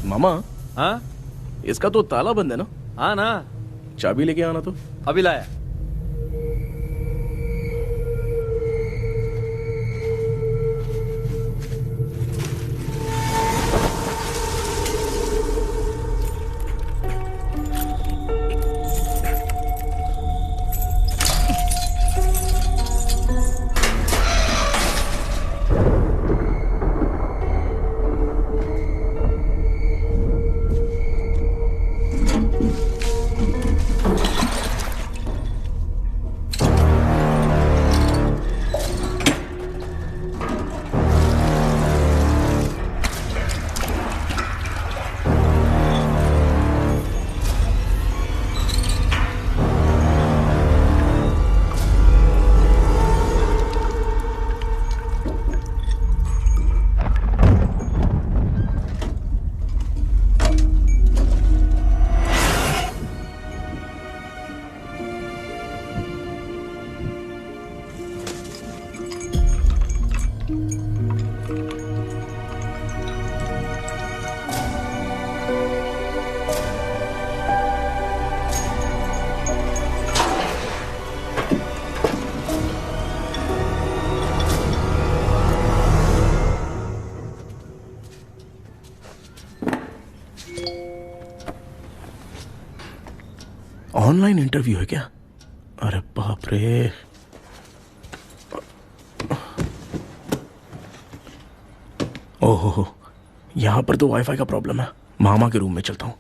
मामा, हाँ इसका तो ताला बंद है ना? हाँ ना, चाबी लेके आना तो। अभी लाया। ऑनलाइन इंटरव्यू है क्या? अरे बाप रे। ओहो, यहां पर तो वाईफाई का प्रॉब्लम है। मामा के रूम में चलता हूं।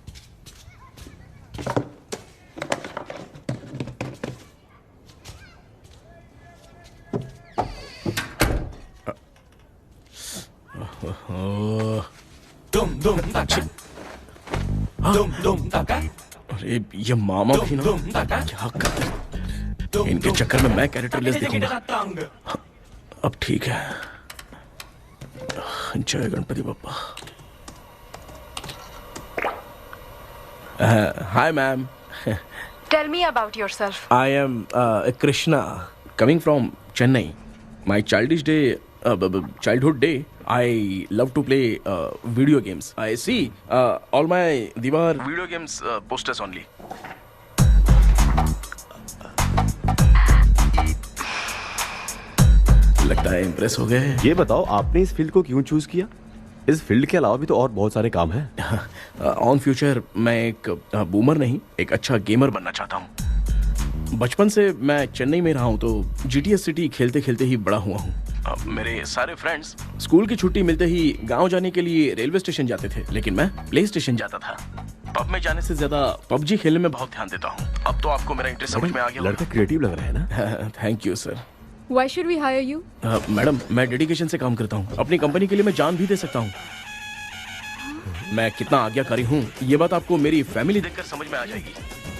अरे ये मामा भी ना, क्या कर, इनके चक्कर में मैं कैरेक्टरलेस दिखूंगा। अब ठीक है। जय Ganpati Bappa. Hi ma'am. Tell me about yourself. I am Krishna, coming from Chennai. My childhood day, I love to play video games. I see all my Diwar video games posters only. लगता है impress हो गए। ये बताओ आपने इस field को क्यों चूज किया? इस फील्ड के अलावा भी तो और बहुत सारे काम हैं। ऑन फ्यूचर मैं एक बूमर नहीं, एक अच्छा गेमर बनना चाहता हूँ। बचपन से मैं चेन्नई में रहा हूँ तो जीटीएस सिटी खेलते खेलते ही बड़ा हुआ हूँ। मेरे सारे फ्रेंड्स स्कूल की छुट्टी मिलते ही गांव जाने के लिए रेलवे स्टेशन जाते थे, लेकिन मैं प्ले स्टेशन जाता था। पब में जाने से ज्यादा पबजी खेलने में बहुत ध्यान देता हूँ। अब तो आपको मेरा इंटरेस्ट समझ में आ गया। लड़का क्रिएटिव लग रहा है ना। Thank you sir. Why should we hire you? Madam, मैं डेडिकेशन से काम करता हूँ। अपनी कंपनी के लिए मैं जान भी दे सकता हूँ। मैं कितना आज्ञाकारी हूँ ये बात आपको मेरी फैमिली देखकर समझ में आ जाएगी,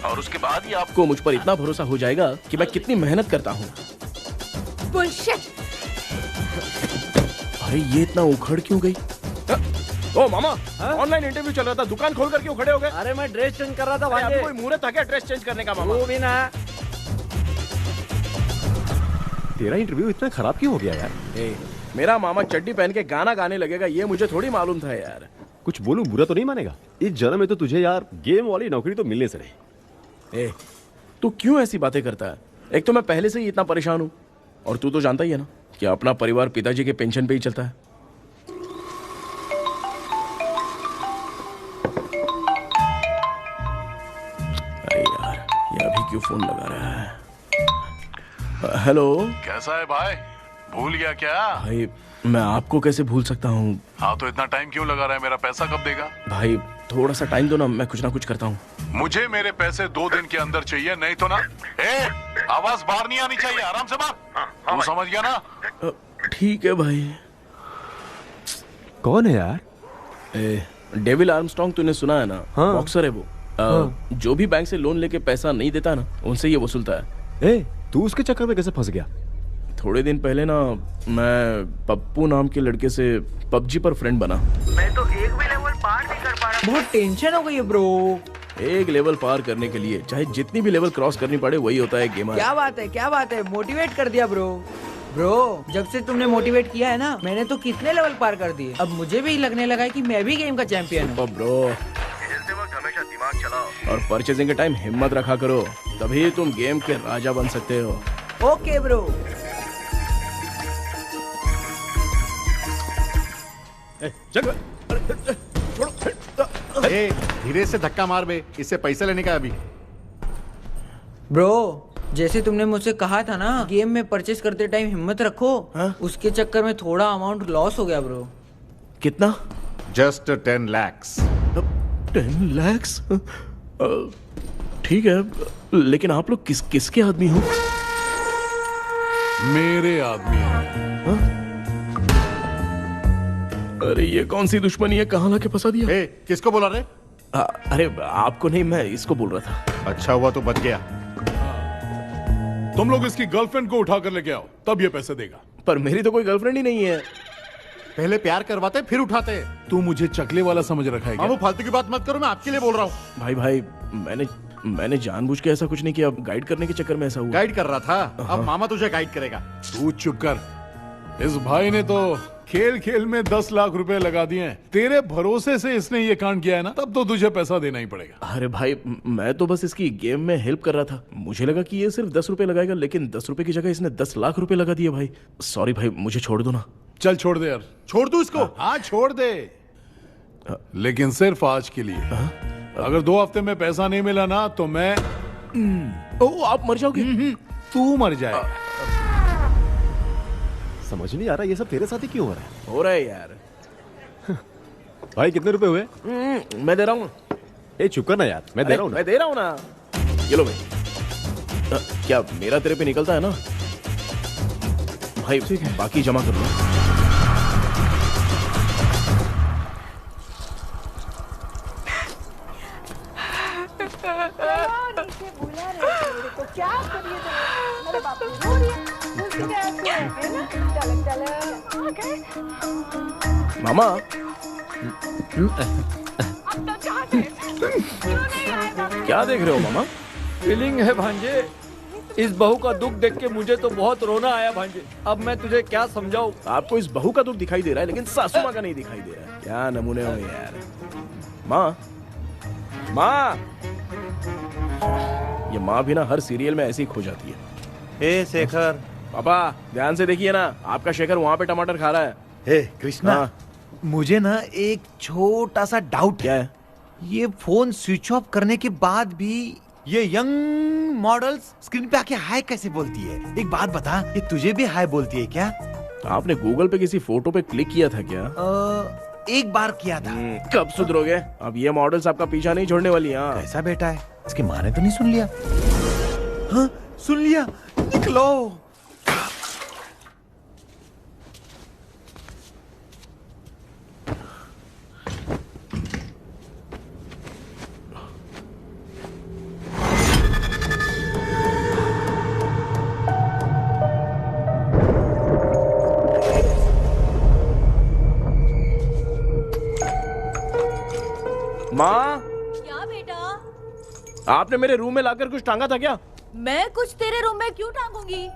और उसके बाद ही आपको मुझ पर इतना भरोसा हो जाएगा कि मैं कितनी मेहनत करता हूँ। Bullshit! अरे ये इतना उखड़ क्यों गई? ओ मामा, ऑनलाइन इंटरव्यू चल रहा था, दुकान खोल कर क्यों खड़े हो गए? अरे मैं ड्रेस चेंज कर रहा था भाई। कोई मुहूर्त था क्या ड्रेस चेंज करने का मामा? वो भी ना। तेरा इंटरव्यू इतना खराब क्यों हो गया यार? मेरा मामा चड्डी पहन के गाना गाने लगेगा ये मुझे थोड़ी मालूम था यार। कुछ बोलूं बुरा तो नहीं मानेगा? इस जन्म में तो तुझे यार गेम वाली नौकरी तो मिलने से रही। तू क्यों ऐसी बातें करता है? एक तो मैं पहले से ही इतना परेशान हूँ, और तू तो जानता ही है ना कि अपना परिवार पिताजी के पेंशन पे ही चलता है। अरे यार, ये अभी क्यों फोन लगा रहा है? हेलो। कैसा है भाई? भूल गया क्या? भाई मैं आपको कैसे भूल सकता हूँ? हाँ तो इतना टाइम क्यों लगा रहा है? मेरा पैसा कब देगा? भाई थोड़ा सा टाइम दो ना, मैं कुछ ना कुछ करता हूँ। मुझे मेरे पैसे 2 दिन के अंदर चाहिए, नहीं तो ना आवाज बाहर नहीं आनी चाहिए। आराम से बात। तू समझ गया ना? ठीक है भाई। कौन है यार? डेविल आर्मस्ट्रॉन्ग, तूने सुना है ना? हाँ। बॉक्सर है वो। जो भी बैंक से लोन लेके पैसा नहीं देता ना, उनसे ये वसूलता है। तू उसके चक्कर में कैसे फंस गया? थोड़े दिन पहले ना मैं पप्पू नाम के लड़के से पबजी पर फ्रेंड बना। मैं तो एक भी लेवल पार नहीं कर पा रहा। बहुत टेंशन हो गई है ब्रो। एक लेवल पार करने के लिए चाहे जितनी भी लेवल क्रॉस करनी पड़े, वही होता है गेमर। क्या बात है, क्या बात है, मोटिवेट कर दिया ब्रो। ब्रो, जब से तुमने मोटिवेट किया है ना, मैंने तो कितने लेवल पार कर दिए। अब मुझे भी लगने लगा है कि मैं भी गेम का चैंपियन हूँ। ब्रो, खेलते वक्त हमेशा दिमाग चलाओ। और परचेजिंग के टाइम हिम्मत रखा करो, तभी तुम गेम के राजा बन सकते हो। Okay bro. धीरे से धक्का मार बे, इससे पैसा लेने का अभी। ब्रो, जैसे तुमने मुझसे कहा था ना, गेम में परचेस करते टाइम हिम्मत रखो, उसके चक्कर में थोड़ा अमाउंट लॉस हो गया ब्रो। कितना? Just 10 lakhs। 10 lakhs? ठीक है, लेकिन आप लोग किसके आदमी हो? मेरे आदमी हैं। अरे ये कौन सी दुश्मनी है, कहाँ लाके फंसा दिया? किसको बोला रे? अरे आपको नहीं, मैं इसको बोल रहा था। अच्छा हुआ तो बच गया। तुम लोग इसकी गर्लफ्रेंड को उठा कर लेके आओ, तब ये पैसे देगा। पर मेरी तो कोई गर्लफ्रेंड ही नहीं है। पहले प्यार करवाते फिर उठाते। तू मुझे चकले वाला समझ रखा है क्या? वो फालतू की बात मत करो, मैं आपके लिए बोल रहा हूँ। भाई मैंने जानबूझ के ऐसा कुछ नहीं किया, गाइड करने के चक्कर में ऐसा हुआ। गाइड कर रहा था, अब मामा तुझे गाइड करेगा। तू चुप कर। इस भाई ने तो खेल खेल में 10 लाख रुपए लगा दिए हैं। तेरे भरोसे से इसने ये कांड किया है ना, तब तो तुझे पैसा देना ही पड़ेगा। अरे भाई, मैं तो बस इसकी गेम में हेल्प कर रहा था। मुझे लगा कि ये सिर्फ 10 रुपए लगाएगा, लेकिन 10 रुपए की जगह इसने 10 लाख रुपए लगा दिए। भाई सॉरी भाई, मुझे छोड़ दो ना। चल छोड़ दे यार। छोड़ दूं इसको? हाँ छोड़ दे, लेकिन सिर्फ आज के लिए। अगर 2 हफ्ते में पैसा नहीं मिला ना तो मैं आप मर जाओगे। तू मर जाए। समझ नहीं आ रहा ये सब तेरे साथ ही क्यों हो रहा है? हो रहा है यार। भाई कितने रुपए हुए? मैं दे रहा हूँ। ए चुप कर ना यार, मैं दे रहा हूँ ना। मैं दे रहा हूँ ना। ये लो भाई। क्या मेरा तेरे पे निकलता है ना भाई? ठीक है, बाकी जमा कर लो। मामा, क्या देख रहे हो मामा? फीलिंग है भांजे, इस बहू का दुख देख के मुझे तो बहुत रोना आया भांजे। अब मैं तुझे क्या समझाऊं? आपको इस बहू का दुख दिखाई दे रहा है, लेकिन सासू माँ का नहीं दिखाई दे रहा है। क्या नमूने हो यार। माँ, माँ, ये माँ भी ना हर सीरियल में ऐसी ही खो जाती है। हे शेखर। पापा ध्यान से देखिए ना, आपका शेखर वहाँ पे टमाटर खा रहा है। हे कृष्णा, हाँ। मुझे ना एक छोटा सा डाउट क्या है? ये फोन स्विच ऑफ करने के बाद भी ये यंग मॉडल्स स्क्रीन पे आके हाय कैसे बोलती है? एक बात बता, ये तुझे भी हाय बोलती है क्या? आपने गूगल पे किसी फोटो पे क्लिक किया था क्या? एक बार किया था। कब सुधरोगे? अब ये मॉडल्स आपका पीछा नहीं छोड़ने वाली। हाँ, कैसा बेटा है? इसकी माँ ने तो नहीं सुन लिया? हाँ सुन लिया, निकलो। माँ, क्या बेटा? आपने मेरे रूम में लाकर कुछ टांगा था क्या? मैं कुछ तेरे रूम में क्यों टांगूंगी?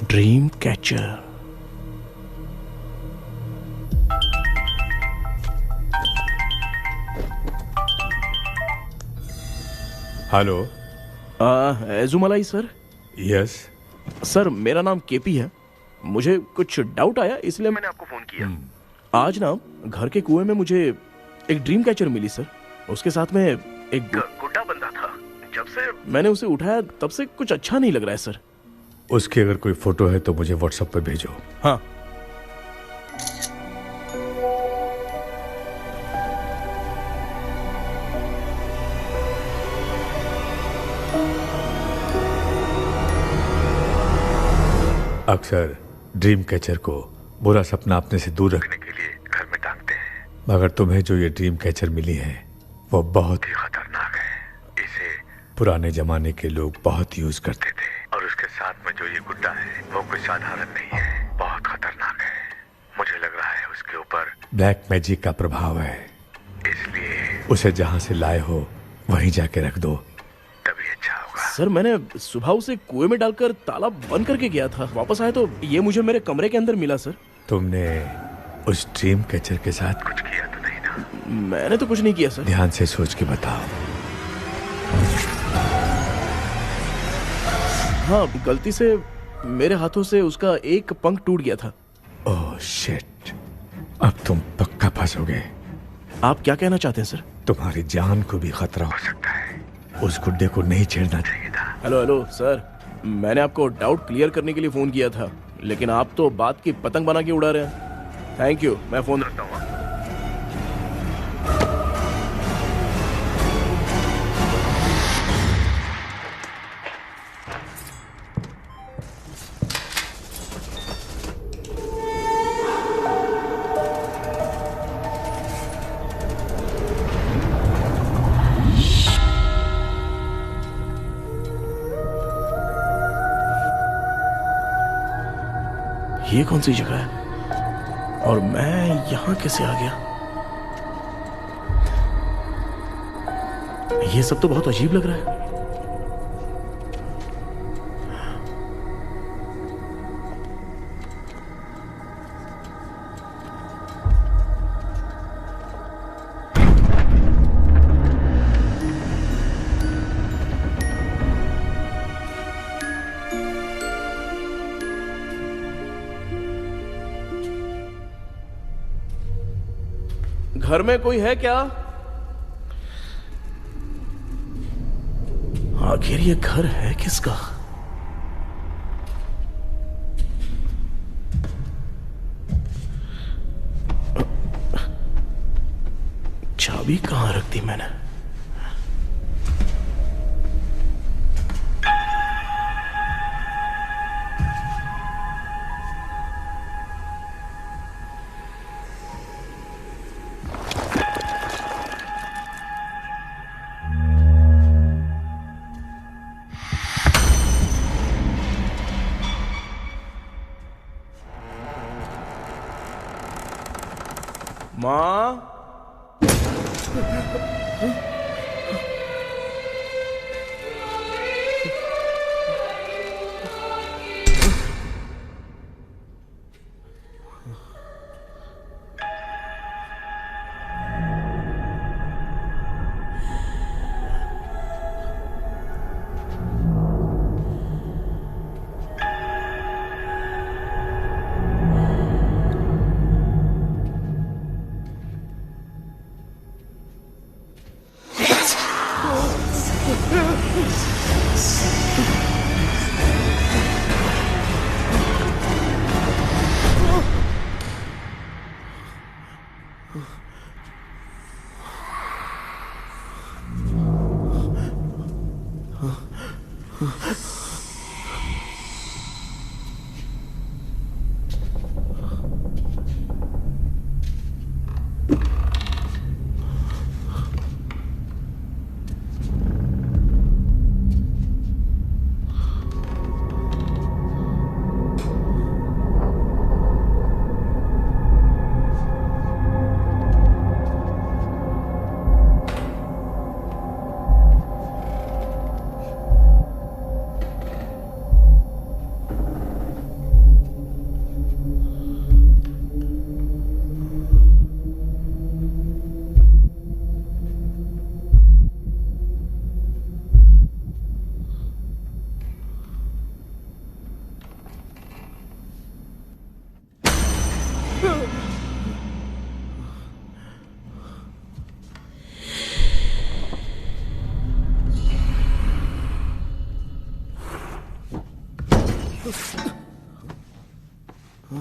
Dream catcher. Hello. Ezhumalai sir? Yes sir, मेरा नाम केपी है। मुझे कुछ डाउट आया, इसलिए मैंने आपको फोन किया। आज ना घर के कुएं में मुझे एक ड्रीम कैचर मिली सर। उसके साथ में एक गुड्डा बंदा था जब से मैंने उसे उठाया तब से कुछ अच्छा नहीं लग रहा है सर। उसकी अगर कोई फोटो है तो मुझे व्हाट्सएप पे भेजो। हाँ। अक्सर ड्रीम कैचर को बुरा सपना अपने से दूर रखने के लिए घर में टांगते हैं, मगर तुम्हें जो ये ड्रीम कैचर मिली है वो बहुत ये खतरनाक है। इसे पुराने जमाने के लोग बहुत यूज करते थे। और उसके साथ में जो ये गुड्डा है वो कोई साधारण नहीं है, बहुत खतरनाक है। मुझे लग रहा है उसके ऊपर ब्लैक मैजिक का प्रभाव है, इसलिए उसे जहां से लाए हो वहीं जाके रख दो। तभी अच्छा होगा। सर मैंने सुबह उसे कुएं में डालकर ताला बंद करके गया था, वापस आया तो ये मुझे मेरे कमरे के अंदर मिला सर। तुमने उस ड्रीम कैचर के साथ कुछ किया तो नहीं ना? मैंने तो कुछ नहीं किया सर। ध्यान से सोच के बताओ। हाँ, गलती से मेरे हाथों से उसका एक पंख टूट गया था। ओह शिट, अब तुम पक्का फंसोगे। आप क्या कहना चाहते हैं सर? तुम्हारी जान को भी खतरा हो सकता है। उस गुड्डे को नहीं छेड़ना चाहिए था। हेलो हेलो सर, मैंने आपको डाउट क्लियर करने के लिए फोन किया था, लेकिन आप तो बात की पतंग बना के उड़ा रहे हैं। थैंक यू, मैं फोन रखता हूँ। ये कौन सी जगह है और मैं यहां कैसे आ गया? ये सब तो बहुत अजीब लग रहा है। घर में कोई है क्या? आखिर ये घर है किसका? चाबी कहां रख दी मैंने? माँ, क्या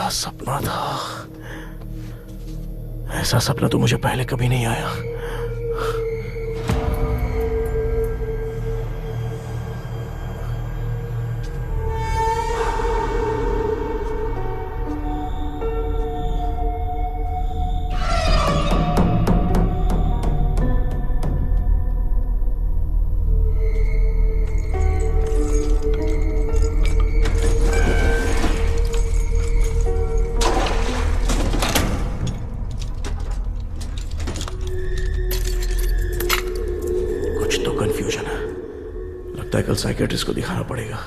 सपना था? ऐसा सपना तो मुझे पहले कभी नहीं आया। कंफ्यूजन है, लगता है कल साइकियाट्रिस्ट को दिखाना पड़ेगा।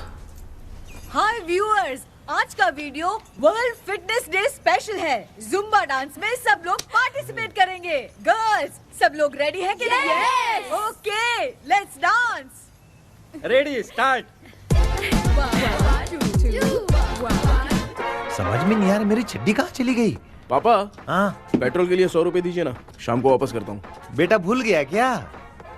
हाय व्यूअर्स, आज का video world fitness day special है। जुम्बा डांस में सब लोग पार्टिसिपेट करेंगे। गर्ल्स, सब लोग रेडी है कि नहीं? Yes. Okay, let's dance. Ready, start. समझ में नहीं आ रहा मेरी चड्डी कहाँ चली गई। पापा, हाँ पेट्रोल के लिए 100 रुपए दीजिए ना, शाम को वापस करता हूँ। बेटा भूल गया क्या?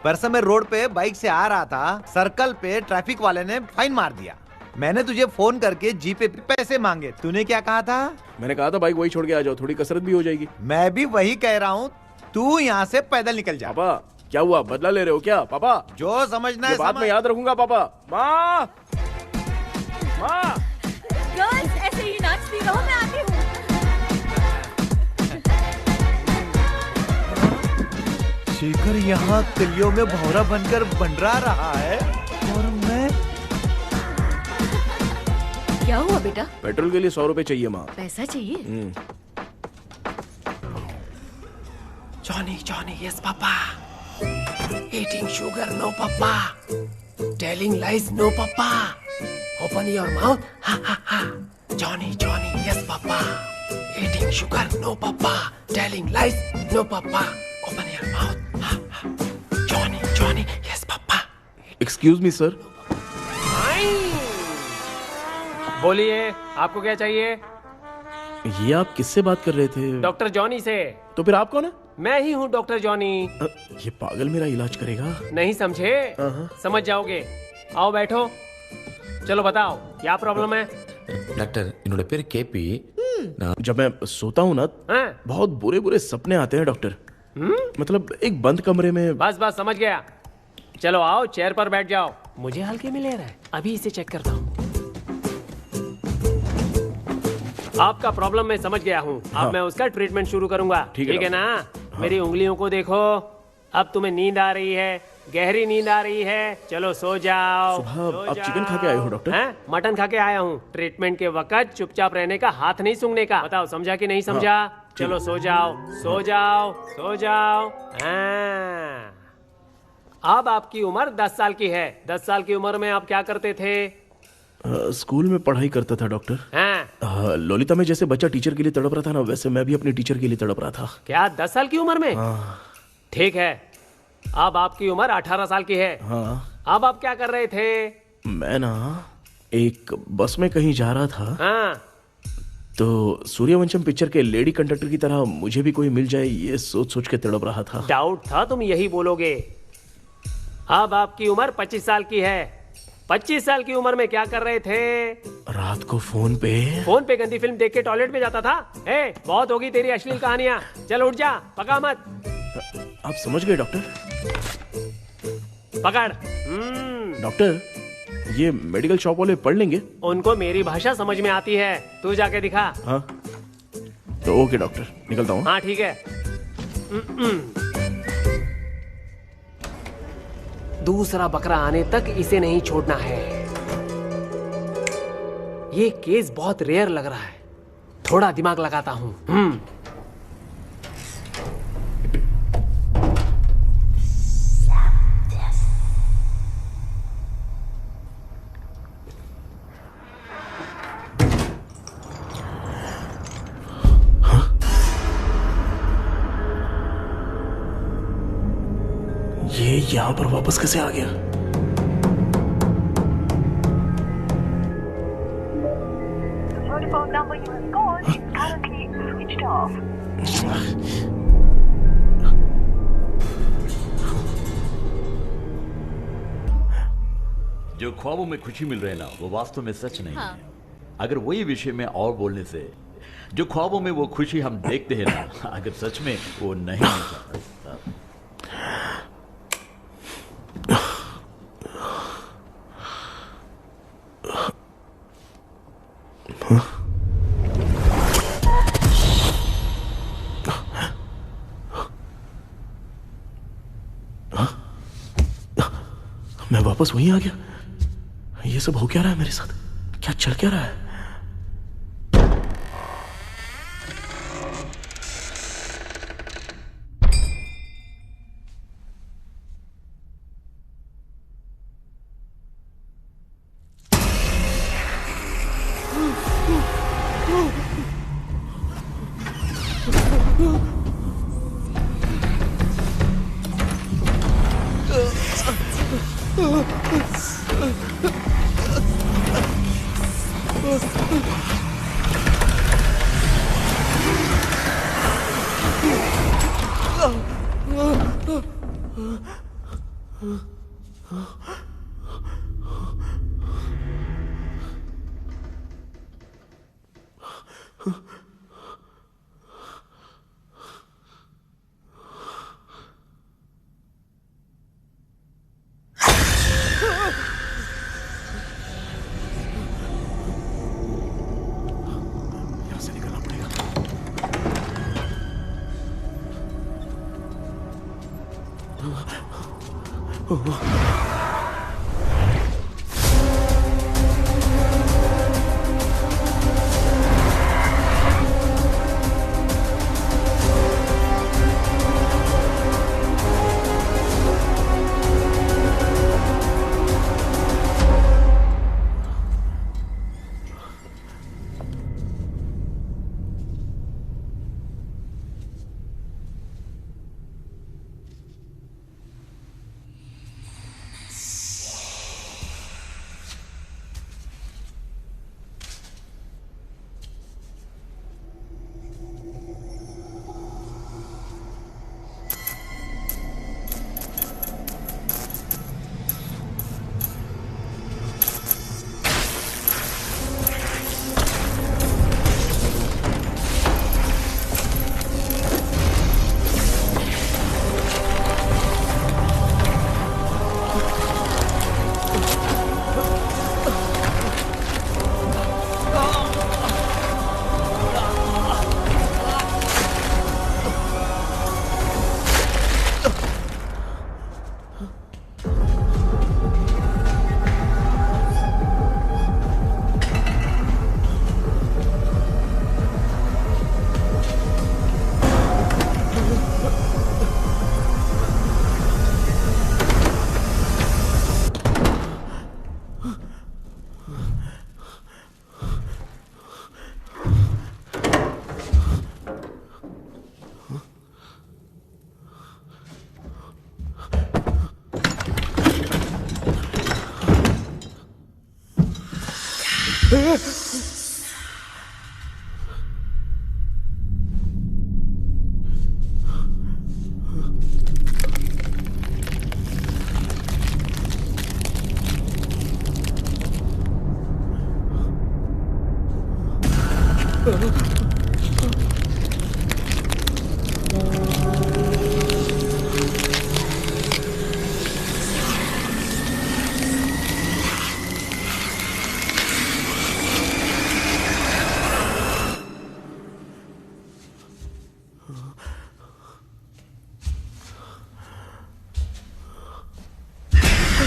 परसों मैं रोड पे बाइक से आ रहा था, सर्कल पे ट्रैफिक वाले ने फाइन मार दिया। मैंने तुझे फोन करके जीपे पे पैसे मांगे, तूने क्या कहा था? मैंने कहा था बाइक वही छोड़ के आ जाओ, थोड़ी कसरत भी हो जाएगी। मैं भी वही कह रहा हूँ, तू यहाँ से पैदल निकल जा। पापा क्या हुआ, बदला ले रहे हो क्या? पापा जो समझना है बात में याद रखूंगा। पापा, माँ माँ, गर्ल्स ऐसे ही नाचती रहो, मैं आती हूँ। शेखर यहाँ कलियों में भौरा बनकर बंडरा रहा है और मैं। क्या हुआ बेटा? पेट्रोल के लिए 100 रुपए चाहिए माँ। पैसा चाहिए? Johnny, Johnny, yes, Papa. Eating sugar, no, Papa. Telling lies, no, Papa. Open your mouth, ha, ha, ha. Johnny, Johnny, yes, Papa. Eating sugar, no, Papa. Telling lies, no, Papa. Open your mouth, ha, ha. Johnny, Johnny, yes, Papa. Excuse me sir. बोलिए, आपको क्या चाहिए? ये आप किससे बात कर रहे थे? डॉक्टर जॉनी से। तो फिर आप कौन है? मैं ही हूँ डॉक्टर जॉनी। ये पागल मेरा इलाज करेगा? नहीं समझे? समझ जाओगे। आओ बैठो। चलो बताओ क्या प्रॉब्लम है? டாக்டர் என்னோட பேர் கேபி जब मैं सोता हूँ ना, बहुत बुरे बुरे सपने आते हैं डॉक्टर। मतलब एक बंद कमरे में। बस बस समझ गया। चलो आओ, चेयर पर बैठ जाओ। मुझे हल्के में ले रहा है, अभी इसे चेक करता हूँ। आपका प्रॉब्लम मैं समझ गया हूँ। अब मैं उसका ट्रीटमेंट शुरू करूंगा। ठीक है ना? मेरी उंगलियों को देखो। अब तुम्हें नींद आ रही है, गहरी नींद आ रही है। चलो सो जाओ। सुबह आप चिकन खा के आए हो डॉक्टर? हैं? मटन खा के आया हूँ। ट्रीटमेंट के वक्त चुपचाप रहने का, हाथ नहीं सूंघने का। बताओ समझा कि नहीं समझा? चलो सो जाओ, सो जाओ, सो जाओ। हाँ। अब आपकी उम्र 10 साल की है। 10 साल की उम्र में आप क्या करते थे? स्कूल में पढ़ाई करता था डॉक्टर। हाँ। ललिता में जैसे बच्चा टीचर के लिए तड़प रहा था ना, वैसे मैं भी अपने टीचर के लिए तड़प रहा था। क्या 10 साल की उम्र में? ठीक है, अब आपकी उम्र 18 साल की है। हाँ। अब आप क्या कर रहे थे? मैं ना एक बस में कहीं जा रहा था। हाँ। तो सूर्यवंशम पिक्चर के लेडी कंडक्टर की तरह मुझे भी कोई मिल जाए, ये सोच सोच के तड़प रहा था। डाउट था तुम यही बोलोगे। अब आपकी उम्र 25 साल की है। 25 साल की उम्र में क्या कर रहे थे? रात को फोन पे गंदी फिल्म देख के टॉयलेट में जाता था। ए, बहुत होगी तेरी अश्लील कहानियां। चल उठ जा, पका मत। आप समझ गए डॉक्टर? पकड़। डॉक्टर, ये मेडिकल शॉप वाले पढ़ लेंगे? उनको मेरी भाषा समझ में आती है, तू जाके दिखा। हाँ तो ओके डॉक्टर, निकलता हूँ। हाँ ठीक है। दूसरा बकरा आने तक इसे नहीं छोड़ना है। ये केस बहुत रेयर लग रहा है, थोड़ा दिमाग लगाता हूं। ये यहां पर वापस कैसे आ गया? जो ख्वाबों में खुशी मिल रही है ना, वो वास्तव में सच नहीं है। अगर वही विषय में और बोलने से, जो ख्वाबों में वो खुशी हम देखते हैं ना, अगर सच में वो नहीं है। मैं वापस वहीं आ गया। ये सब हो क्या रहा है मेरे साथ? क्या चल क्या रहा है?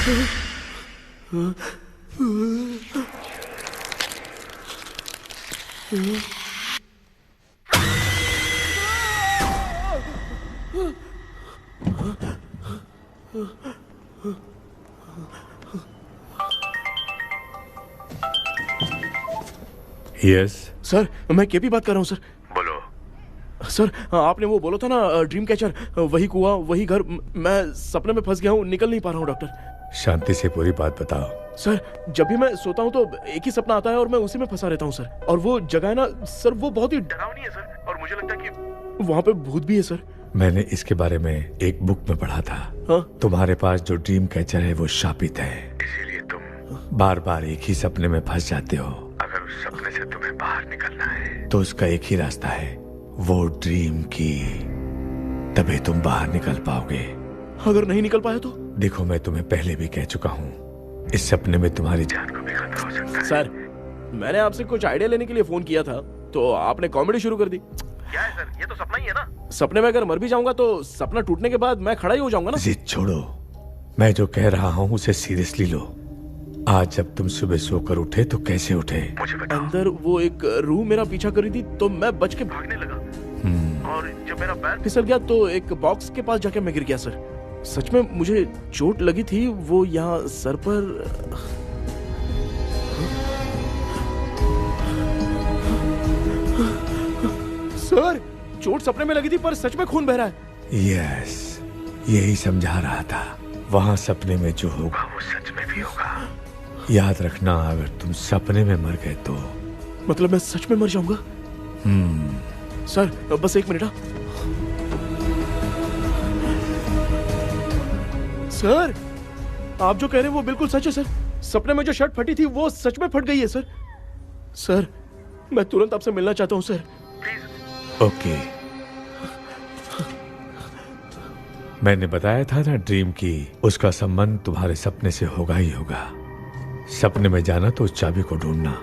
यस सर, मैं केपी बात कर रहा हूँ सर। बोलो। सर, आपने वो बोला था ना ड्रीम कैचर, वही कुआं, वही घर, मैं सपने में फंस गया हूँ, निकल नहीं पा रहा हूँ डॉक्टर। शांति से पूरी बात बताओ। सर, जब भी मैं सोता हूँ तो एक ही सपना आता है और मैं उसी में फंसा रहता हूँ सर। और वो जगह है ना सर, वो बहुत ही डरावनी है सर, और मुझे लगता है कि वहाँ पे भूत भी है सर। मैंने इसके बारे में एक बुक में पढ़ा था। हाँ? तुम्हारे पास जो ड्रीम कैचर है वो शापित है, इसीलिए तुम बार बार एक ही सपने में फंस जाते हो। अगर उस सपने से तुम्हें बाहर निकलना है तो उसका एक ही रास्ता है, वो ड्रीम की, तभी तुम बाहर निकल पाओगे। अगर नहीं निकल पाया तो? देखो, मैं तुम्हें पहले भी कह चुका हूँ, इस सपने में तुम्हारी जान को भी खतरा हो सकता है। सर, मैंने आपसे कुछ आइडिया लेने के लिए फोन किया था तो आपने कॉमेडी शुरू कर दी। क्या है सर, ये तो सपना ही है ना। सपने में अगर मर भी जाऊंगा तो सपना टूटने के बाद मैं खड़ा ही हो जाऊंगा ना। जिद छोड़ो, मैं जो कह रहा हूँ उसे सीरियसली लो। आज जब तुम सुबह सोकर उठे तो कैसे उठे? अंदर वो एक रूह मेरा पीछा कर रही थी तो मैं बच के भागने लगा, और जब मेरा पैर फिसल गया तो एक बॉक्स के पास जाके मैं गिर गया सर। सच में मुझे चोट लगी थी, वो यहाँ सर पर। सर, चोट सपने में लगी थी पर सच में खून बह रहा है। यस, यही समझा रहा था। वहाँ सपने में जो होगा वो सच में भी होगा। याद रखना, अगर तुम सपने में मर गए तो मतलब मैं सच में मर जाऊंगा? सर, बस एक मिनट। सर, आप जो कह रहे हैं वो बिल्कुल सच है सर। सपने में जो शर्ट फटी थी वो सच में फट गई है सर। सर, मैं तुरंत आपसे मिलना चाहता हूँ सर। ओके, मैंने बताया था ना ड्रीम की, उसका संबंध तुम्हारे सपने से होगा ही होगा। सपने में जाना तो उस चाबी को ढूंढना,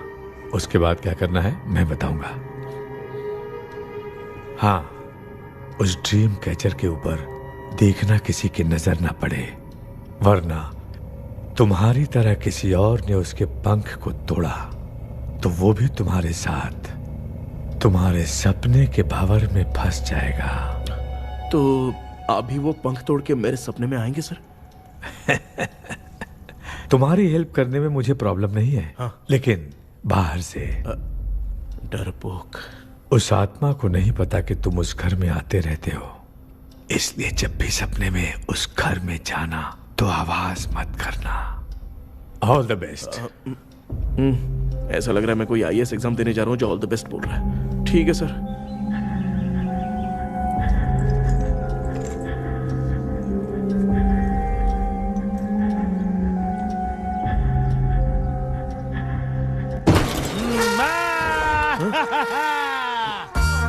उसके बाद क्या करना है मैं बताऊंगा। हाँ, उस ड्रीम कैचर के ऊपर देखना किसी की नजर ना पड़े, वरना तुम्हारी तरह किसी और ने उसके पंख को तोड़ा तो वो भी तुम्हारे साथ तुम्हारे सपने के भंवर में फंस जाएगा। तो अभी वो पंख तोड़ के मेरे सपने में आएंगे सर? तुम्हारी हेल्प करने में मुझे प्रॉब्लम नहीं है। हाँ। लेकिन बाहर से डरपोक, उस आत्मा को नहीं पता कि तुम उस घर में आते रहते हो, इसलिए जब भी सपने में उस घर में जाना तो आवाज मत करना। All the best. ऐसा लग रहा है मैं कोई आईएएस एग्जाम देने जा रहा हूँ जो ऑल द बेस्ट बोल रहा है। ठीक है सर।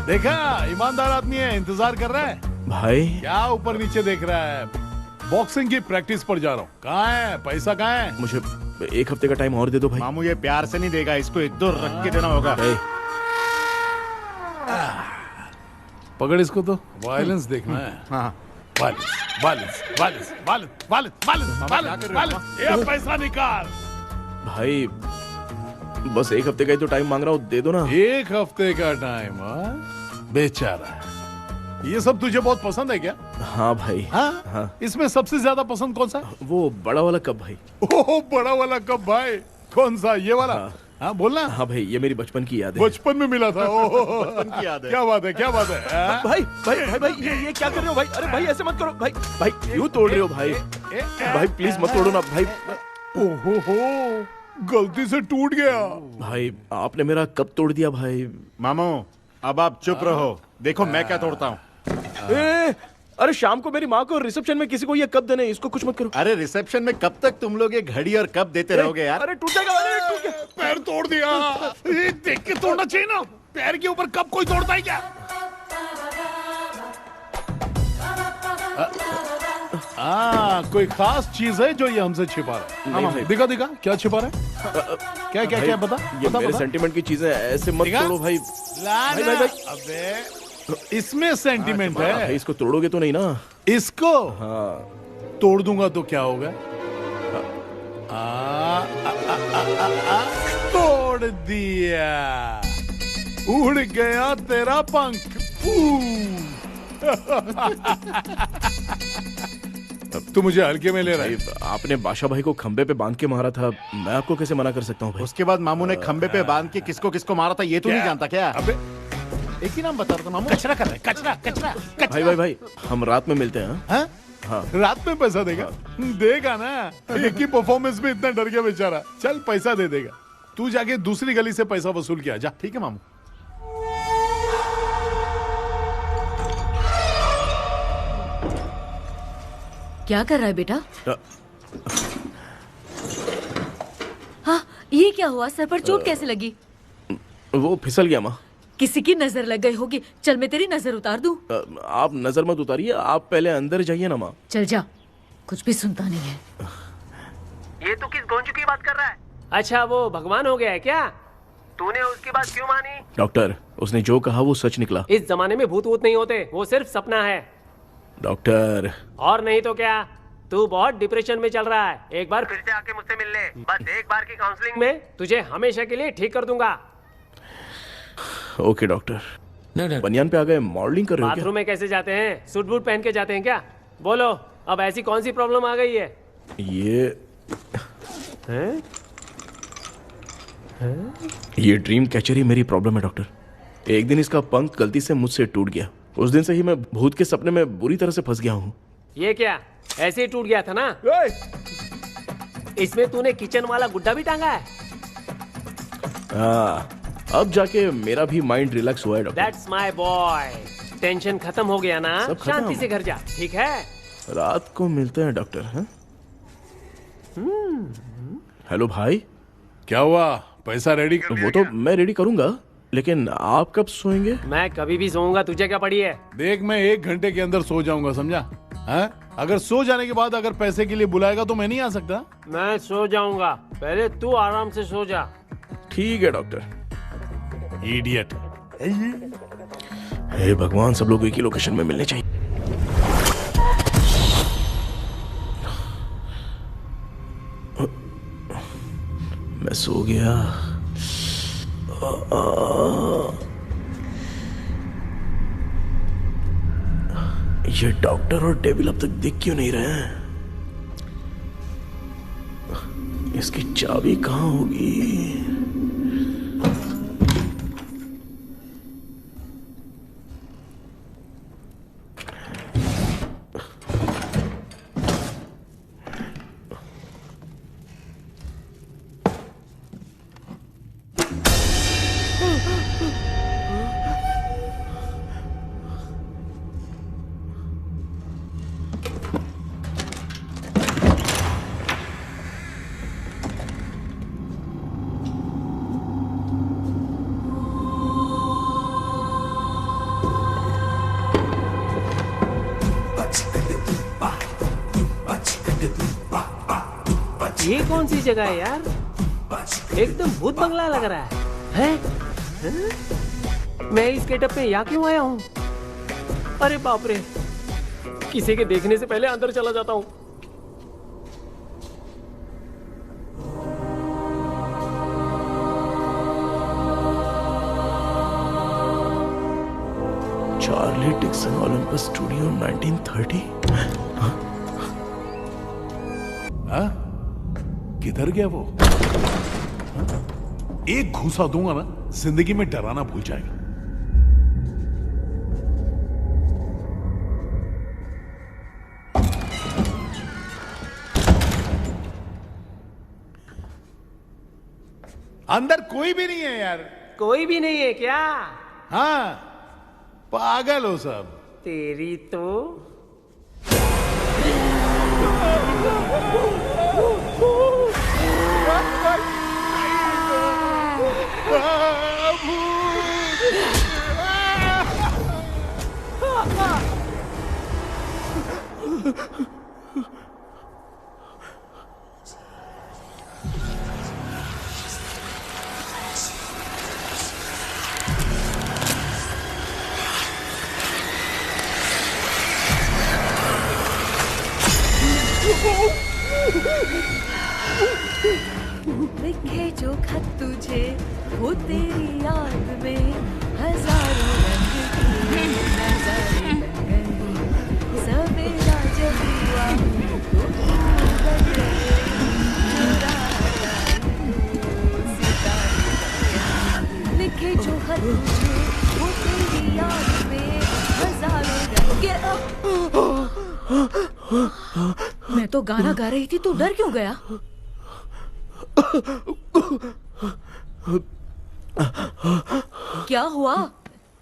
देखा, ईमानदार आदमी है, इंतजार कर रहा है। भाई क्या ऊपर नीचे देख रहा है? बॉक्सिंग की प्रैक्टिस पर जा रहा हूँ। कहाँ है पैसा? कहाँ है? मुझे एक हफ्ते का टाइम और दे दो भाई। मामू ये प्यार से नहीं देगा, इसको एक दो रख के देना होगा। पकड़ इसको, तो वायलेंस देखना है। हाँ, violence violence violence violence violence violence violence. ये पैसा निकाल भाई, बस एक हफ्ते का ही तो टाइम मांग रहा हूँ, दे दो ना। एक हफ्ते का टाइम? बेचारा, ये सब तुझे बहुत पसंद है क्या? हाँ भाई। हाँ? इसमें सबसे ज्यादा पसंद कौन सा? वो बड़ा वाला कप भाई। ओह, बड़ा वाला कप भाई। कौन सा? ये वाला? हाँ बोलना। हाँ भाई, ये मेरी बचपन की याद है। बचपन में मिला था। ओह, बचपन की याद है। क्या बात है, क्या बात है। भाई भाई भाई भाई, ये क्या कर रहे हो भाई? अरे भाई ऐसे मत करो भाई। भाई क्यों तोड़ रहे हो भाई? भाई प्लीज मत तोड़ो ना भाई। ओहो, गलती से टूट गया। भाई आपने मेरा कप तोड़ दिया भाई। मामू अब आप चुप रहो, देखो मैं क्या तोड़ता हूँ। अरे शाम को मेरी माँ को रिसेप्शन में किसी को ये कप देने, इसको कुछ मत करो। अरे रिसेप्शन में कब तक तुम लोग ये घड़ी और कप देते रहोगे यार? अरे टूट जाएगा, अरे टूट गया। पैर तोड़ दिया। ये देख के तोड़ना चाहिए ना, पैर के ऊपर कप कोई तोड़ता है क्या? कोई खास चीज है जो ये हमसे छिपा रहा है? नहीं, दिखा दिखा, क्या छिपा रहा है? क्या क्या क्या बता? ये बता, मेरे बता। सेंटिमेंट की चीजें ऐसे मत दिखा? तोड़ो भाई। भाई भाई भाई, अबे इसमें सेंटिमेंट है। भाई इसको तोड़ोगे तो नहीं ना? इसको हाँ तोड़ दूंगा तो क्या होगा? तोड़ दिया, उड़ गया तेरा पंख। तू मुझे हल्के में ले रहा है। आपने बादशाह भाई को खंबे पे बांध के मारा था, मैं आपको कैसे मना कर सकता हूँ भाई? उसके बाद मामू ने खंबे पे बांध के किसको किसको मारा था ये तो नहीं जानता क्या? अबे एक ही नाम बता रहा था मामू। कचरा कर रहा है, कचरा कचरा भाई भाई भाई, हम रात में मिलते हैं। हाँ? हाँ। रात में पैसा देगा? देगा ना, एक ही परफॉर्मेंस में इतना डर गया बेचारा। चल पैसा दे देगा, तू जाके दूसरी गली से पैसा वसूल किया जा। ठीक है मामू। क्या कर रहा है बेटा? हाँ, ये क्या हुआ? सर पर चोट कैसे लगी? वो फिसल गया माँ। किसी की नजर लग गई होगी। चल मैं तेरी नजर उतार दूं। आप नजर मत उतारिए, आप पहले अंदर जाइए ना माँ। चल जा, कुछ भी सुनता नहीं है। ये तू किस गोंजू की बात कर रहा है? अच्छा, वो भगवान हो गया है क्या? तूने उसकी बात क्यों मानी? डॉक्टर, उसने जो कहा वो सच निकला। इस जमाने में भूत वूत नहीं होते, वो सिर्फ सपना है। डॉक्टर, और नहीं तो क्या, तू बहुत डिप्रेशन में चल रहा है। एक बार फिर से आके मुझसे मिल ले, बस एक बार की काउंसलिंग में तुझे हमेशा के लिए ठीक कर दूंगा। Okay doctor. बनियान पे आ गए, मॉडलिंग कर रहे हो क्या? बाथरूम में कैसे जाते हैं? सूट बूट पहन के जाते हैं क्या? बोलो, अब ऐसी कौन सी प्रॉब्लम आ गई है? ये ड्रीम कैचर ही मेरी प्रॉब्लम है डॉक्टर। एक दिन इसका पंख गलती से मुझसे टूट गया। उस दिन से ही मैं भूत के सपने में बुरी तरह से फंस गया हूँ। ये क्या, ऐसे ही टूट गया था ना? इसमें तूने किचन वाला गुड्डा भी टांगा है? अब जाके मेरा भी माइंड रिलैक्स हुआ है doctor. That's my boy। Tension खत्म हो गया ना? शांति से घर जा, ठीक है? रात को मिलते हैं डॉक्टर। हेलो भाई, क्या हुआ? पैसा रेडी कर? वो तो मैं रेडी करूंगा, लेकिन आप कब सोएंगे? मैं कभी भी सोऊंगा, तुझे क्या पड़ी है? देख, मैं 1 घंटे के अंदर सो जाऊंगा, समझा? अगर सो जाने के बाद अगर पैसे के लिए बुलाएगा तो मैं नहीं आ सकता। मैं सो जाऊंगा, पहले तू आराम से सो जा। ठीक है डॉक्टर। इडियट। हे भगवान, सब लोग एक ही लोकेशन में मिलने चाहिए। मैं सो गया। ये डॉक्टर और डेविल अब तक दिख क्यों नहीं रहे हैं? इसकी चाबी कहाँ होगी? ये कौन सी जगह है यार? एकदम भूत बंगला लग रहा है? मैं इस गेटअप पे यहाँ क्यों आया हूँ? अरे बाप रे, किसी के देखने से पहले अंदर चला जाता हूँ। Charlie Dixon Olympus studio 1930। किधर गया वो? एक घूसा दूंगा ना, जिंदगी में डराना भूल जाएगा। अंदर कोई भी नहीं है यार। कोई भी नहीं है क्या? हाँ, पागल हो सब। तेरी तो लिखे जो खत तुझे वो तेरी याद में हजारों रंग की नजारे बन गए सवेरा जब हुआ तो बन गए लिखे जो खत तुझे वो तेरी याद में हजारों रंग मैं तो गाना गा रही थी, तू डर क्यों गया? क्या हुआ?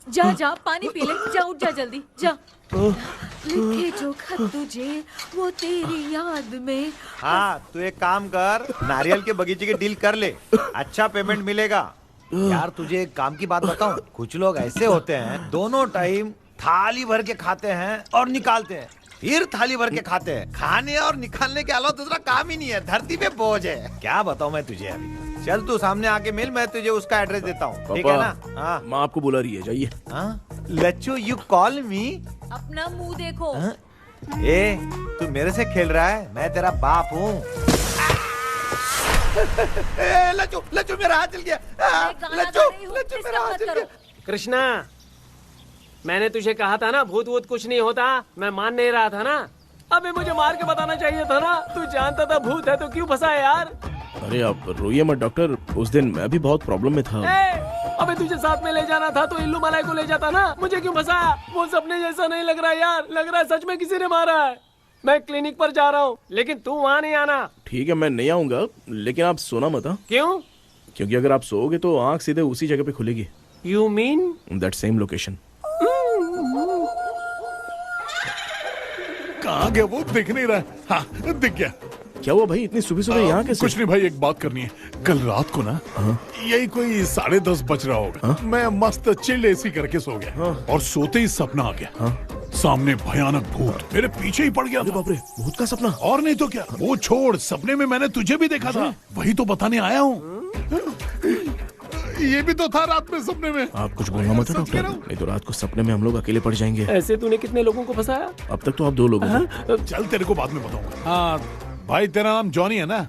जा जा पानी पी ले, जा उठ जा जल्दी जा। लिखे जो खत तुझे वो तेरी याद में। हाँ तू एक काम कर, नारियल के बगीचे की डील कर ले, अच्छा पेमेंट मिलेगा। यार तुझे एक काम की बात बताऊं, कुछ लोग ऐसे होते हैं दोनों टाइम थाली भर के खाते हैं और निकालते हैं, फिर थाली भर के खाते हैं। खाने और निकालने के अलावा दूसरा काम ही नहीं है, धरती पे बोझ है। क्या बताऊं मैं तुझे अभी। चल तू सामने आके मिल, मैं तुझे उसका एड्रेस देता हूँ, ठीक है ना? हाँ माँ आपको बुला रही है, जाइए। लच्चू यू कॉल मी? अपना मुंह देखो। ए तू मेरे से खेल रहा है, मैं तेरा बाप हूँ। लच्चू लच्चू मेरा हाथ चल गया। लच्चू लच्चू मेरा हाथ चल गया। कृष्णा, मैंने तुझे कहा था ना भूत वूत कुछ नहीं होता, मैं मान नहीं रहा था ना। अबे मुझे मार के बताना चाहिए था ना, तू जानता था भूत है तो क्यों फंसा है यार? अरे आप रोइए मत डॉक्टर, उस दिन मैं भी बहुत प्रॉब्लम में था। अबे तुझे साथ में ले जाना था तो इल्लू मलाई को ले जाता ना, मुझे क्यों फंसाया? वो सपने जैसा नहीं लग रहा यार, लग रहा है सच में किसी ने मारा है। मैं क्लिनिक पर जा रहा हूँ, लेकिन तू वहाँ नहीं आना। ठीक है मैं नहीं आऊंगा, लेकिन आप सोना मत। क्यों? क्योंकि अगर आप सोओगे तो आंख सीधे उसी जगह पे खुलेगी। You mean that same location. कहाँ गया वो, दिख नहीं रहा। हाँ दिख गया। क्या हुआ भाई, इतनी सुबह सुबह यहाँ कैसे? कुछ नहीं भाई, एक बात करनी है। कल रात को ना यही कोई 10:30 बज रहा होगा, मैं मस्त चिल्ड एसी करके सो गया और सोते ही सपना आ गया। सामने भयानक भूत मेरे पीछे ही पड़ गया। बाप रे, भूत का सपना? और नहीं तो क्या। वो छोड़, सपने में मैंने तुझे भी देखा था, वही तो बताने आया हूँ। ये भी तो था रात में सपने में। आप कुछ बोलना मत डॉक्टर, नहीं तो रात को सपने में हम लोग अकेले पड़ जाएंगे। ऐसे तूने कितने लोगों को फंसाया? अब तक तो आप 2 लोगों को। चल तेरे को बाद में बताऊंगा। हाँ भाई, तेरा नाम जॉनी है ना?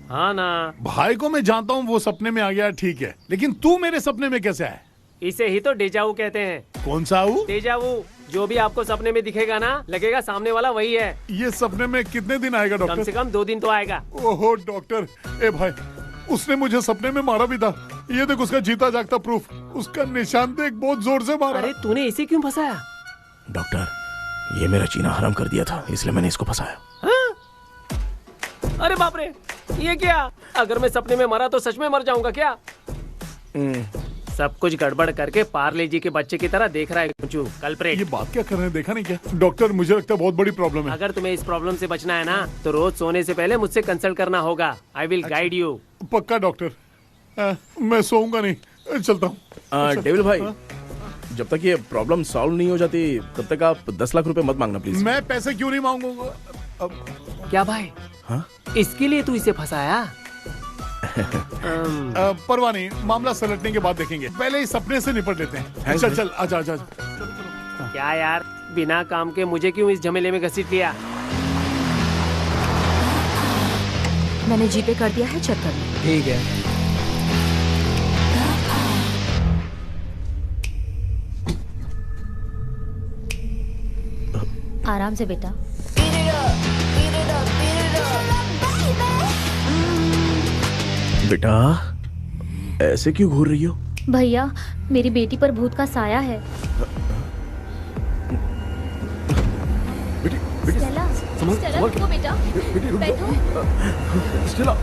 हाँ ना। भाई को मैं जानता हूँ, वो सपने में आ गया ठीक है, लेकिन तू मेरे सपने में कैसे आया? इसे ही तो डेजावू कहते हैं। कौन सा वो? डेजावू, जो भी आपको सपने में दिखेगा ना, लगेगा सामने वाला वही है। ये सपने में कितने दिन आएगा डॉक्टर? कम से कम 2 दिन तो आएगा। ओहो डॉक्टर, ए भाई उसने मुझे सपने में मारा भी था। ये देख उसका जीता जागता प्रूफ, उसका निशान देख, बहुत जोर से मारा। अरे तूने इसे क्यों फंसाया? डॉक्टर, ये मेरा जीना हराम कर दिया था, इसलिए मैंने इसको फंसाया। अरे बाप रे, ये क्या? अगर मैं सपने में मरा तो सच में मर जाऊंगा क्या? सब कुछ गड़बड़ करके पार्ले जी के बच्चे की तरह देख रहा है कल्प्रेट। ये बात क्या कर रहे हैं, देखा नहीं क्या? डॉक्टर मुझे लगता है बहुत बड़ी प्रॉब्लम है। अगर तुम्हें इस प्रॉब्लम से बचना है ना, तो रोज सोने से पहले मुझसे कंसल्ट करना होगा। I will guide you. पक्का डॉक्टर, मैं सोऊंगा नहीं, चलता हूँ। डेविल भाई, जब तक ये प्रॉब्लम सॉल्व नहीं हो जाती तब तक आप 10 लाख रुपए मत मांगना प्लीज। मैं पैसे क्यों नहीं मांगूंगा? क्या भाई? हाँ? इसके लिए तू इसे फंसाया? परवाह नहीं, मामला सलटने के बाद देखेंगे, पहले इस सपने से निपट लेते हैं। चल चल, आजा आजा। क्या यार, बिना काम के मुझे क्यों इस झमेले में घसीट लिया? मैंने जीपे कर दिया है, चेक कर लो। ठीक है। आराम से बेटा। बेटा ऐसे क्यों घूर रही हो? भैया, मेरी बेटी पर भूत का साया है। स्टेला, स्टेला रुको बेटा, बैठो। स्टेला,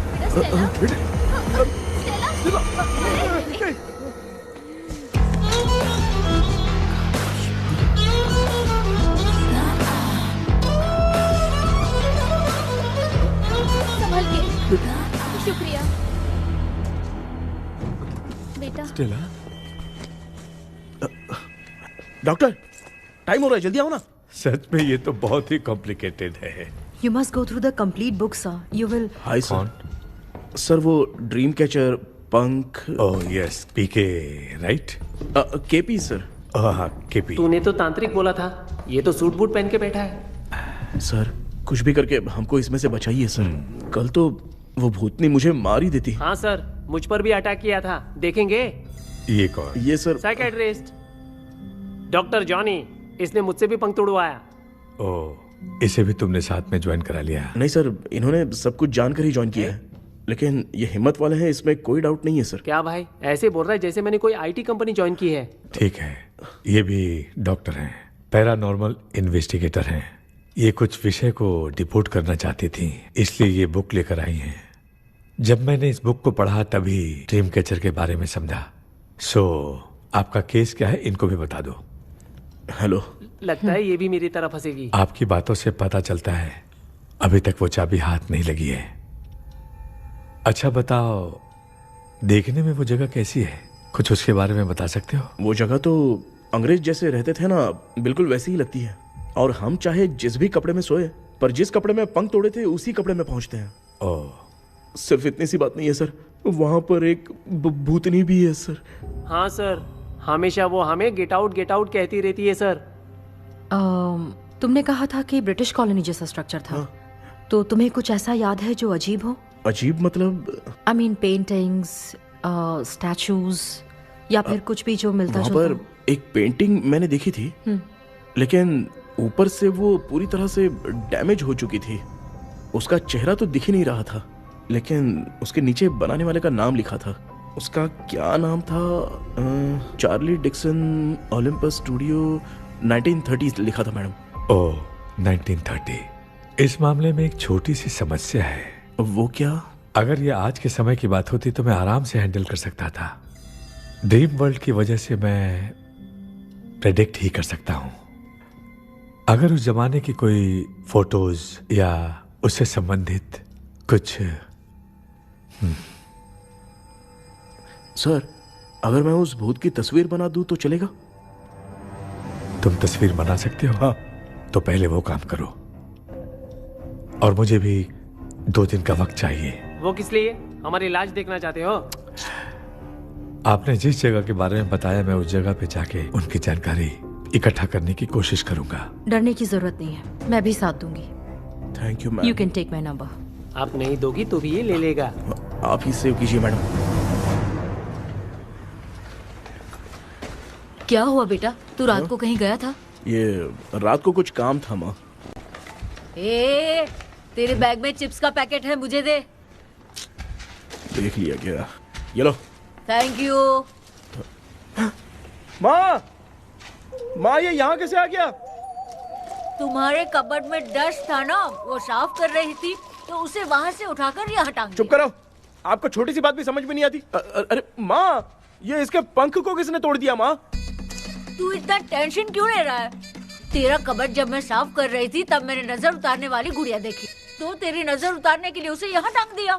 संभल के। शुक्रिया बेटा। स्टेला, डॉक्टर टाइम हो रहा है, जल्दी आओ ना। सच में ये तो बहुत ही कॉम्प्लिकेटेड है। You must go through the complete book, sir. You will. Hi sir. Sir वो ड्रीम कैचर पंख। ओह यस, पीके राइट? KP sir. हाँ केपी। तूने तो तांत्रिक बोला था, ये तो सूट बूट पहन के बैठा है। सर कुछ भी करके हमको इसमें से बचाइए सर। कल तो वो भूतनी मुझे मार ही देती। हाँ सर, मुझ पर भी अटैक किया था, देखेंगे? ये कौन? ये सर साइकेट्रिस्ट डॉक्टर जॉनी, इसने मुझसे भी पंख तोड़वाया। ओह, इसे भी तुमने साथ में ज्वाइन करा लिया? नहीं सर, इन्होंने सब कुछ जानकर ही ज्वाइन किया है, लेकिन ये हिम्मत वाले हैं, इसमें कोई डाउट नहीं है सर। क्या भाई, ऐसे बोल रहा है जैसे मैंने कोई आईटी कंपनी ज्वाइन की है। ठीक है, ये भी डॉक्टर हैं, पैरानॉर्मल इन्वेस्टिगेटर हैं। ये कुछ विषय को डिपोर्ट करना चाहती थी, इसलिए ये बुक लेकर आई हैं। जब मैंने इस बुक को पढ़ा तभी ड्रीम कैचर के बारे में समझा। सो आपका केस क्या है, इनको भी बता दो। हेलो। लगता है ये भी मेरी तरफ फंसेगी। आपकी बातों से पता चलता है अभी तक वो चाबी हाथ नहीं लगी है। अच्छा बताओ, देखने में वो जगह कैसी है, कुछ उसके बारे में बता सकते हो? वो जगह तो अंग्रेज जैसे रहते थे ना, बिल्कुल वैसी ही लगती है। और हम चाहे जिस भी कपड़े में सोए, पर जिस कपड़े में पंख तोड़े थे उसी कपड़े में पहुंचते हैं। ओह। सिर्फ इतनी सी बात नहीं है सर, वहां पर एक भूतनी भी है सर। हाँ सर, हमेशा वो हमें गेट आउट कहती रहती है सर। तुमने कहा था कि ब्रिटिश कॉलोनी जैसा स्ट्रक्चर था। तो तुम्हें कुछ ऐसा याद है जो अजीब हो? अजीब मतलब? आई मीन पेंटिंग्स, स्टैचूज या फिर कुछ भी जो मिलता जुलता। वहाँ पर एक पेंटिंग मैंने देखी थी, लेकिन ऊपर से वो पूरी तरह से डैमेज हो चुकी थी। उसका चेहरा तो दिख ही नहीं रहा था, लेकिन उसके नीचे बनाने वाले का नाम लिखा था। उसका क्या नाम था? चार्ली डिक्सन, ओलंपस स्टूडियो, 1930 लिखा था मैडम। ओह, 1930। इस मामले में एक छोटी सी समस्या है। वो क्या? अगर ये आज के समय की बात होती तो मैं आराम से हैंडल कर सकता था। ड्रीम वर्ल्ड की वजह से मैं प्रेडिक्ट ही कर सकता हूं। अगर उस जमाने की कोई फोटोज या उससे संबंधित कुछ। सर, अगर मैं उस भूत की तस्वीर बना दूं तो चलेगा? तुम तस्वीर बना सकते हो? हाँ। तो पहले वो काम करो, और मुझे भी 2 दिन का वक्त चाहिए। वो किस लिए? हमारी इलाज देखना चाहते हो? आपने जिस जगह के बारे में बताया, मैं उस जगह पे जाके उनकी जानकारी इकट्ठा करने की कोशिश करूंगा। डरने की जरूरत नहीं है, मैं भी साथ दूंगी। Thank you ma'am. You can take my number. आप नहीं दोगी तो भी ये ले लेगा। आप ही सेव कीजिए मैडम। क्या हुआ बेटा, तू रात को कहीं गया था? ये रात को कुछ काम था माँ। तेरे बैग में चिप्स का पैकेट है, मुझे दे। देख लिया क्या? ये लो। Thank you. माँ, माँ ये यहाँ कैसे आ गया? तुम्हारे कबर्ड में डस्ट था ना, वो साफ कर रही थी तो उसे वहाँ से उठाकर यहाँ टांग दिया। चुप करो, आपको छोटी सी बात भी समझ में नहीं आती। अरे माँ, ये इसके पंख को किसने तोड़ दिया? माँ, तू इतना टेंशन क्यों ले रहा है? तेरा कबर्ड जब मैं साफ कर रही थी तब मैंने नजर उतारने वाली गुड़िया देखी, तो तेरी नजर उतारने के लिए उसे यहाँ टांग दिया।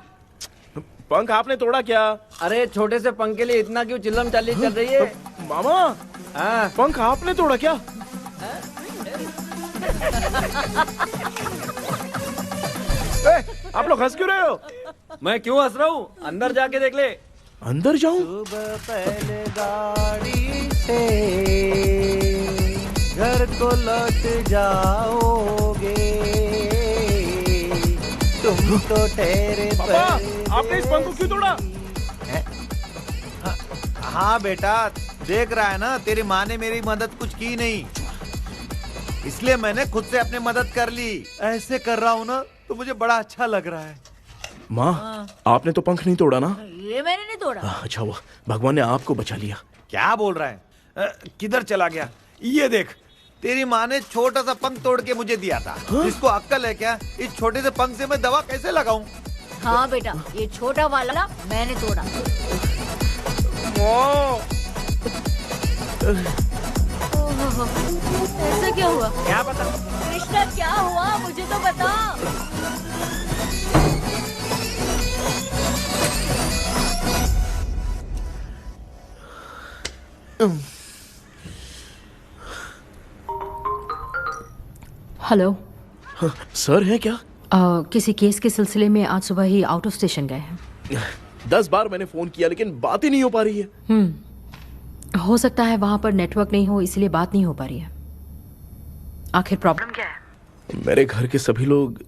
पंख आपने तोड़ा क्या? अरे छोटे से पंख के लिए इतना क्यों चिल्लम चाली चल रही है? मामा, पंख आपने तोड़ा क्या? आप लोग हंस क्यों रहे हो? मैं क्यों हंस रहा हूँ? अंदर जाके देख ले। अंदर जाऊं? सुबह पहले गाड़ी से घर को लौट जाओगे, तुम तो ठहरे। पापा, आपने इस पंख को क्यों तोड़ा? हाँ बेटा, देख रहा है ना, तेरी माँ ने मेरी मदद कुछ की नहीं, इसलिए मैंने खुद से अपनी मदद कर ली। ऐसे कर रहा हूँ ना तो मुझे बड़ा अच्छा लग रहा है। माँ, आपने तो पंख नहीं तोड़ा ना? ये मैंने नहीं तोड़ा। अच्छा हुआ भगवान ने आपको बचा लिया। क्या बोल रहा है? किधर चला गया? ये देख, तेरी माँ ने छोटा सा पंख तोड़ के मुझे दिया था। इसको अक्ल है क्या? इस छोटे से पंख से मैं दवा कैसे लगाऊं? हाँ बेटा, ये छोटा वाला मैंने तोड़ा। ऐसा क्या हुआ? क्या पता? कृष्णा क्या हुआ, मुझे तो बता। हेलो। सर है क्या? किसी केस के सिलसिले में आज सुबह ही आउट ऑफ स्टेशन गए हैं। 10 बार मैंने फोन किया लेकिन बात ही नहीं हो पा रही है। हो सकता है वहां पर नेटवर्क नहीं हो, इसलिए बात नहीं हो पा रही है। आखिर प्रॉब्लम क्या है? मेरे घर के सभी लोग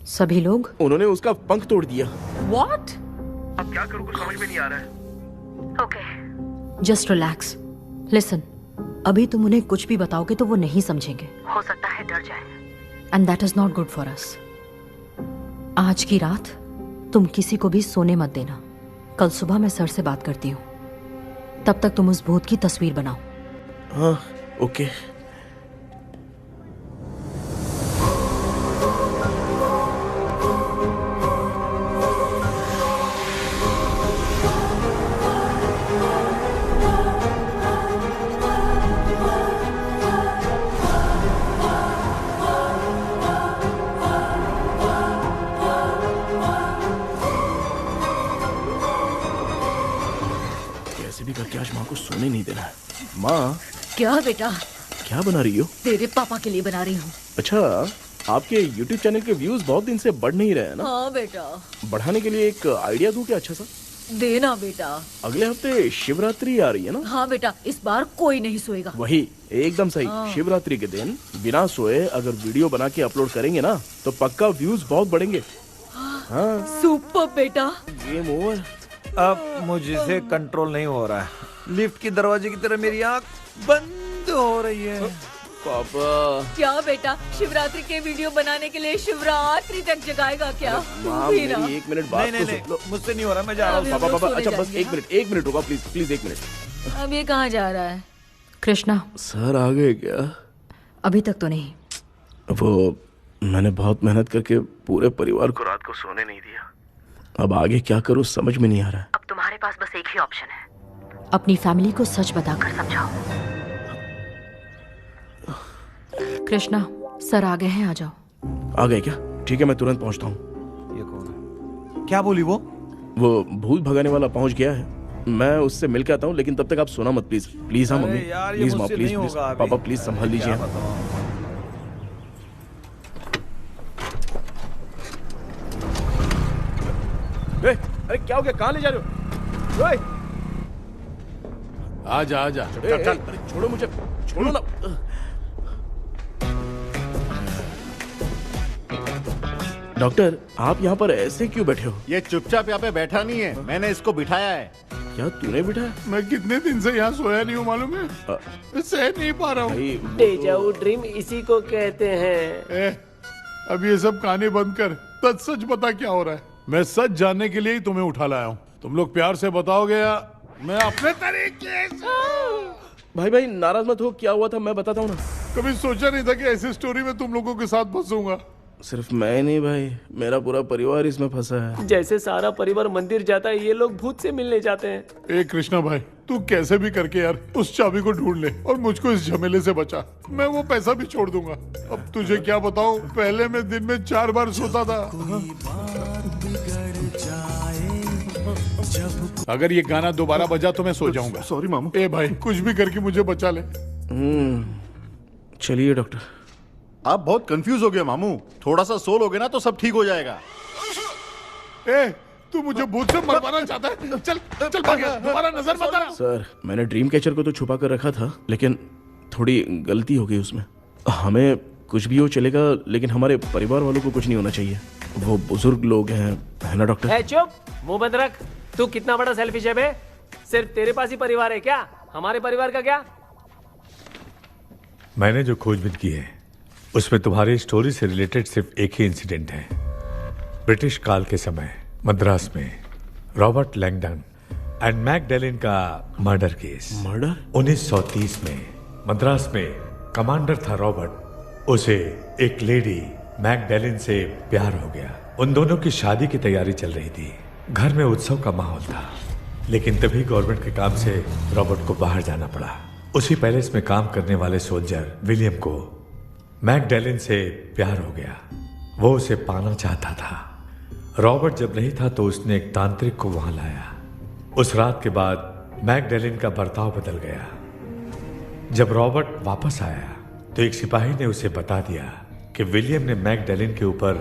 सभी लोग? उन्होंने उसका पंख तोड़ दिया। What? अब क्या करूं, कुछ समझ में नहीं आ रहा है। Okay, just relax. लिसन, अभी तुम उन्हें कुछ भी बताओगे तो वो नहीं समझेंगे। हो सकता है डर जाए। And that is not good for us. आज की रात तुम किसी को भी सोने मत देना। कल सुबह मैं सर से बात करती हूँ। तब तक तुम उस भूत की तस्वीर बनाओ। हाँ, ओके। करके आज माँ को सोने नहीं देना है। माँ, क्या बेटा? क्या बना रही हो? तेरे पापा के लिए बना रही हूँ। अच्छा, आपके YouTube चैनल के व्यूज बहुत दिन से बढ़ नहीं रहे हैं ना? हाँ बेटा। बढ़ाने के लिए एक आइडिया दूं क्या अच्छा सा? देना बेटा। अगले हफ्ते शिवरात्रि आ रही है ना? हाँ बेटा, इस बार कोई नहीं सोएगा। वही, एकदम सही। हाँ। शिवरात्रि के दिन बिना सोए अगर वीडियो बना के अपलोड करेंगे ना तो पक्का व्यूज बहुत बढ़ेंगे। हाँ। सुपर बेटा। Game over. अब मुझसे कंट्रोल नहीं हो रहा है। लिफ्ट की दरवाजे की तरह मेरी आंख बंद हो रही है। पापा। क्या बेटा, शिवरात्रि के वीडियो बनाने के लिए शिवरात्रि तक जगाएगा क्या? माँ, मेरी एक मिनट बात नहीं, नहीं, मुझसे नहीं हो रहा, मैं जा रहा हूँ। पापा, अच्छा बस एक मिनट रुको प्लीज, प्लीज एक मिनट। अब ये कहाँ जा रहा है? कृष्णा, सर आ गए क्या? अभी तक तो नहीं। वो मैंने बहुत मेहनत करके पूरे परिवार को रात को सोने नहीं दिया। अब आगे क्या करूं समझ में नहीं आ रहा है। अब तुम्हारे पास बस एक ही ऑप्शन है, अपनी फैमिली को सच बताकर समझाओ। कृष्णा, सर आ गए हैं, आ जाओ। आ गए क्या? ठीक है, मैं तुरंत पहुंचता हूँ। ये कौन है? क्या बोली वो? वो भूत भगाने वाला पहुंच गया है। मैं उससे मिल के आता हूँ, लेकिन तब तक आप सोना मत प्लीज। प्लीज हाँ मम्मी, प्लीज माँ, प्लीज प्लीज। पापा प्लीज संभाल लीजिए। अरे क्या हो गया, कहाँ ले जा रहे हो? आजा आजा, चल चल, अरे छोड़ो मुझे, छोड़ो ना। डॉक्टर, आप यहाँ पर ऐसे क्यों बैठे हो? ये चुपचाप यहाँ पे बैठा नहीं है, मैंने इसको बिठाया है। क्या तूने बिठाया? मैं कितने दिन से यहाँ सोया नहीं हूँ मालूम है? सह नहीं पा रहा हूँ। डेजाऊ ड्रीम इसी को कहते हैं। अब ये सब कहानी बंद कर, सच बता क्या हो रहा है। मैं सच जानने के लिए ही तुम्हें उठा लाया हूँ। तुम लोग प्यार से बताओगे या मैं अपने तरीके से? भाई नाराज मत हो, क्या हुआ था मैं बताता हूँ ना। कभी सोचा नहीं था कि ऐसी स्टोरी में तुम लोगों के साथ फंसूंगा। सिर्फ मैं नहीं भाई, मेरा पूरा परिवार इसमें फंसा है। जैसे सारा परिवार मंदिर जाता है, ये लोग भूत से मिलने जाते हैं। ए कृष्णा भाई, तू कैसे भी करके यार उस चाबी को ढूंढ ले और मुझको इस झमेले से बचा। मैं वो पैसा भी छोड़ दूंगा। अब तुझे क्या बताऊं, पहले मैं दिन में 4 बार सोता था। अगर ये गाना दोबारा बजा तो मैं सो जाऊंगा। सॉरी मामू। ए भाई, कुछ भी करके मुझे बचा ले। चलिए डॉक्टर। आप बहुत कंफ्यूज हो गए मामू, थोड़ा सा सो लोगे ना तो सब ठीक हो जाएगा। ए, तू मुझे भूत से मरवाना चाहता है? चल चल भाग, दोबारा नजर मत आना। सर, मैंने ड्रीम कैचर को तो छुपा कर रखा था, लेकिन थोड़ी गलती हो गई उसमें। हमें कुछ भी हो चलेगा, लेकिन हमारे परिवार वालों को कुछ नहीं होना चाहिए। वो बुजुर्ग लोग हैं, है ना डॉक्टर? चुप, मुंह बंद रख। तू कितना बड़ा सेल्फिश है बे? सिर्फ तेरे पास ही परिवार है क्या? हमारे परिवार का क्या? मैंने जो खोजबीन की है उसमें तुम्हारी स्टोरी से रिलेटेड सिर्फ एक ही इंसिडेंट है। ब्रिटिश काल के समय मद्रास में रॉबर्ट लैंगडन एंड मैकडैलिन का मर्डर केस। मर्डर? 1930 में मद्रास में कमांडर था रॉबर्ट, उसे एक लेडी मैकडैलिन से प्यार हो गया। उन दोनों की शादी की तैयारी चल रही थी, घर में उत्सव का माहौल था। लेकिन तभी गवर्नमेंट के काम से रॉबर्ट को बाहर जाना पड़ा। उसी पैलेस में काम करने वाले सोल्जर विलियम को मैकडैलिन से प्यार हो गया। वो उसे पाना चाहता था। रॉबर्ट जब नहीं था तो उसने एक तांत्रिक को वहां लाया। उस रात के बाद मैकडैलिन का बर्ताव बदल गया। जब रॉबर्ट वापस आया तो एक सिपाही ने उसे बता दिया कि विलियम ने मैकडैलिन के ऊपर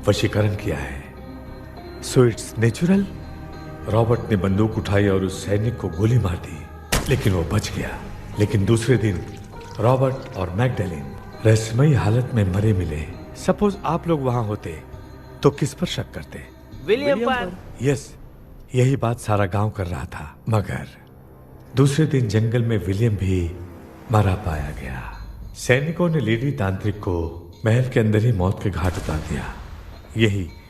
वशीकरण किया है। So it's natural. रॉबर्ट ने बंदूक उठाई और उस सैनिक को गोली मार दी, लेकिन वो बच गया। लेकिन दूसरे दिन रॉबर्ट और मैकडैलिन रहस्यमयी हालत में मरे मिले। सपोज आप लोग वहां होते तो किस पर शक करते? विलियम पर। यस, यही बात सारा गांव कर रहा था। मगर दूसरे दिन जंगल में विलियम भी मारा पाया गया। सैनिकों ने लेडी तांत्रिक को महल के अंदर ही मौत के घाट उतार दिया।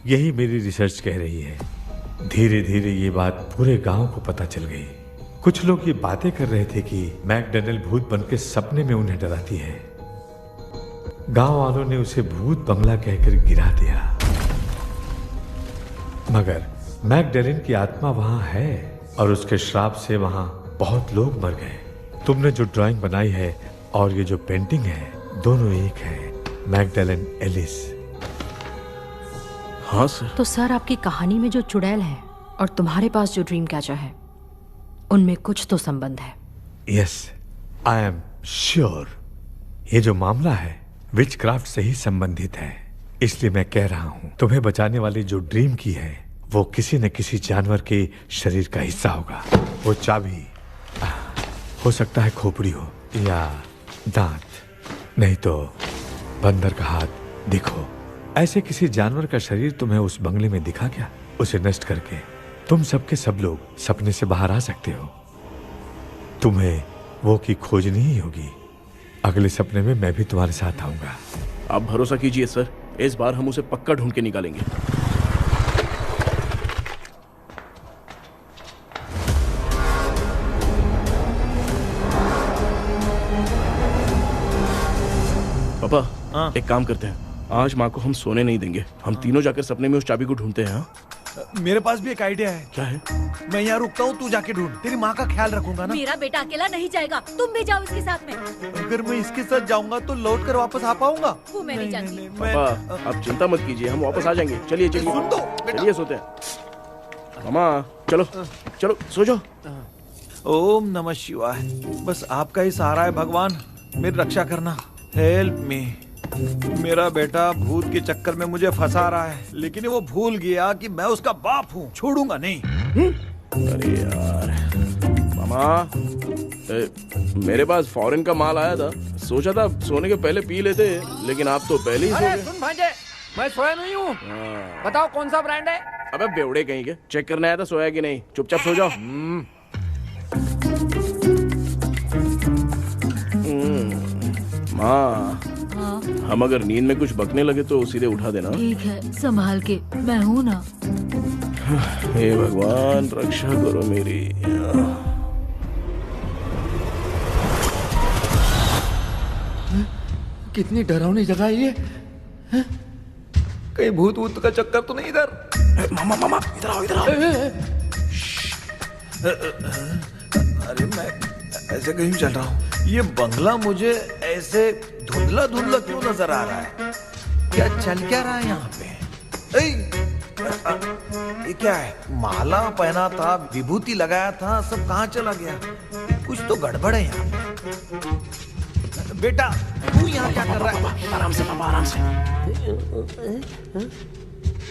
यही मेरी रिसर्च कह रही है। धीरे धीरे ये बात पूरे गांव को पता चल गई। कुछ लोग ये बातें कर रहे थे कि मैकडॉनल्ड भूत बनकर सपने में उन्हें डराती है। गांव वालों ने उसे भूत बंगला कहकर गिरा दिया। मगर मैकडॉनल्ड की आत्मा वहां है और उसके श्राप से वहां बहुत लोग मर गए। तुमने जो ड्राइंग बनाई है और ये जो पेंटिंग है, दोनों एक है। McDonald Alice. हाँ सर। तो सर, आपकी कहानी में जो चुड़ैल है और तुम्हारे पास जो ड्रीम कैचर है, उनमें कुछ तो संबंध है। Yes, I am sure. ये जो मामला है विचक्राफ्ट से ही संबंधित है। इसलिए मैं कह रहा हूं, तुम्हें बचाने वाली जो ड्रीम की है वो किसी न किसी जानवर के शरीर का हिस्सा होगा। वो चाबी हो सकता है खोपड़ी हो या दांत, नहीं तो बंदर का हाथ। देखो, ऐसे किसी जानवर का शरीर तुम्हें उस बंगले में दिखा क्या? उसे नष्ट करके तुम सबके सब लोग सपने से बाहर आ सकते हो। तुम्हें वो की खोजनी ही होगी। अगले सपने में मैं भी तुम्हारे साथ आऊंगा। आप भरोसा कीजिए सर, इस बार हम उसे पक्का ढूंढ के निकालेंगे। पापा, एक काम करते हैं, आज माँ को हम सोने नहीं देंगे। हम तीनों जाकर सपने में उस चाबी को ढूंढते हैं। मेरे पास भी एक आइडिया है। क्या है? मैं यहाँ रुकता हूँ, तू जाके ढूंढ। तेरी माँ का ख्याल रखूंगा ना। मेरा बेटा अकेला नहीं जाएगा, तुम भी जाओ इसके साथ में। अगर मैं इसके साथ जाऊंगा तो लौट कर वापस आ पाऊंगा? वो मैं नहीं जानती। पापा, आप चिंता मत कीजिए, हम वापस आ जाएंगे। चलिए चलिए सुन दो, चलिए सोते हैं। मामा चलो चलो सो जाओ। ओम नमः शिवाय। बस आपका ही सहारा है भगवान, मेरी रक्षा करना। Help me. मेरा बेटा भूत के चक्कर में मुझे फंसा रहा है, लेकिन वो भूल गया कि मैं उसका बाप हूँ। छोड़ूंगा नहीं। अरे यार मामा, मेरे पास फॉरेन का माल आया था, सोचा था सोने के पहले पी लेते, लेकिन आप तो पहले ही सो अरे गए। सुन भांजे, मैं सोया नहीं हूँ। बताओ कौन सा ब्रांड है? अबे बेवड़े कहीं के, चेक करने आया था सोया कि नहीं। चुपचाप सो जाओ। माँ, हम अगर नींद में कुछ बकने लगे तो सीधे उठा देना। ठीक है, संभाल के, मैं हूँ ना। हे भगवान, रक्षा करो मेरी। कितनी डरावनी जगह है ये। कहीं भूत वूत का चक्कर तो नहीं इधर? मामा मामा, इधर आओ इधर आओ। अरे मैं ऐसे कहीं चल रहा हूँ। ये बंगला मुझे ऐसे धुंधला धुंधला क्यों नजर आ रहा है? क्या चल क्या रहा है यहाँ पे? ये क्या है? माला पहना था, विभूति लगाया था, सब कहाँ चला गया? कुछ तो गड़बड़ है यहाँ पे। बेटा, तू यहाँ क्या कर रहा है? आराम से पापा, आराम से।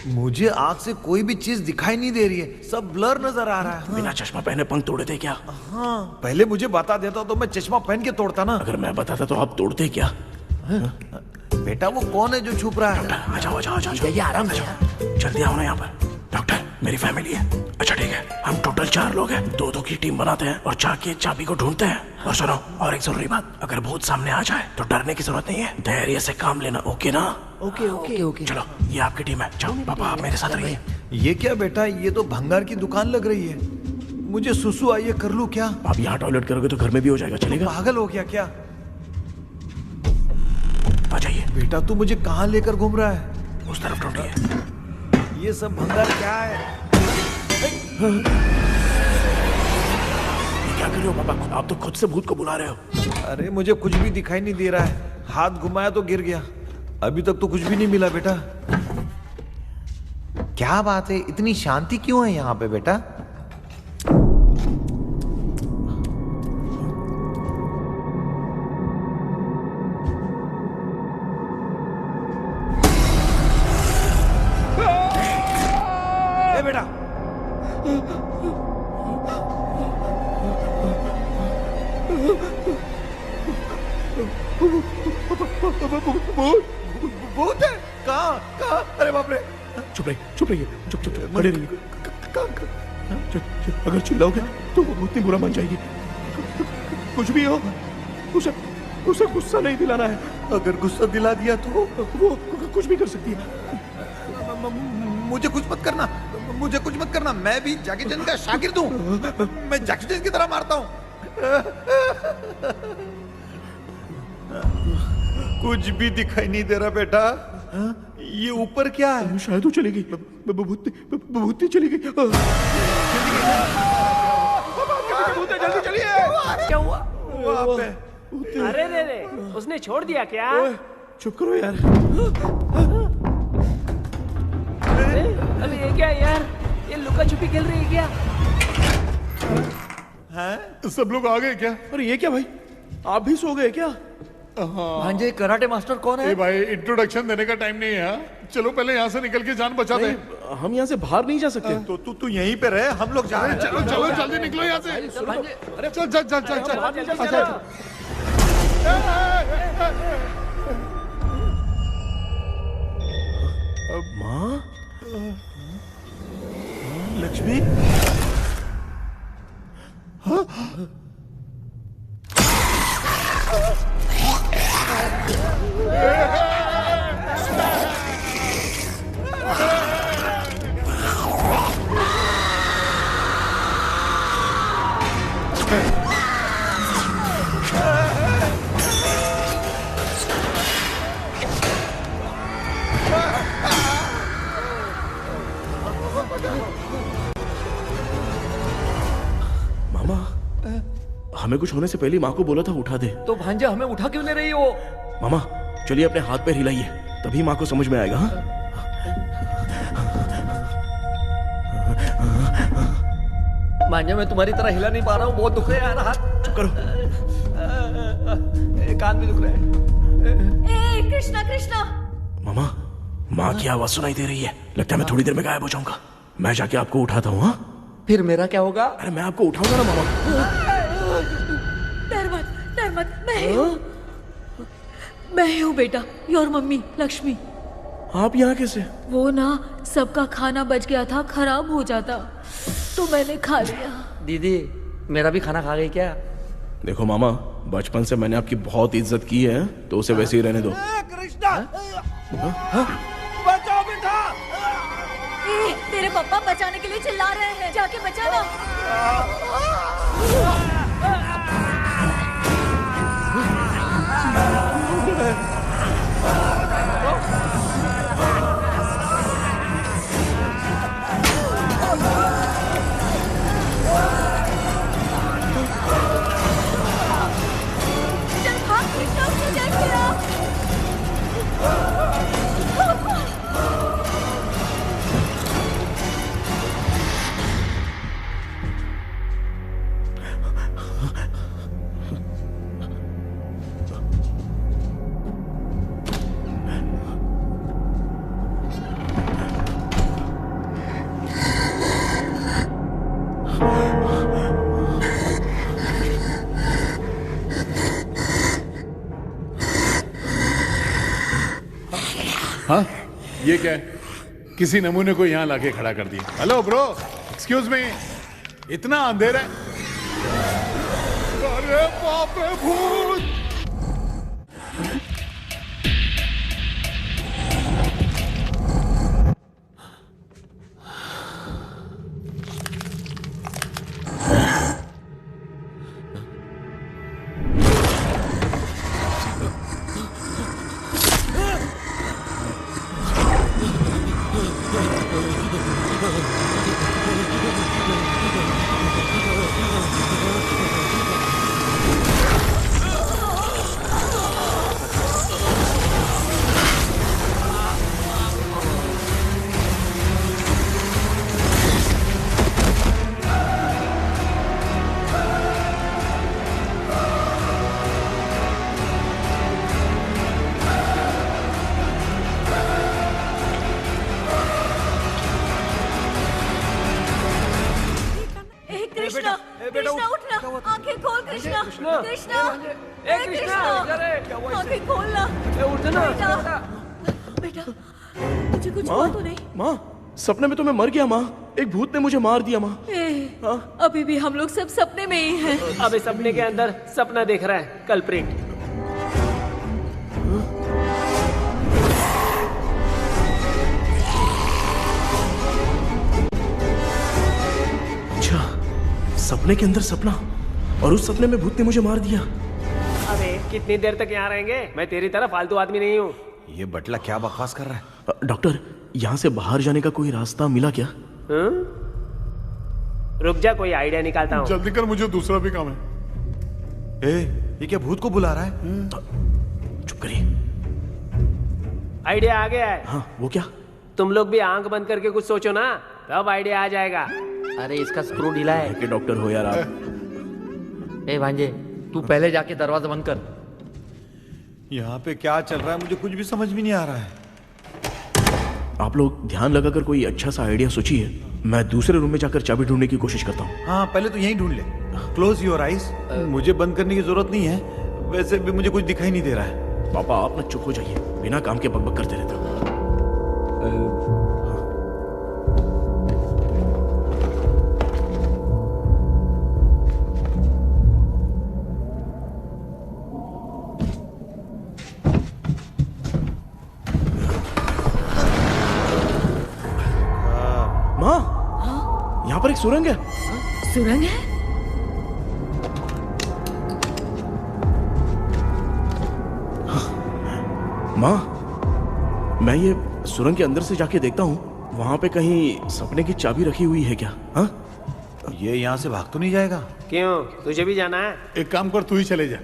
मुझे आँख से कोई भी चीज दिखाई नहीं दे रही है, सब ब्लर नजर आ रहा है। बिना चश्मा पहने पंख तोड़े थे क्या? हाँ, पहले मुझे बता देता तो मैं चश्मा पहन के तोड़ता ना। अगर मैं बताता तो आप तोड़ते क्या? बेटा, वो कौन है जो छुप रहा है? आ जाओ आ जाओ आ जाओ, ये आराम से। जल्दी आओ ना यहाँ पर। डॉक्टर, मेरी फैमिली है। अच्छा ठीक है, हम टोटल 4 लोग हैं। 2-2 की टीम बनाते हैं और जाके चाबी को ढूंढते हैं। और सुनो, और एक जरूरी बात, अगर भूत सामने आ जाए तो डरने की जरूरत नहीं है, धैर्य से काम लेना। ओके ना? Okay okay okay. चलो, ये आपकी टीम है। जाओ पापा, आप मेरे साथ रहिए। ये क्या बेटा, ये तो भंगार की दुकान लग रही है। मुझे सुसु आई है, कर लूं क्या? आप यहाँ टॉयलेट करोगे तो घर में भी हो जाएगा, चलेगा? पागल हो गया क्या? आ जाइए। बेटा, तू मुझे कहाँ लेकर घूम रहा है? उस तरफ ढूंढिए। ये सब भंगार क्या है? क्या कर रहे हो पापा? आप तो खुद से भूत को बुला रहे हो। अरे मुझे कुछ भी दिखाई नहीं दे रहा है, हाथ घुमाया तो गिर गया। अभी तक तो कुछ भी नहीं मिला बेटा। क्या बात है, इतनी शांति क्यों है यहाँ पे बेटा? बेटा, भूत है? कहाँ? अरे बाप रे, चुप रहिए, चुप रहिए, चुप चुप चुप खड़े रहिए। अगर चिल्लाओगे तो वो उतनी बुरा मान जाएगी। कुछ भी हो, उसे गुस्सा नहीं दिलाना है। अगर गुस्सा दिला दिया तो वो कुछ भी कर सकती है। मुझे कुछ मत करना, मुझे कुछ मत करना। मैं भी जैकी चैन का शागिर्द हूँ। मैं जैकी चैन की तरह मारता हूँ। कुछ भी दिखाई नहीं दे रहा बेटा। ये ऊपर क्या है? शायद वो चली गई, भूतनी चली गई। जल्दी चलिए। क्या हुआ? वहाँ पे। अरे रे, उसने छोड़ दिया क्या? चुप करो यार। अरे ये क्या यार? ये लुका छुपी खेल रही है क्या? हैं? सब लोग आ गए क्या? अरे ये क्या भाई, आप भी सो गए क्या? भांजे कराटे मास्टर कौन है? भाई इंट्रोडक्शन देने का टाइम नहीं है। चलो पहले यहाँ से निकल के जान बचा दे। हम यहाँ से बाहर नहीं जा सकते। तो तू यहीं पे रहे, हम लोग जा रहे हैं। चलो चलो जल्दी निकलो यहाँ से। अरे चल चल चल चल चल। माँ, लक्ष्मी, मामा, हमें कुछ होने से पहले माँ को बोला था उठा दे। तो भांजा हमें उठा क्यों ले रही हो? मामा चलिए अपने हाथ पैर हिलाइए, तभी माँ को समझ में आएगा। हाँ? भांजा मैं तुम्हारी तरह हिला नहीं पा रहा हूँ, बहुत दुख रहे हैं यार हाथ। चुप करो। कान भी दुख रहे हैं। ए कृष्णा कृष्णा। मामा, माँ की आवाज सुनाई दे रही है। लगता है मैं थोड़ी देर में गायब हो जाऊंगा। मैं जाके आपको उठाता हूँ। हाँ? फिर मेरा क्या होगा? अरे मैं आपको उठाऊंगा ना मामा। डर मत, मैं हूँ बेटा, योर मम्मी लक्ष्मी। आप यहाँ कैसे? वो ना सबका खाना बच गया था, खराब हो जाता तो मैंने खा लिया। दीदी मेरा भी खाना खा गई क्या? देखो मामा, बचपन से मैंने आपकी बहुत इज्जत की है, तो उसे वैसे ही रहने दो। कृष्णा, बचाओ बेटा। तेरे पापा बचाने के लिए चिल्ला रहे हैं, जाके बचाना। चल भाग कृष्णा, उसे देख लिया। हाँ, ये क्या है? किसी नमूने को यहाँ लाके खड़ा कर दिया। हेलो ब्रो, एक्सक्यूज मी, इतना अंधेरा है। अरे बाप रे, भूत! कृष्णा, कृष्णा उठना, आंखें खोल कृष्णा, कृष्णा, ए कृष्णा, आंखें खोलना, उठना बेटा, मुझे कुछ माँ, हुआ तो नहीं? माँ, सपने में तो मैं मर गया माँ। एक भूत ने मुझे मार दिया माँ। अभी भी हम लोग सब सपने में ही हैं। अब इस सपने के अंदर सपना देख रहा है कल्प्रिट। सपने के अंदर सपना, और उस सपने में भूत ने मुझे मार दिया। अबे कितनी देर तक यहाँ रहेंगे? मैं तेरी तरह फालतू आदमी नहीं हूँ। ये बटला क्या बकवास कर रहा है? डॉक्टर, यहाँ से बाहर जाने का कोई रास्ता मिला क्या? रुक जा, कोई आइडिया निकालता हूँ। जल्दी कर, मुझे दूसरा भी काम है। ये क्या भूत को बुला रहा है? चुप करिए। आइडिया आ गया है। हाँ, वो क्या? तुम लोग भी आंख बंद करके कुछ सोचो ना, तब आइडिया आ जाएगा। अरे इसका स्क्रू ढीला है। कि डॉक्टर हो यार आप। ए भांजे, तू पहले जाके दरवाजा बंद कर। यहाँ पे क्या चल रहा है मुझे कुछ भी समझ में नहीं आ रहा है। आप लोग ध्यान लगाकर कोई अच्छा सा आइडिया सोचिए। मैं दूसरे रूम में जाकर चाबी ढूंढने की कोशिश करता हूँ। हाँ, पहले तो यहीं ढूंढ ले। Close your eyes. मुझे बंद करने की जरूरत नहीं है, वैसे भी मुझे कुछ दिखाई नहीं दे रहा है। पापा, आप ना चुप हो जाइए, बिना काम के बकबक करते रहते हो। माँ, यहाँ पर एक सुरंग है। सुरंग है? माँ, मैं ये सुरंग के अंदर से जाके देखता हूँ, वहाँ पे कहीं सपने की चाबी रखी हुई है क्या? हाँ? ये यहाँ से भाग तो नहीं जाएगा? क्यों, तुझे भी जाना है? एक काम कर, तू ही चले जा।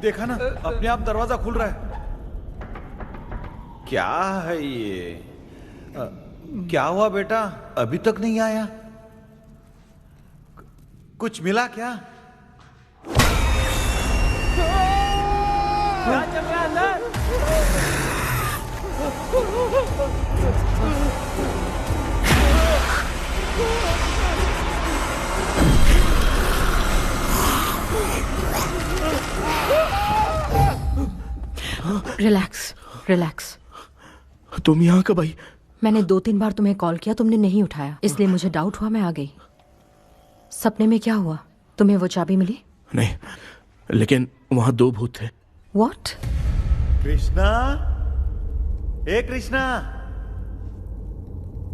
देखा ना, अपने आप दरवाजा खुल रहा है। क्या है ये? क्या हुआ बेटा, अभी तक नहीं आया? कुछ मिला क्या? क्या चल रहा है अंदर? Relax, relax. तुम यहाँ कब आई? मैंने 2-3 बार तुम्हें कॉल किया, तुमने नहीं उठाया, इसलिए मुझे डाउट हुआ, मैं आ गई। सपने में क्या हुआ? तुम्हें वो चाबी मिली? नहीं, लेकिन वहाँ 2 भूत थे। What? कृष्णा, हे कृष्णा।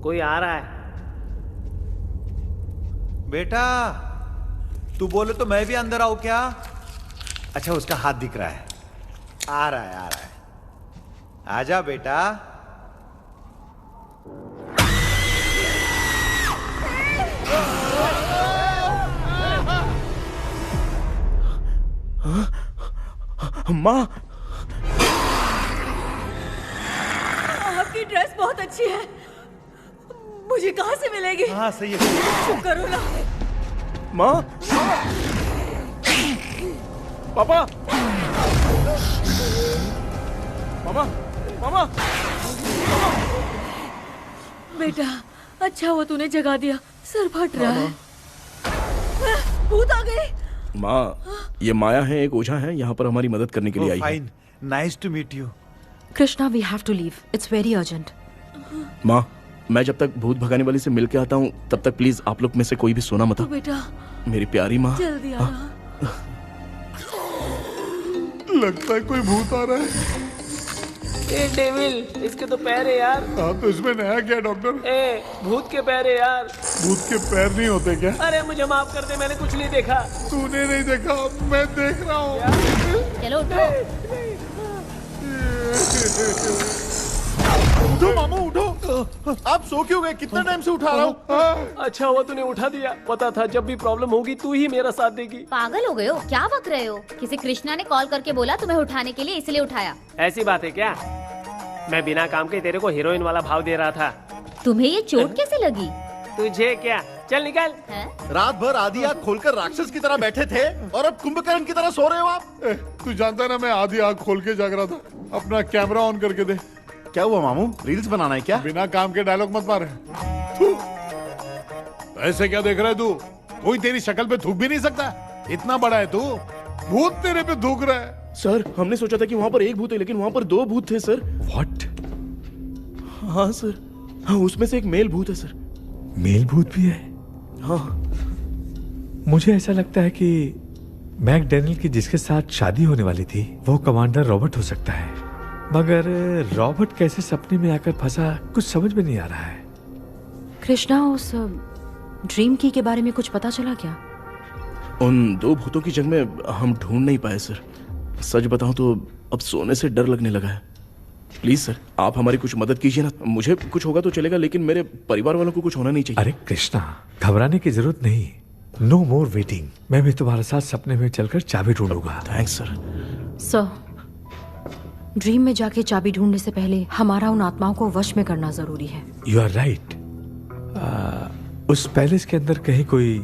कोई आ रहा है। बेटा, तू बोले तो मैं भी अंदर आऊं क्या? अच्छा, उसका हाथ दिख रहा है। आ रहा है, आ रहा है। आजा बेटा। माँ, आपकी ड्रेस बहुत अच्छी है, मुझे कहाँ से मिलेगी? हाँ, सही है। चुप करो ना। माँ, पापा, मामा, मामा, बेटा, अच्छा हुआ तूने जगा दिया, सर फट रहा है। भूत आ गई। माँ, ये माया है, एक ओझा है, यहाँ पर हमारी मदद करने के लिए आई है। Fine, nice to meet you. Krishna, we have to leave, it's very urgent. माँ, मैं जब तक भूत भगाने वाली से मिल के आता हूँ, तब तक प्लीज आप लोग में से कोई भी सोना मत। बेटा, मेरी प्यारी माँ, जल्दी आ। लगता है कोई भूत आ रहा है। ए डेविल, इसके तो पैर है यार। हाँ, तो इसमें नया क्या डॉक्टर? ए, भूत के पैर है यार। भूत के पैर नहीं होते क्या? अरे मुझे माफ कर दे, मैंने कुछ नहीं देखा। तूने नहीं देखा, मैं देख रहा हूँ। चलो उठो। उठो मामू, उठो। आप सो क्यों गए? कितना टाइम से उठा रहा हूँ। अच्छा हुआ तूने उठा दिया, पता था जब भी प्रॉब्लम होगी तू ही मेरा साथ देगी। पागल हो गए हो क्या? बक रहे हो? किसी कृष्णा ने कॉल करके बोला तुम्हें उठाने के लिए, इसलिए उठाया। ऐसी बात है क्या? मैं बिना काम के तेरे को हीरोइन वाला भाव दे रहा था। तुम्हें ये चोट कैसे लगी? तुझे क्या? चल निकल। रात भर आधी आंख खोलकर राक्षस की तरह बैठे थे और अब कुंभकर्ण की तरह सो रहे हो आप। तू जानता है ना मैं आधी आंख खोल के जाग रहा था। अपना कैमरा ऑन करके दे। क्या हुआ मामू, रील्स बनाना है क्या? बिना काम के डायलॉग मत मार। ऐसे क्या देख रहा है तू? कोई तेरी शक्ल पे थूक भी नहीं सकता। इतना बड़ा है तू, भूत तेरे पे थूक रहा है। सर हमने सोचा था कि वहाँ पर एक भूत है लेकिन वहाँ पर 2 भूत थे सर। व्हाट? हाँ सर, हाँ उसमें से एक मेल भूत है सर। मेल भूत भी है? हाँ। मुझे ऐसा लगता है कि मैकडैनियल की जिसके साथ शादी होने वाली थी वो कमांडर रॉबर्ट हो सकता है, मगर रॉबर्ट कैसे सपने में आकर फंसा कुछ समझ में नहीं आ रहा है। कृष्णा, उस ड्रीम की के बारे में कुछ पता चला क्या? उन 2 भूतों की जंग में हम ढूंढ नहीं पाए सर। सच बताऊं तो अब सोने से डर लगने लगा है। प्लीज सर आप हमारी कुछ मदद कीजिए ना। मुझे कुछ होगा तो चलेगा लेकिन मेरे परिवार वालों को कुछ होना नहीं चाहिए। अरे कृष्णा, घबराने की जरूरत नहीं। No more waiting. मैं भी तुम्हारे साथ सपने में चलकर चाबी ढूंढूंगा। Thanks sir. सर, ड्रीम में जाके चाबी ढूंढने से पहले हमारा उन आत्माओं को वश में करना जरूरी है। You are right. उस पैलेस के अंदर कहीं कोई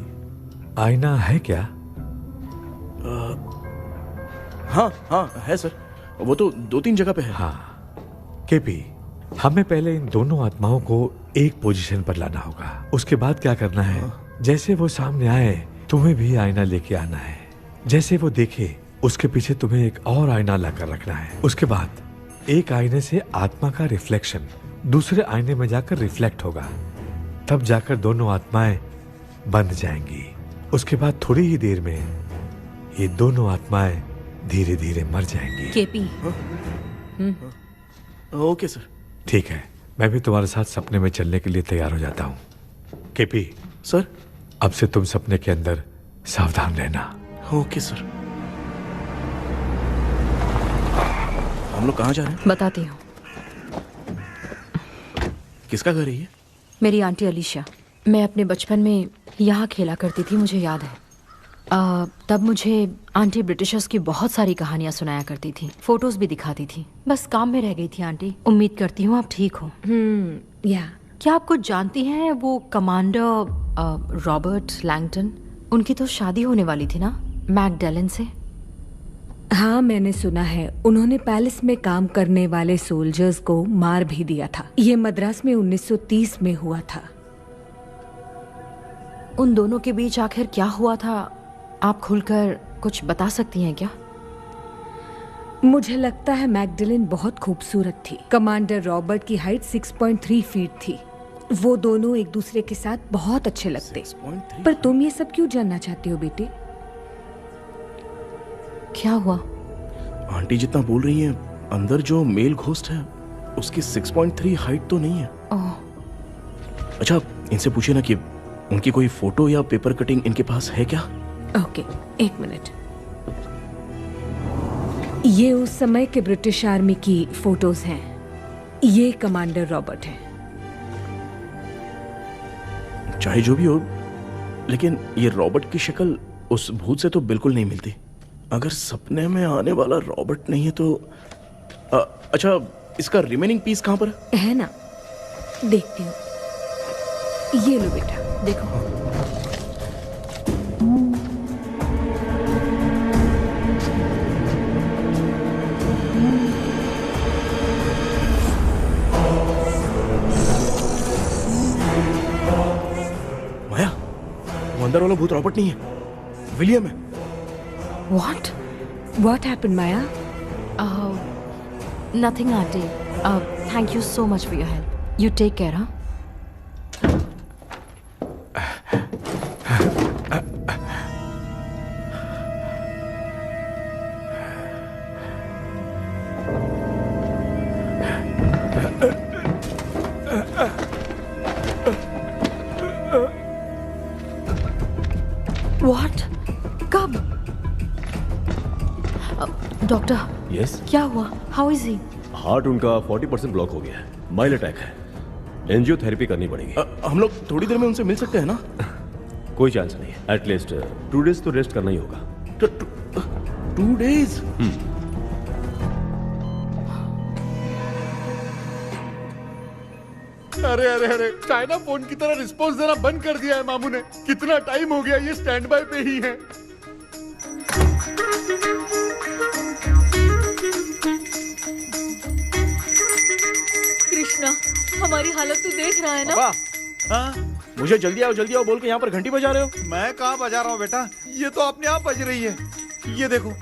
आईना है क्या? हाँ हाँ है सर, वो तो 2-3 जगह पे है। हाँ केपी, हमें पहले इन दोनों आत्माओं को एक पोजीशन पर लाना होगा। उसके बाद क्या करना है, जैसे वो सामने आए तुम्हें भी आईना लेके आना है। जैसे वो देखे उसके पीछे तुम्हें एक और आईना लाकर रखना है। उसके बाद एक आईने से आत्मा का रिफ्लेक्शन दूसरे आईने में जाकर रिफ्लेक्ट होगा, तब जाकर दोनों आत्माएं बंध जाएंगी। उसके बाद थोड़ी ही देर में ये दोनों आत्माएं धीरे धीरे मर जाएंगी। केपी। Okay sir. ठीक है, मैं भी तुम्हारे साथ सपने में चलने के लिए तैयार हो जाता हूँ। केपी सर, अब से तुम सपने के अंदर सावधान रहना। Okay sir. हम लोग कहाँ जा रहे हैं? बताती हूँ। किसका घर है ये? मेरी आंटी अलीशा। मैं अपने बचपन में यहाँ खेला करती थी, मुझे याद है। तब मुझे आंटी ब्रिटिशर्स की बहुत सारी कहानियाँ सुनाया करती थी, फोटोज भी दिखाती थी। बस काम में रह गई थी आंटी। उम्मीद करती हूँ आप ठीक हो। या क्या आप कुछ जानती हैं वो कमांडर रॉबर्ट लैंगटन? उनकी तो शादी होने वाली थी ना मैकडैलन से। हाँ मैंने सुना है, उन्होंने पैलेस में काम करने वाले सोल्जर्स को मार भी दिया था। ये मद्रास में 1930 में हुआ था। उन दोनों के बीच आखिर क्या हुआ था, आप खुलकर कुछ बता सकती हैं क्या? मुझे लगता है मैकडैलन बहुत खूबसूरत थी। कमांडर रॉबर्ट की हाइट 6.3 फीट थी। वो दोनों एक दूसरे के साथ बहुत अच्छे लगते। पर तुम ये सब क्यों जानना चाहते हो बेटे? क्या हुआ? आंटी जितना बोल रही है, अंदर जो मेल घोस्ट है उसकी 6.3 हाइट तो नहीं है। अच्छा इनसे पूछिए ना कि उनकी कोई फोटो या पेपर कटिंग इनके पास है क्या? Okay, 1 minute. ये उस समय के ब्रिटिश आर्मी की फोटोज हैं। ये कमांडर रॉबर्ट है। चाहे जो भी हो, लेकिन ये रॉबर्ट की शक्ल उस भूत से तो बिल्कुल नहीं मिलती। अगर सपने में आने वाला रॉबर्ट नहीं है तो अच्छा इसका रिमेनिंग पीस कहाँ पर है ना? देखती हूँ। ये लो बेटा, देखो। माया, वो अंदर वाला भूत रॉबर्ट नहीं है, विलियम है। What happened, Maya? Nothing, auntie. Thank you so much for your help. You take care, huh? What? कब? डॉक्टर। यस। क्या हुआ? How is he? हार्ट उनका 40% ब्लॉक हो गया है। माइल्ड अटैक है। एंजियोथेरेपी करनी पड़ेगी। हम लोग थोड़ी देर में उनसे मिल सकते हैं ना? कोई चांस नहीं है। एटलीस्ट 2 डेज तो रेस्ट करना ही होगा। 2 डेज? अरे अरे अरे, चाइना फोन की तरह रिस्पॉन्स देना बंद कर दिया है मामू ने। कितना टाइम हो गया ये स्टैंड बाय पे ही है। कृष्णा, हमारी हालत तू देख रहा है ना? हाँ? मुझे जल्दी आओ बोल के यहाँ पर घंटी बजा रहे हो। मैं कहाँ बजा रहा हूँ बेटा, ये तो अपने आप बज रही है। ये देखो।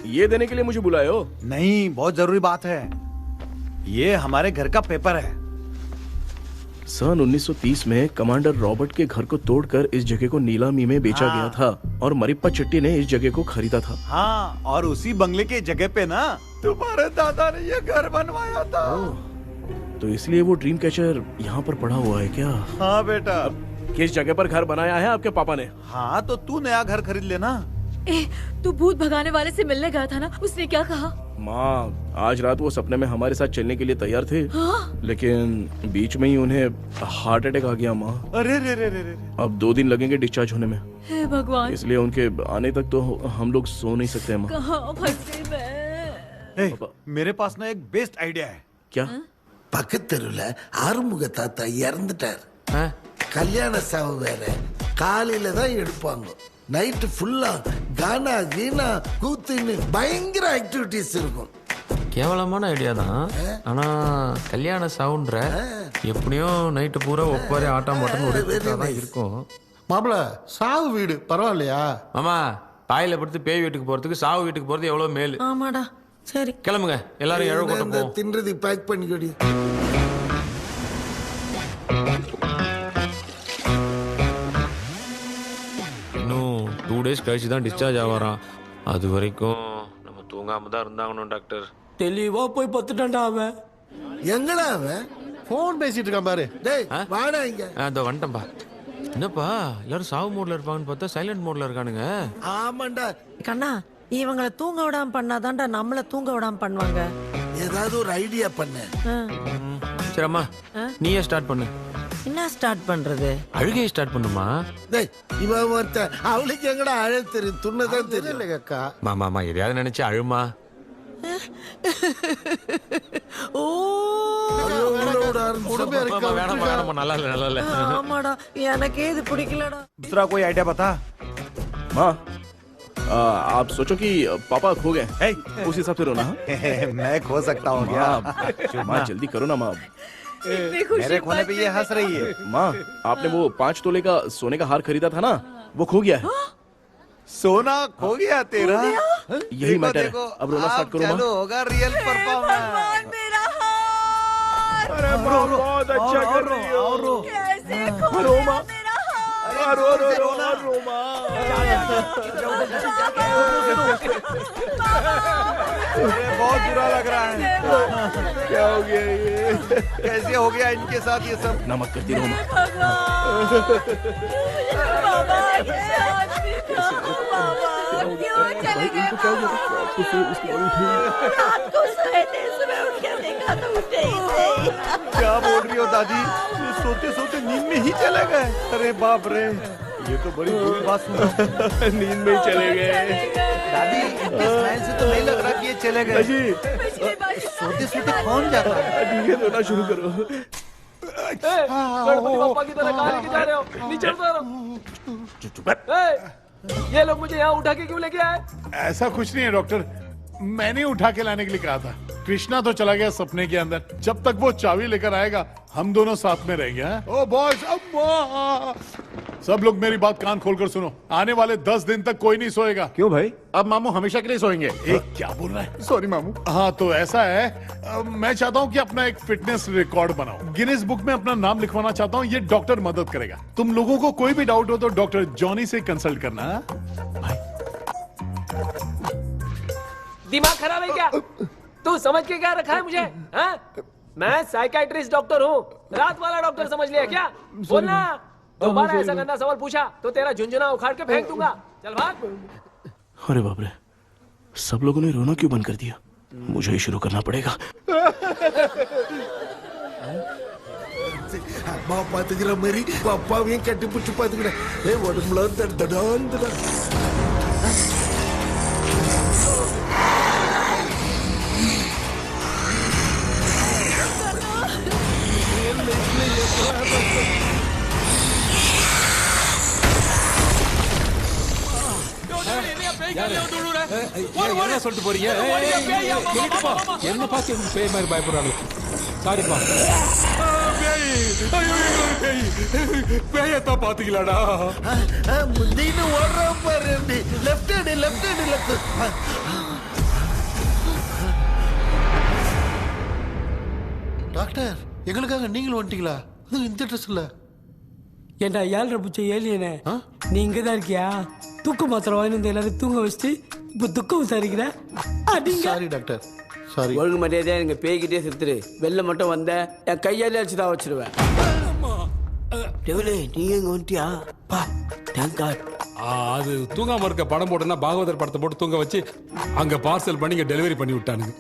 ये देने के लिए मुझे बुलाए हो? नहीं, बहुत जरूरी बात है। ये हमारे घर का पेपर है। सन 1930 में कमांडर रॉबर्ट के घर को तोड़कर इस जगह को नीलामी में बेचा गया था और मरिप्पा चिट्टी ने इस जगह को खरीदा था। हाँ, और उसी बंगले के जगह पे ना तुम्हारे दादा ने ये घर बनवाया था। तो इसलिए वो ड्रीम कैचर यहाँ पर पड़ा हुआ है क्या? हाँ बेटा। किस जगह पर घर बनाया है आपके पापा ने? हाँ, तो तू नया घर खरीद लेना। तू भूत भगाने वाले से मिलने गया था ना, उसने क्या कहा? माँ, आज रात वो सपने में हमारे साथ चलने के लिए तैयार थे। हाँ? लेकिन बीच में ही उन्हें हार्ट अटैक आ गया माँ। अरे रे रे रे रे। अब 2 दिन लगेंगे डिस्चार्ज होने में। हे भगवान। इसलिए उनके आने तक तो हम लोग सो नहीं सकते माँ। कहाँ फंसे मैं? मेरे पास ना एक बेस्ट आइडिया है। क्या? பக்கத்தெருவுல ஆறுமுக தாத்தா இறந்துட்டார். கல்யாண சாவு வேற. காலையில தான் எடுப்பாங்க. நைட் ஃபுல்லா கானா கீனா கூத்துன்னு பயங்கர ஆக்டிவிட்டிஸ் இருக்கும். கேவலமான ஐடியா தான். ஆனா கல்யாண சவுண்ட்ற எப்படியும் நைட்டு பூரா ஒப்பாரி ஆட்டம் போட்டன்னு ஒரு இருக்கும். மாப்பிள, சாவு வீடு பரவாயில்லையா? மாமா, பாயில படுத்து பேய் வீட்டுக்கு போறதுக்கு சாவு வீட்டுக்கு போறது எவ்வளவு மேலு. ஆமாடா. சரி, கிளம்புங்க, எல்லாரும் எழவு கூட்டம் போவோம். தின்றது பேக் பண்ணிக்கடி. இன்னும் 2 days கழிச்சு தான் டிஸ்சார்ஜ் ஆவாராம். அது வரைக்கும் நம்ம தூங்காம தான் இருந்தாங்கணும் டாக்டர். தெளிவா போய் பத்துட்டான்டா அவன். எங்கடா அவன்? போன் பேசிட்டு இருக்கான் பாரு. டேய் வாடா இங்க. அதோ வந்துட்டேன்பா. என்னப்பா எல்லாரும் சாவு மோட்ல இருப்பாங்கன்னு பார்த்தா சைலண்ட் மோட்ல இருக்கானுங்க. ஆமாண்டா கண்ணா, இவங்களை தூங்க விடாம பண்ணாதான்டா நம்மள தூங்க விடாம பண்ணுவாங்க. ஏதாவது ஒரு ஐடியா பண்ணு. சரி அம்மா, நீயே ஸ்டார்ட் பண்ணு. என்ன ஸ்டார்ட் பண்றது? அழுகையை ஸ்டார்ட் பண்ணுமா? டேய், இவன் ஒருத்த அவளுக்கு எங்கடா அழ தெரியும், துண்ணதான் தெரியல அக்கா. மாமா எதையாவது நினைச்சு அழுமா. ஓ நல்லா இல்ல. ஆமாடா, எனக்கே இது பிடிக்கலடா. दूसरा कोई आइडिया बता। माँ, आप सोचो कि पापा खो गए, उस हिसाब से रोना। मैं खो सकता हूँ क्या? माँ जल्दी करो ना माँ। मेरे खोने पे ये हंस रही है। माँ, आपने वो 5 तोले का सोने का हार खरीदा था ना, वो खो गया है। सोना खो गया तेरा? यही मैटर है। अब रोना स्टार्ट करो माँ। चालू होगा रियल परफॉर्मेंस। मेरा हार। अरे बहुत अच्छा कर रही हो। कैसे खो रो माँ। रो माँ। बहुत बुरा लग रहा है। क्या हो गया ये? कैसे हो गया इनके साथ ये सब? नमक करती रहो माँ। क्यों चले गए? रात को सोए थे, सुबह उठ के देखा तो उठे ही नहीं। क्या बोल रही हो दादी? ये सोते सोते नींद में ही चले गए? अरे बाप रे, ये तो बड़ी बुरी बात सुना। नींद में ही चले गए। दादी, इनके स्माइल से तो नहीं लग रहा कि ये चले गए। सोते सोते कौन जाता है? ठीक है, रोना शुरू करो। गणपति बप्पा की तरह कहाँ लेके जा रहे हो? नीचे उतारो। ये लोग मुझे यहाँ उठा के क्यों लेके आए? ऐसा कुछ नहीं है डॉक्टर, मैंने उठा के लाने के लिए कहा था। कृष्णा तो चला गया सपने के अंदर। जब तक वो चाबी लेकर आएगा हम दोनों साथ में रहेंगे। ओ बॉयज, सब लोग मेरी बात कान खोलकर सुनो। आने वाले 10 दिन तक कोई नहीं सोएगा। क्यों भाई? अब मामू हमेशा के लिए सोएंगे। क्या बोल रहा है? सॉरी मामू। हाँ तो ऐसा है, मैं चाहता हूँ कि अपना एक फिटनेस रिकॉर्ड बनाओ, गिनीज बुक में अपना नाम लिखवाना चाहता हूँ। ये डॉक्टर मदद करेगा। तुम लोगों को कोई भी डाउट हो तो डॉक्टर जॉनी से कंसल्ट करना। दिमाग खराब है क्या? तू समझ के क्या रखा है मुझे? हाँ? मैं साइकियाट्रिस्ट डॉक्टर हूँ, रात वाला डॉक्टर समझ लिया क्या? बोलना, दोबारा ऐसा गंदा सवाल पूछा तो तेरा झुंझुना उखाड़ के फेंक दूंगा। चल भाग। अरे बाप रे, सब लोगों ने रोना क्यों बंद कर दिया? मुझे ही शुरू करना पड़ेगा। அம்மா பாத்துக்கிற மாதிரி அப்பாவையும் கட்டி பிடிச்சு பாத்துக்கிறேன். உடம்புல தடான் தடான். என்ன சொல்லிட்டு போறீங்க என்ன பார்த்து பேய் மாதிரி பயப்படுறாங்க சாரிப்பா பேயத்தான் பாத்தீங்களாடா முந்தின்னு ஓடுற பாரு லெஃப்ட் ஹேண்ட் லெஃப்ட் டாக்டர் எங்களுக்காக நீங்களும் வந்துட்டீங்களா இந்த ட்ரெஸ் இல்ல ஏண்டா 7:30 பூச்ச ஏலியனே நீ இங்க தான் இருக்கியா தூக்க மாத்திரம் வாங்கி வந்து எல்லாரும் தூங்க வச்சுட்டு இப்ப துக்கம் விசாரிக்கிற சாரி டாக்டர் சாரி ஒழுங்கு மரியாதையா எங்க பேய்கிட்டே செத்துரு வெளில மட்டும் வந்த என் கையாலே வச்சுதான் வச்சிருவேன் டெவலே நீ எங்க வந்துட்டியா பா தேங்க் காட் அது தூங்காம இருக்க படம் போட்டுனா பாகவதர் படத்தை போட்டு தூங்க வச்சு அங்க பார்சல் பண்ணி இங்க டெலிவரி பண்ணி விட்டானுங்க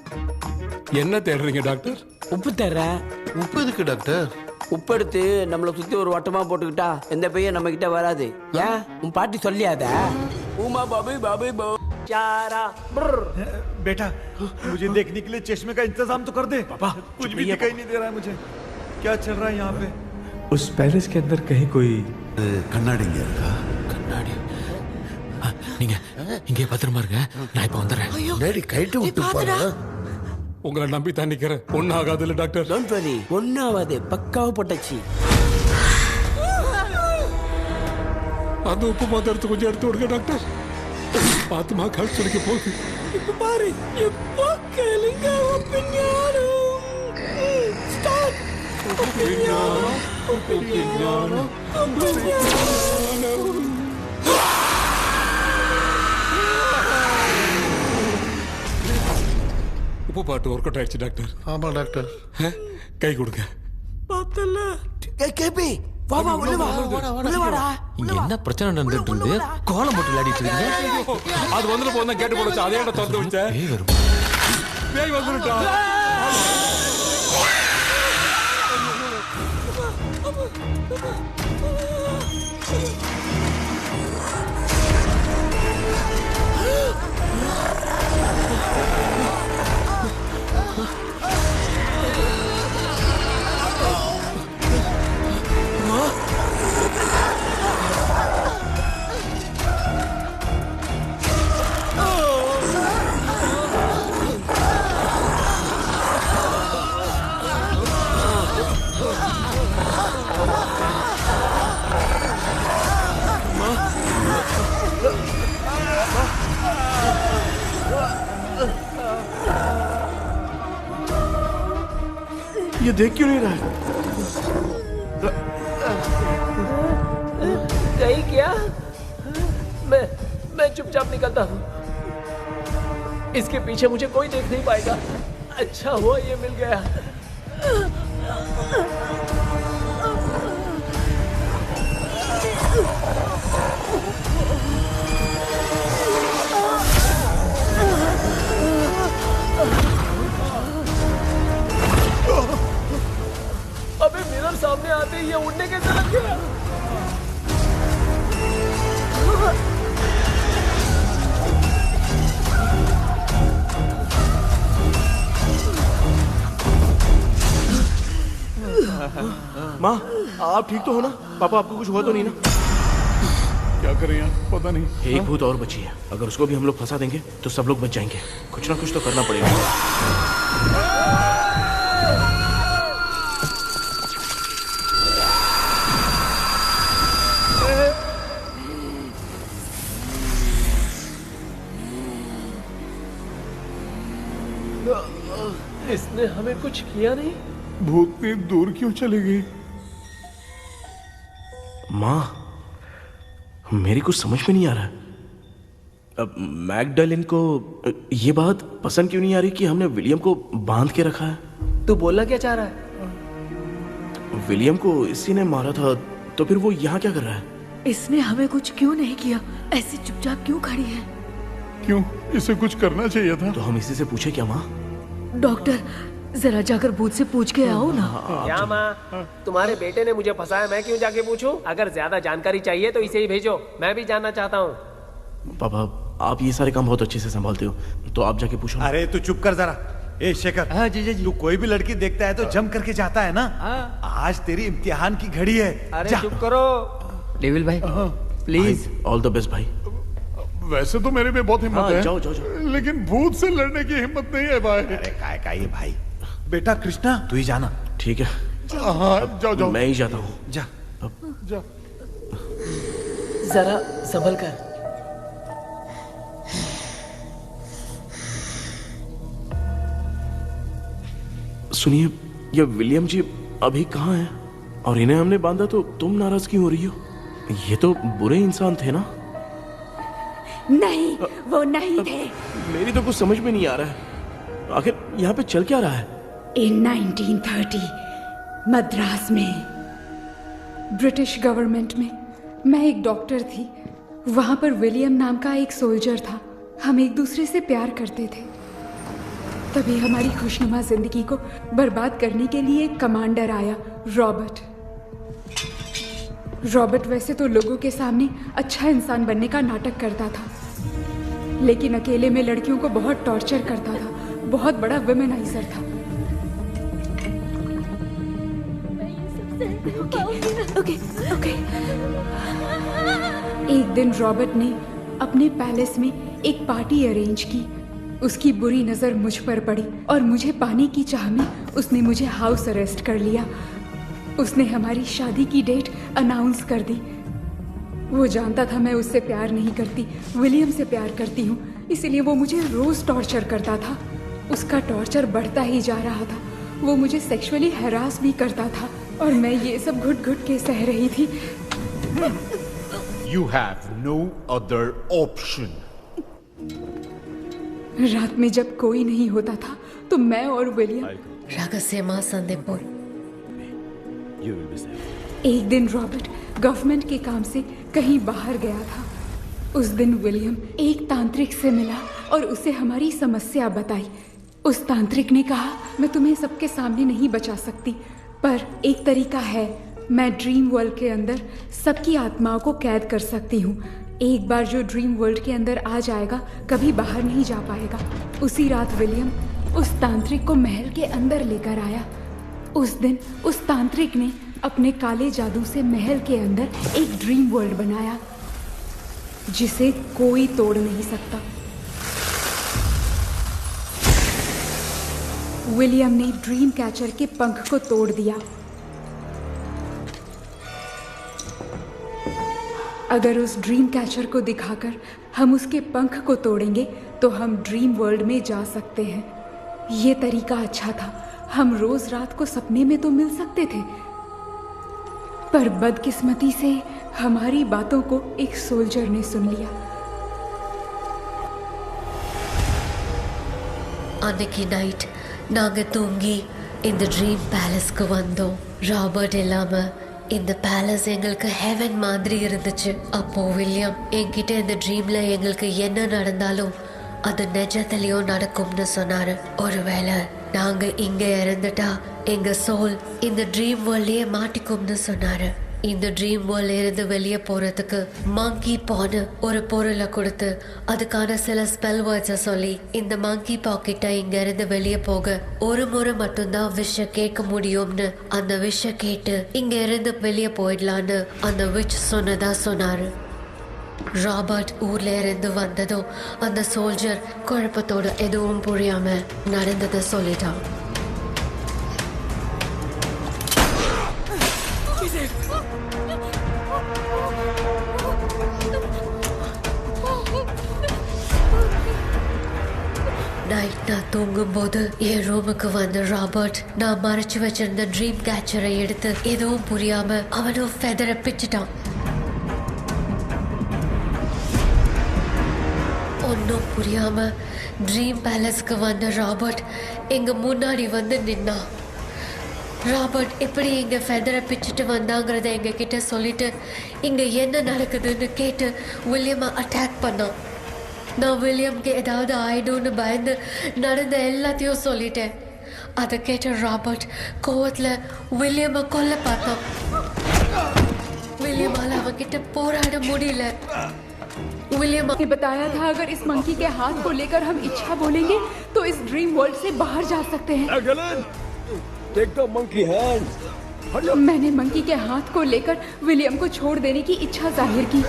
என்ன தேடுறீங்க டாக்டர் உப்பு தர்றேன் உப்பு எதுக்கு டாக்டர் உப்பு எடுத்து நம்மளை சுத்தி ஒரு வட்டமா போட்டுக்கிட்டா எந்த பையன் நம்ம கிட்ட வராது ஏன் உன் பாட்டி சொல்லியாத உமா பாபி பாபி போ चारा बेटा मुझे देखने के लिए चश्मे का इंतजाम तो कर दे पापा कुछ भी दिखाई नहीं दे रहा है मुझे क्या चल रहा है यहाँ पे उस पैलेस के अंदर कहीं कोई கண்ணாடி கண்ணாடி நீங்க இங்கே பத்திரமா இருங்க நான் இப்ப வந்துடுறேன் டேடி கைட்டு விட்டு போறா உங்களை நம்பி தான் நிக்கிறேன் ஒன்னும் ஆகாது இல்ல டாக்டர் டோன்ட் வரி ஒன்னாவது பக்காவ போட்டாச்சு அந்த உப்பு மாத்திரத்தை கொஞ்சம் எடுத்து விடுங்க டாக்டர் பாத்துமா கால் சொல்லிக்க போகுது இப்ப பாரு எப்போ கேளுங்க ஒப்பிஞானம் ஸ்டார்ட் ஒப்பிஞானம் ஒப்பிஞானம் ஒப்பிஞானம் உப்பு பாட்டு ஒர்க் அவுட் ஆயிடுச்சு டாக்டர் ஆமா டாக்டர் கை கொடுங்க பார்த்தல கேபி வா வா உள்ள வா உள்ள வாடா இங்க என்ன பிரச்சனை நடந்துட்டு இருந்து கோலம் போட்டு விளையாடிட்டு இருக்கீங்க அது வந்துட்டு போனா கேட்டு போடுச்சு அதே இடம் திறந்து வச்சேன் பேய் வந்துட்டா ये देख क्यों नहीं रहा है? नहीं क्या मैं चुपचाप निकलता हूँ इसके पीछे मुझे कोई देख नहीं पाएगा अच्छा हुआ ये मिल गया अबे मिरर सामने आते ही ये उड़ने कैसे लग गया माँ आप ठीक तो हो ना पापा आपको कुछ हुआ तो नहीं ना क्या करें यार पता नहीं एक भूत और बची है अगर उसको भी हम लोग फंसा देंगे तो सब लोग बच जाएंगे कुछ ना कुछ तो करना पड़ेगा इसने हमें कुछ किया नहीं भूतनी दूर क्यों चली गई माँ मेरी कुछ समझ में नहीं आ रहा अब मैगडालिन को ये बात पसंद क्यों नहीं आ रही कि हमने विलियम को बांध के रखा है तू बोलना क्या चाह रहा है विलियम को इसी ने मारा था तो फिर वो यहाँ क्या कर रहा है इसने हमें कुछ क्यों नहीं किया ऐसे चुपचाप क्यों खड़ी है क्यों इसे कुछ करना चाहिए था तो हम इसी से पूछे क्या माँ डॉक्टर जरा जाकर भूत से पूछ के आओ ना क्या माँ तुम्हारे बेटे ने मुझे फंसाया मैं क्यों जाके पूछूं अगर ज्यादा जानकारी चाहिए तो इसे ही भेजो मैं भी जानना चाहता हूँ पापा आप ये सारे काम बहुत अच्छे से संभालते हो तो आप जाके पूछो अरे तू चुप कर जरा ए शेखर हाँ जी तू कोई भी लड़की देखता है तो जम करके जाता है ना आज तेरी इम्तिहान की घड़ी है अरे चुप करो डेविल भाई प्लीज ऑल द बेस्ट भाई वैसे तो मेरे में बहुत हिम्मत हाँ, है। जाओ, जाओ, जाओ। लेकिन भूत से लड़ने की हिम्मत नहीं है भाई। अरे काय काय ये भाई। बेटा कृष्णा तू ही जाना। ठीक है। हाँ जाओ जाओ। मैं ही जाता हूँ। जा जा। जरा संभल कर। सुनिए, ये विलियम जी अभी कहाँ हैं? और इन्हें हमने बांधा तो तुम नाराज क्यों हो रही हो? ये तो बुरे इंसान थे ना? नहीं, वो नहीं थे। मेरी तो कुछ समझ में नहीं आ रहा है। आखिर यहाँ पे चल क्या रहा है? इन 1930 मद्रास में ब्रिटिश गवर्नमेंट में मैं एक डॉक्टर थी। वहाँ पर विलियम नाम का एक सोल्जर था। हम एक दूसरे से प्यार करते थे। तभी हमारी खुशनुमा जिंदगी को बर्बाद करने के लिए एक कमांडर आया, रॉबर्ट। रॉबर्ट वैसे तो लोगों के सामने अच्छा इंसान बनने का नाटक करता था, लेकिन अकेले में लड़कियों को बहुत टॉर्चर करता था। बहुत बड़ा वुमेनाइजर था। ओके। एक दिन रॉबर्ट ने अपने पैलेस में एक पार्टी अरेंज की। उसकी बुरी नजर मुझ पर पड़ी और मुझे पाने की चाह में उसने मुझे हाउस अरेस्ट कर लिया। उसने हमारी शादी की डेट अनाउंस कर दी। वो जानता था मैं उससे प्यार नहीं करती, विलियम से प्यार करती हूँ, इसलिए वो मुझे रोज टॉर्चर करता था। उसका टॉर्चर बढ़ता ही जा रहा था। वो मुझे सेक्सुअली हैरास भी करता था और मैं ये सब घुट घुट के सह रही थी। You have no other option. रात में जब कोई नहीं होता था तो मैं और William रहस्यमा संदेपुर। You will be safe. एक दिन रॉबर्ट गवर्नमेंट के काम से कहीं बाहर गया था। उस दिन विलियम एक तांत्रिक से मिला और उसे हमारी समस्या बताई। उस तांत्रिक ने कहा, मैं तुम्हें सबके सामने नहीं बचा सकती, पर एक तरीका है। मैं ड्रीम वर्ल्ड के अंदर सबकी आत्माओं को कैद कर सकती हूँ। एक बार जो ड्रीम वर्ल्ड के अंदर आ जाएगा कभी बाहर नहीं जा पाएगा। उसी रात विलियम उस तांत्रिक को महल के अंदर लेकर आया। उस दिन उस तांत्रिक ने अपने काले जादू से महल के अंदर एक ड्रीम वर्ल्ड बनाया जिसे कोई तोड़ नहीं सकता। विलियम ने ड्रीम कैचर के पंख को तोड़ दिया। अगर उस ड्रीम कैचर को दिखाकर हम उसके पंख को तोड़ेंगे तो हम ड्रीम वर्ल्ड में जा सकते हैं। ये तरीका अच्छा था। हम रोज रात को सपने में तो मिल सकते थे, पर बदकिस्मती से हमारी बातों को एक सोल्जर ने सुन लिया। அன்னைக்கு நைட் நாங்க தூங்கி இந்த ட்ரீம் பேலஸ்க்கு வந்தோம். ராபர்ட் இல்லாம இந்த பேலஸ் எங்களுக்கு ஹெவன் மாதிரி இருந்துச்சு. அப்போ வில்லியம் என்கிட்ட இந்த ட்ரீம்ல எங்களுக்கு என்ன நடந்தாலும் அது நிஜத்திலயும் நடக்கும்னு சொன்னாரு. ஒருவேளை நாங்க இங்க இறந்துட்டா எங்க சோல் இந்த ட்ரீம் வேர்ல்ட்லயே மாட்டிக்கும்னு சொன்னாரு. இந்த ட்ரீம் வேர்ல்ட்ல இருந்து வெளியே போறதுக்கு மங்கி பான்னு ஒரு பொருளை கொடுத்து அதுக்கான சில ஸ்பெல் வேர்ட்ஸை சொல்லி இந்த மங்கி பாக்கெட்டை இங்க இருந்து வெளியே போக ஒரு முறை மட்டும்தான் விஷ கேட்க முடியும்னு அந்த விஷ கேட்டு இங்க இருந்து வெளியே போயிடலான்னு அந்த விச் சொன்னதா சொன்னாரு. ராபர்ட் ஊர்ல இருந்து வந்ததும் அந்த சோல்ஜர் குழப்பத்தோட எதுவும் புரியாம நடந்ததை சொல்லிட்டான். நைட் நான் தூங்கும்போது என் ரூமுக்கு வந்த ராபர்ட் நான் மறைச்சு வச்சிருந்த ட்ரீம் கேச்சரை எடுத்து எதுவும் புரியாம அவனும் ஃபெதரை பிச்சுட்டான். ஒன்னும் புரியாம ட்ரீம் பேலஸ்க்கு வந்த ராபர்ட் எங்க முன்னாடி வந்து நின்னான். ராபர்ட் எப்படி இங்க ஃபெதரை பிச்சுட்டு வந்தாங்கிறத எங்க கிட்ட சொல்லிட்டு இங்க என்ன நடக்குதுன்னு கேட்டு வில்லியமை அட்டாக் பண்ணான். நான் வில்லியம்க்கு ஏதாவது ஆயிடும்னு பயந்து நடந்த எல்லாத்தையும் சொல்லிட்டேன். அதை கேட்ட ராபர்ட் கோவத்துல வில்லியமை கொல்ல பார்த்தான். வில்லியமால அவன்கிட்ட போராட முடியல. विलियम ने बताया था अगर इस मंकी के हाथ को लेकर हम इच्छा बोलेंगे तो इस ड्रीम वर्ल्ड से बाहर जा सकते हैं। Take the monkey hand. मैंने मंकी के हाथ को लेकर विलियम को छोड़ देने की इच्छा जाहिर की।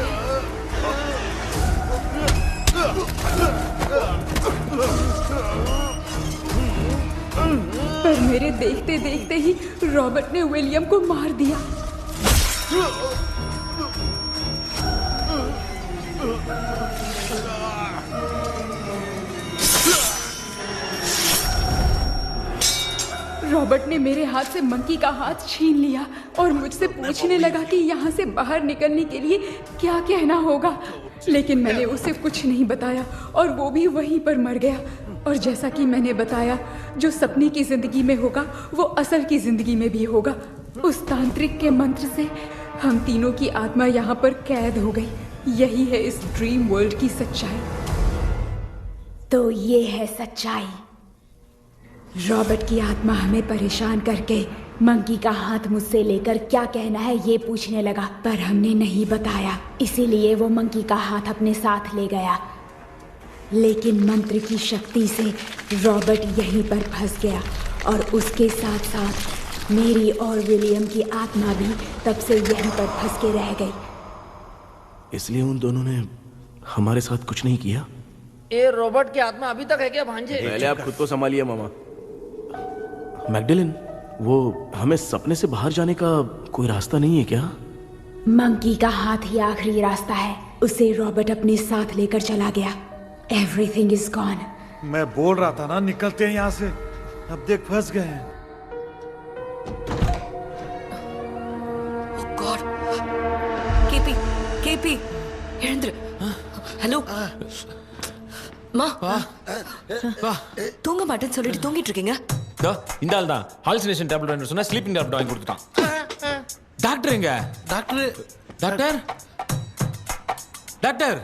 पर मेरे देखते देखते ही रॉबर्ट ने विलियम को मार दिया। रॉबर्ट ने मेरे हाथ से मंकी का हाथ छीन लिया और मुझसे पूछने लगा कि यहाँ से बाहर निकलने के लिए क्या कहना होगा, लेकिन मैंने उसे कुछ नहीं बताया और वो भी वहीं पर मर गया। और जैसा कि मैंने बताया, जो सपने की जिंदगी में होगा वो असल की जिंदगी में भी होगा। उस तांत्रिक के मंत्र से हम तीनों की आत्मा यहाँ पर कैद हो गई। यही है इस ड्रीम वर्ल्ड की सच्चाई। तो ये है सच्चाई। रॉबर्ट की आत्मा हमें परेशान करके मंकी का हाथ मुझसे लेकर क्या कहना है ये पूछने लगा, पर हमने नहीं बताया, इसीलिए वो मंकी का हाथ अपने साथ ले गया। लेकिन मंत्र की शक्ति से रॉबर्ट यहीं पर फंस गया और उसके साथ साथ मेरी और विलियम की आत्मा भी तब से यहीं पर फंस के रह गई। इसलिए उन दोनों ने हमारे साथ कुछ नहीं किया। ये रॉबर्ट की आत्मा अभी तक है क्या भांजे? पहले आप खुद को संभालिए मामा। मैगडेलिन, वो हमें सपने से बाहर जाने का कोई रास्ता नहीं है क्या? मंकी का हाथ ही आखिरी रास्ता है। उसे रॉबर्ट अपने साथ लेकर चला गया। Everything is gone. मैं बोल रहा था ना, निकलते हैं यहाँ से। अब देख फंस गए हैं। Oh God. KP, Hirendra, hello மா தூங்க மாட்டேன்னு சொல்லிட்டு தூங்கிட்டு இருக்கீங்க? இந்த ஆள் தான் ஹாலுசினேஷன் டேப்லெட் வாங்கி சொன்னா ஸ்லீப்பிங் டேப்லெட் வாங்கி கொடுத்துட்டான். டாக்டர் எங்க? Doctor doctor doctor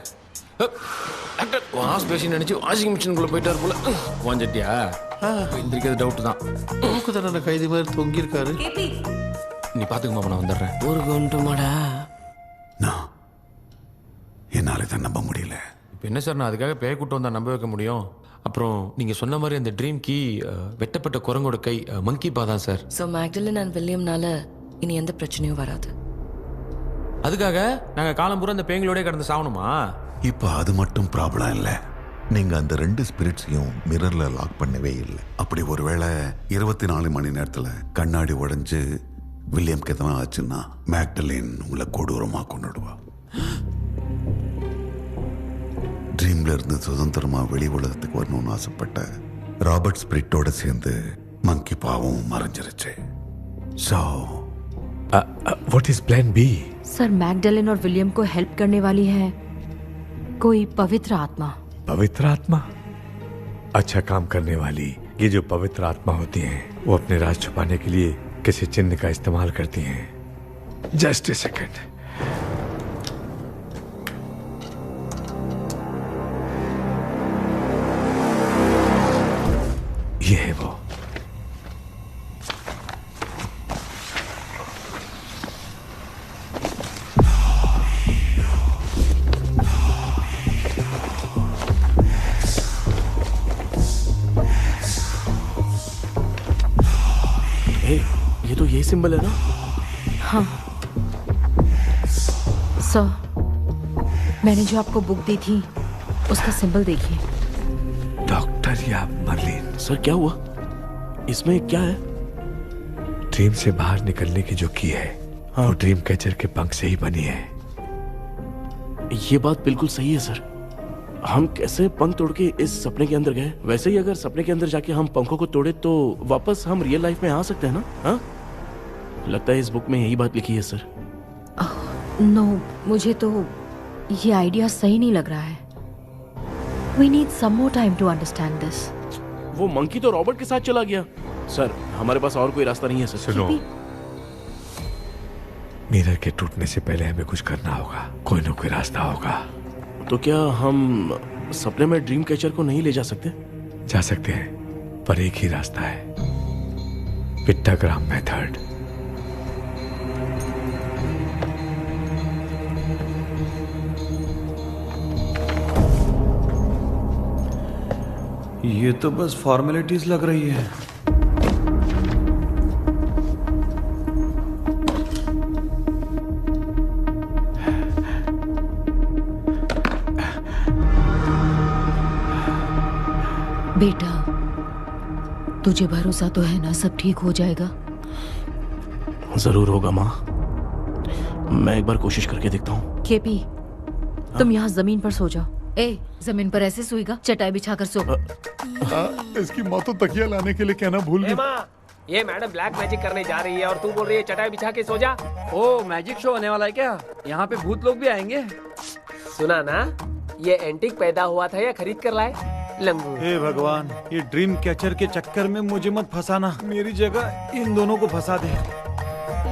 doctor wash basin நினைச்சு வாஷிங் மிஷினுக்குள்ள போயிட்டாரு போல. வாஞ்சிட்டியா? எந்திரிக்கிறது டவுட் தான். தூக்கு தண்டனை கைதி மாதிரி தொங்கி இருக்காரு. நீ பாத்துக்க மாமா, நான் வந்துடுறேன். ஊருக்கு வந்துட்டுமாடா? என்னால தான் நம்ப முடியல. இப்போ என்ன சார், நான் அதுக்காக பேய் கூட்டம் வந்தா நம்ப வைக்க முடியும்? அப்புறம் நீங்க சொன்ன மாதிரி அந்த ட்ரீம் கீ வெட்டப்பட்ட குரங்கோட கை மங்கி பா தான் சார். ஸோ மேக்டலின் அண்ட் வில்லியம்னால இனி எந்த பிரச்சனையும் வராது. அதுக்காக நாங்க காலம் பூரா அந்த பேய்களோட கடந்து சாவணுமா? இப்போ அது மட்டும் ப்ராப்ளம் இல்லை. நீங்க அந்த 2 ஸ்பிரிட்ஸையும் மிரர்ல லாக் பண்ணவே இல்லை. அப்படி ஒருவேளை 24 மணி நேரத்துல கண்ணாடி உடைஞ்சு வில்லியம்க்கு எதனா ஆச்சுன்னா மேக்டலின் உங்களை கொடூரமா கொண்டுடுவா. ட்ரீம்ல இருந்து சுதந்திரமா வெளி உலகத்துக்கு வரணும்னு ஆசைப்பட்ட ராபர்ட் ஸ்பிரிட்டோட சேர்ந்து மங்கி பாவம் மறைஞ்சிருச்சு. So, what is plan B? Sir, Magdalene और विलियम को हेल्प करने वाली है कोई पवित्र आत्मा। पवित्र आत्मा? अच्छा काम करने वाली ये जो पवित्र आत्मा होती हैं, वो अपने राज छुपाने के लिए किसी चिन्ह का इस्तेमाल करती हैं। Just a second. ये है वो। ये तो यही सिंबल है ना? हाँ सर, मैंने जो आपको बुक दी थी उसका सिंबल देखिए। डॉक्टर या मर्लिन? सर क्या हुआ? इसमें क्या है? ड्रीम से बाहर निकलने की जो की है, हाँ, वो ड्रीम कैचर के पंख से ही बनी है। ये बात बिल्कुल सही है सर। हम कैसे पंख तोड़ के इस सपने के अंदर गए? वैसे ही अगर सपने के अंदर जाके हम पंखों को तोड़े तो वापस हम रियल लाइफ में आ सकते हैं ना? हाँ, लगता है इस बुक में यही बात लिखी है सर। नो, मुझे तो ये आइडिया सही नहीं लग रहा है। We need some more time to understand this. वो मंकी तो रॉबर्ट के साथ चला गया। सर, हमारे पास और कोई रास्ता नहीं है सर। सुनो, मिरर के टूटने से पहले हमें कुछ करना होगा। कोई ना कोई रास्ता होगा। तो क्या हम सपने में ड्रीम कैचर को नहीं ले जा सकते? जा सकते हैं, पर एक ही रास्ता है, पिट्टाग्राम मेथड। ये तो बस फॉर्मेलिटीज लग रही है। बेटा, तुझे भरोसा तो है ना सब ठीक हो जाएगा? जरूर होगा माँ, मैं एक बार कोशिश करके देखता हूँ। केपी, तुम यहाँ जमीन पर सो जाओ। ए, जमीन पर ऐसे सोएगा? चटाई बिछाकर सो। इसकी माँ तो तकिया लाने के लिए कहना भूल गई। माँ, ये मैडम ब्लैक मैजिक करने जा रही है और तू बोल रही है चटाई बिछा के सो जा। ओ, मैजिक शो होने वाला है क्या? यहाँ पे भूत लोग भी आएंगे? सुना ना, ये एंटीक पैदा हुआ था या खरीद कर लाए? लंगू। हे भगवान, ये ड्रीम कैचर के चक्कर में मुझे मत फंसाना, मेरी जगह इन दोनों को फंसा दे।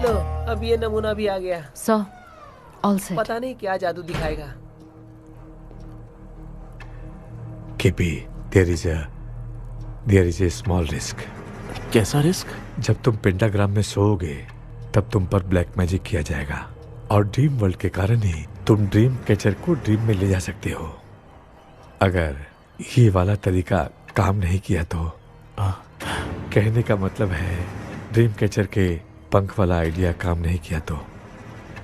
लो, अब ये नमूना भी आ गया। सो, ऑल सेट। पता नहीं क्या जादू दिखाएगा। KP, there is a small risk। कैसा रिस्क? जब तुम पेंटाग्राम में सोओगे तब तुम पर ब्लैक मैजिक किया जाएगा और ड्रीम वर्ल्ड के कारण ही तुम ड्रीम कैचर को ड्रीम में ले जा सकते हो। अगर ये वाला तरीका काम नहीं किया तो कहने का मतलब है ड्रीम कैचर के पंख वाला आइडिया काम नहीं किया तो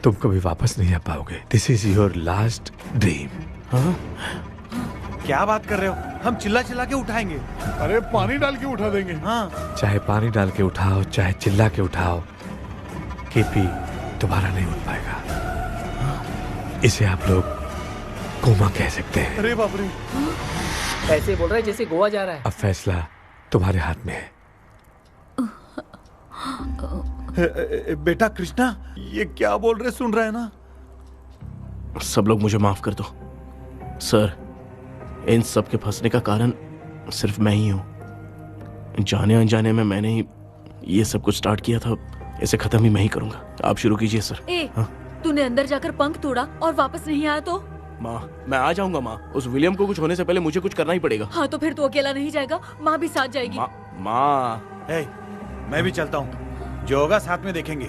तुम कभी वापस नहीं आ पाओगे। This is your last dream. क्या बात कर रहे हो? हम चिल्ला चिल्ला के उठाएंगे। अरे पानी डाल के उठा देंगे। हाँ। चाहे पानी डाल के उठाओ, चाहे चिल्ला के उठाओ, केपी दोबारा नहीं उठ पाएगा। इसे आप लोग कोमा कह सकते हैं। अरे बाप रे, ऐसे बोल रहा है जैसे गोवा जा रहा है। अब फैसला तुम्हारे हाथ में है। बेटा कृष्णा, ये क्या बोल रहे, सुन रहा है ना? सब लोग मुझे माफ कर दो सर, इन सब के फंसने का कारण सिर्फ मैं ही हूँ। जाने अनजाने में मैंने ही ये सब कुछ स्टार्ट किया था, इसे खत्म ही मैं ही करूंगा। आप शुरू कीजिए सर। तूने अंदर जाकर पंख तोड़ा और वापस नहीं आया तो? माँ, मैं आ जाऊंगा माँ। उस विलियम को कुछ होने से पहले मुझे कुछ करना ही पड़ेगा। हाँ तो फिर तू अकेला नहीं जाएगा, माँ भी साथ जाएगी। माँ, मैं भी चलता हूँ, जो होगा साथ में देखेंगे।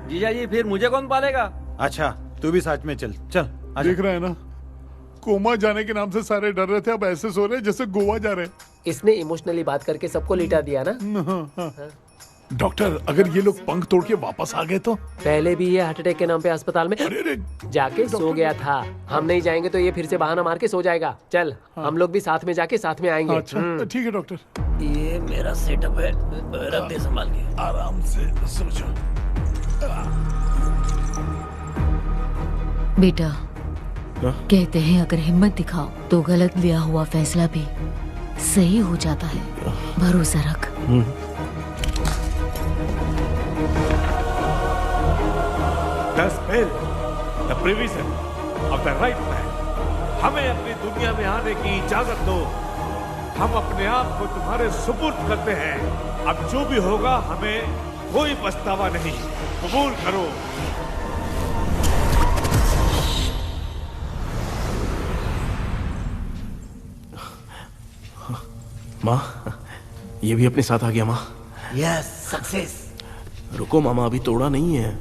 जीजा जी, फिर मुझे कौन पालेगा? अच्छा, तू भी साथ में चल। चल देख रहे हैं ना, कोमा जाने के नाम से सारे डर रहे थे, अब ऐसे सो रहे जैसे गोवा जा रहे। इसने इमोशनली बात करके सबको लिटा दिया ना। डॉक्टर, अगर ये लोग पंख तोड़ के वापस आ गए तो? पहले भी ये हार्ट अटैक के नाम पे अस्पताल में जाके सो गया था। हम नहीं जाएंगे तो ये फिर से बहाना मार के सो जाएगा। चल, हम लोग भी साथ में जाके साथ में आएंगे। अच्छा, ठीक है डॉक्टर। ये मेरा सेटअप है, रख दे संभाल के। आराम से सो जाओ। बेटा, कहते हैं अगर हिम्मत दिखाओ तो गलत लिया हुआ फैसला भी सही हो जाता है। भरोसा रख। The spell, the provision of the right man। हमें अपनी दुनिया में आने की इजाजत दो। हम अपने आप को तुम्हारे सुपुर्द करते हैं। अब जो भी होगा हमें कोई पछतावा नहीं। कबूल करो। माँ, ये भी अपने साथ आ गया। माँ, यस, सक्सेस। रुको मामा, अभी तोड़ा नहीं है।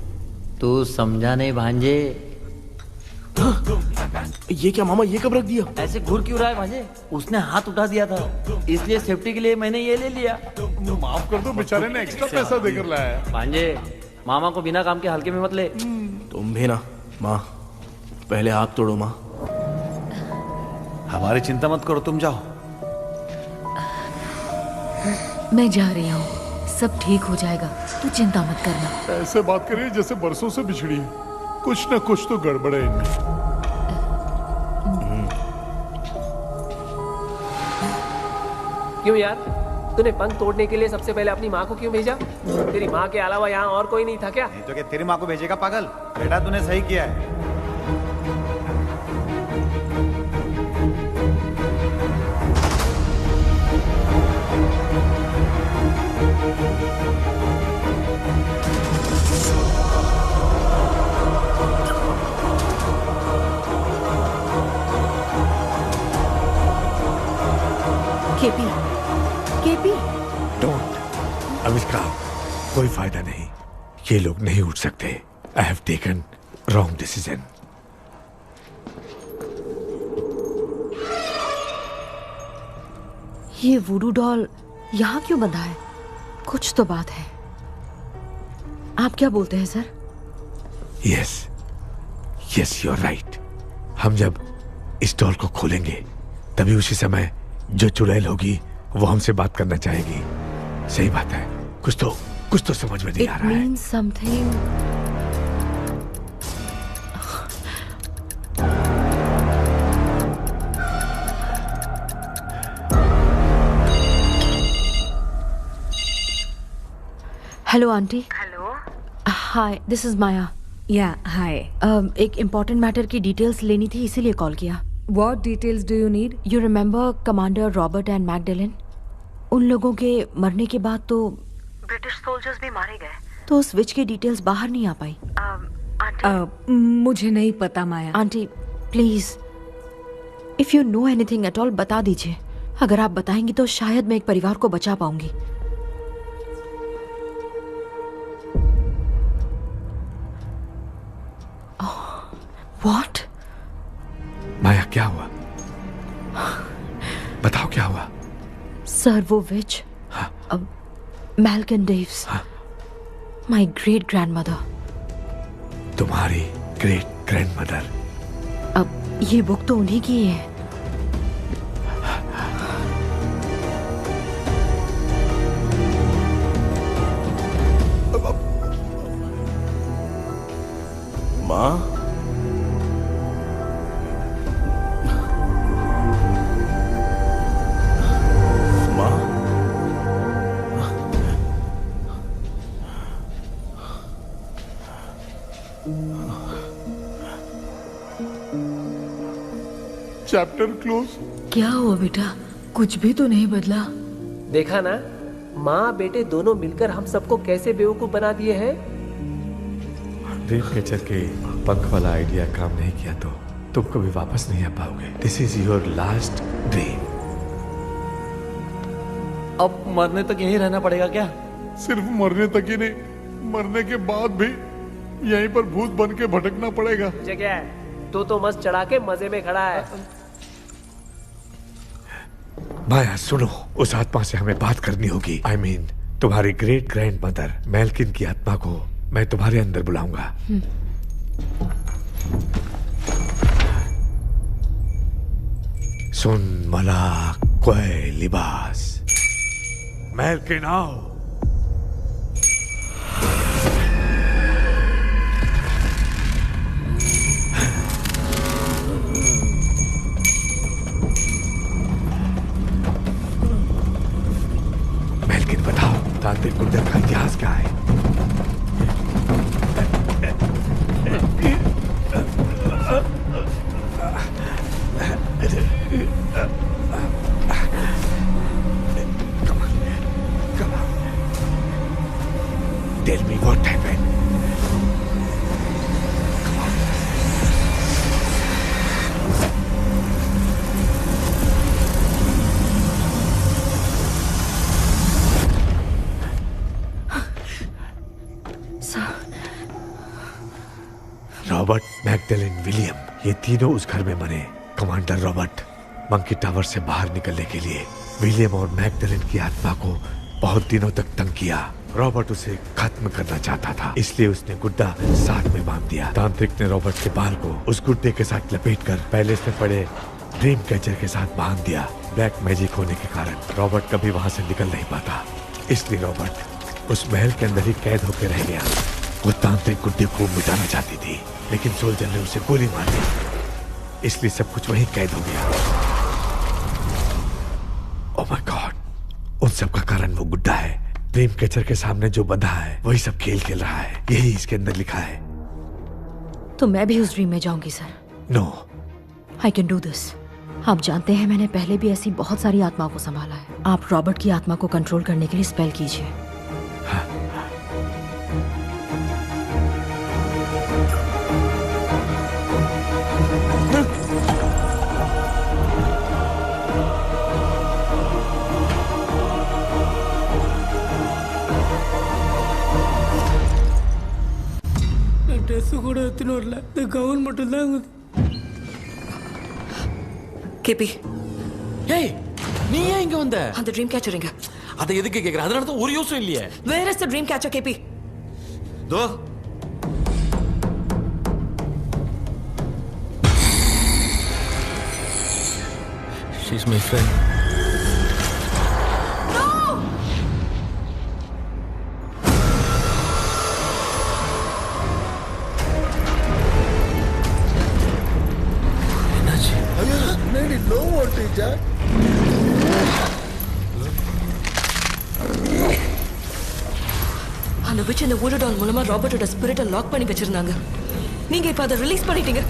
तू समझा नहीं भांजे। ये क्या मामा, ये कब रख दिया? ऐसे घूर क्यों रहा है भांजे? उसने हाथ उठा दिया था, इसलिए सेफ्टी के लिए मैंने ये ले लिया। माफ कर दो, बेचारे ने एक्स्ट्रा पैसा देकर लाया है। भांजे, मामा को बिना काम के हल्के में मत ले। तुम भी ना। माँ, पहले आप तोड़ो। माँ, हमारी चिंता मत करो, तुम जाओ। मैं जा रही हूँ, सब ठीक हो जाएगा, तू चिंता मत करना। ऐसे बात करिए जैसे बरसों से बिछड़ी है। कुछ न कुछ तो गड़बड़ है इनमें। क्यों यार, तूने पंख तोड़ने के लिए सबसे पहले अपनी माँ को क्यों भेजा? तेरी माँ के अलावा यहाँ और कोई नहीं था क्या? नहीं तो क्या तेरी माँ को भेजेगा पागल? बेटा तूने सही किया है। KP, KP, don't. आविष्कार, कोई फायदा नहीं। ये लोग नहीं उठ सकते। I have taken wrong decision. ये वुडू डॉल यहाँ क्यों बंधा है? कुछ तो बात है। आप क्या बोलते हैं sir? Yes, yes, you are right. हम जब इस डॉल को खोलेंगे तभी उसी समय जो चुड़ैल होगी वो हमसे बात करना चाहेगी। सही बात है, कुछ तो समझ में नहीं आ रहा है। It means something. Hello aunty. Hello. Hi, this is Maya. Yeah hi. एक इम्पोर्टेंट मैटर की डिटेल्स लेनी थी, इसीलिए कॉल किया। What details do you need? You remember commander Robert and Magdalene? उन लोगों के मरने के बाद तो ब्रिटिश सोल्जर्स भी मारे गए। तो उस विच की डिटेल्स बाहर नहीं आ पाई। मुझे नहीं पता Maya. Aunty please, if you know anything at all बता दीजिए। अगर आप बताएंगी तो शायद मैं एक परिवार को बचा पाऊंगी। व्हाट? माया क्या हुआ? बताओ क्या हुआ? सर वो विच मैल्कन डेव्स, माय ग्रेट ग्रैंडमदर। तुम्हारी ग्रेट ग्रैंडमदर? अब ये बुक तो उन्हीं की है। माँ, चैप्टर क्लोज। क्या हुआ बेटा? कुछ भी तो नहीं बदला। देखा ना, माँ बेटे दोनों मिलकर हम सबको कैसे बेवकूफ बना दिए हैं। ड्रीम कैचर के पंख वाला आइडिया काम नहीं किया तो तुम कभी वापस नहीं आ पाओगे। This is your last dream. अब मरने तक यहीं रहना पड़ेगा क्या? सिर्फ मरने तक ही नहीं, मरने के बाद भी यहीं पर भूत बन के भटकना पड़ेगा। जगह है तो मस्त चढ़ा के मजे में खड़ा है। माया सुनो, उस आत्मा से हमें बात करनी होगी। I mean, तुम्हारी ग्रेट ग्रैंड मदर मेल्किन की आत्मा को मैं तुम्हारे अंदर बुलाऊंगा। सुन मला कोई लिबास, मेल्किन आओ। मेल्किन बताओ, तांत्रिक गुंडर का इतिहास क्या है? Tell me what happened. Robert, Magdalene, William, ये तीनों उस घर में मरे। कमांडर रॉबर्ट मंकी टावर से बाहर निकलने के लिए विलियम और मैगडेलिन की आत्मा को बहुत दिनों तक तंग किया। रॉबर्ट उसे खत्म करना चाहता था, इसलिए उसने गुड्डा साथ में बांध दिया। तांत्रिक ने रॉबर्ट के बाल को उस गुड्डे के साथ लपेटकर पैलेस में पड़े ड्रीम कैचर के साथ बांध दिया। ब्लैक मैजिक होने के कारण रॉबर्ट कभी वहां से निकल नहीं पाता, इसलिए रॉबर्ट उस महल के अंदर ही कैद होकर रह गया। वो तांत्रिक गुड्डे को मिटाना चाहती थी, लेकिन सोल्जर ने उसे गोली मार दी, इसलिए सब कुछ वहीं कैद हो गया। ओह माय गॉड, उन सब का कारण वो गुड्डा है। ड्रीम कैचर के सामने जो बंधा है वही सब खेल खेल रहा है, यही इसके अंदर लिखा है। तो मैं भी उस ड्रीम में जाऊंगी sir? No, I can do this. आप जानते हैं मैंने पहले भी ऐसी बहुत सारी आत्माओं को संभाला है। आप रॉबर्ट की आत्मा को कंट्रोल करने के लिए स्पेल कीजिए। ட்ரெஸ் கூட எடுத்துன்னு வரல, இந்த கவுன் மட்டும் தான் இருக்குது. கேபி, ஏய் நீ ஏன் இங்க வந்த? அந்த ட்ரீம் கேச்சர் எங்க? அதை எதுக்கு கேக்குற? அதனால தான் ஒரு யூஸும் இல்லையே. Where is the dream catcher கேபி? தோ She's my friend. அந்த விட்ச் இந்த ஊடடால் மூலமா ராபர்ட்டோட ஸ்பிரிட்டை லாக் பண்ணி வச்சிருந்தாங்க. நீங்க இப்ப அதை ரிலீஸ் பண்ணிட்டீங்க.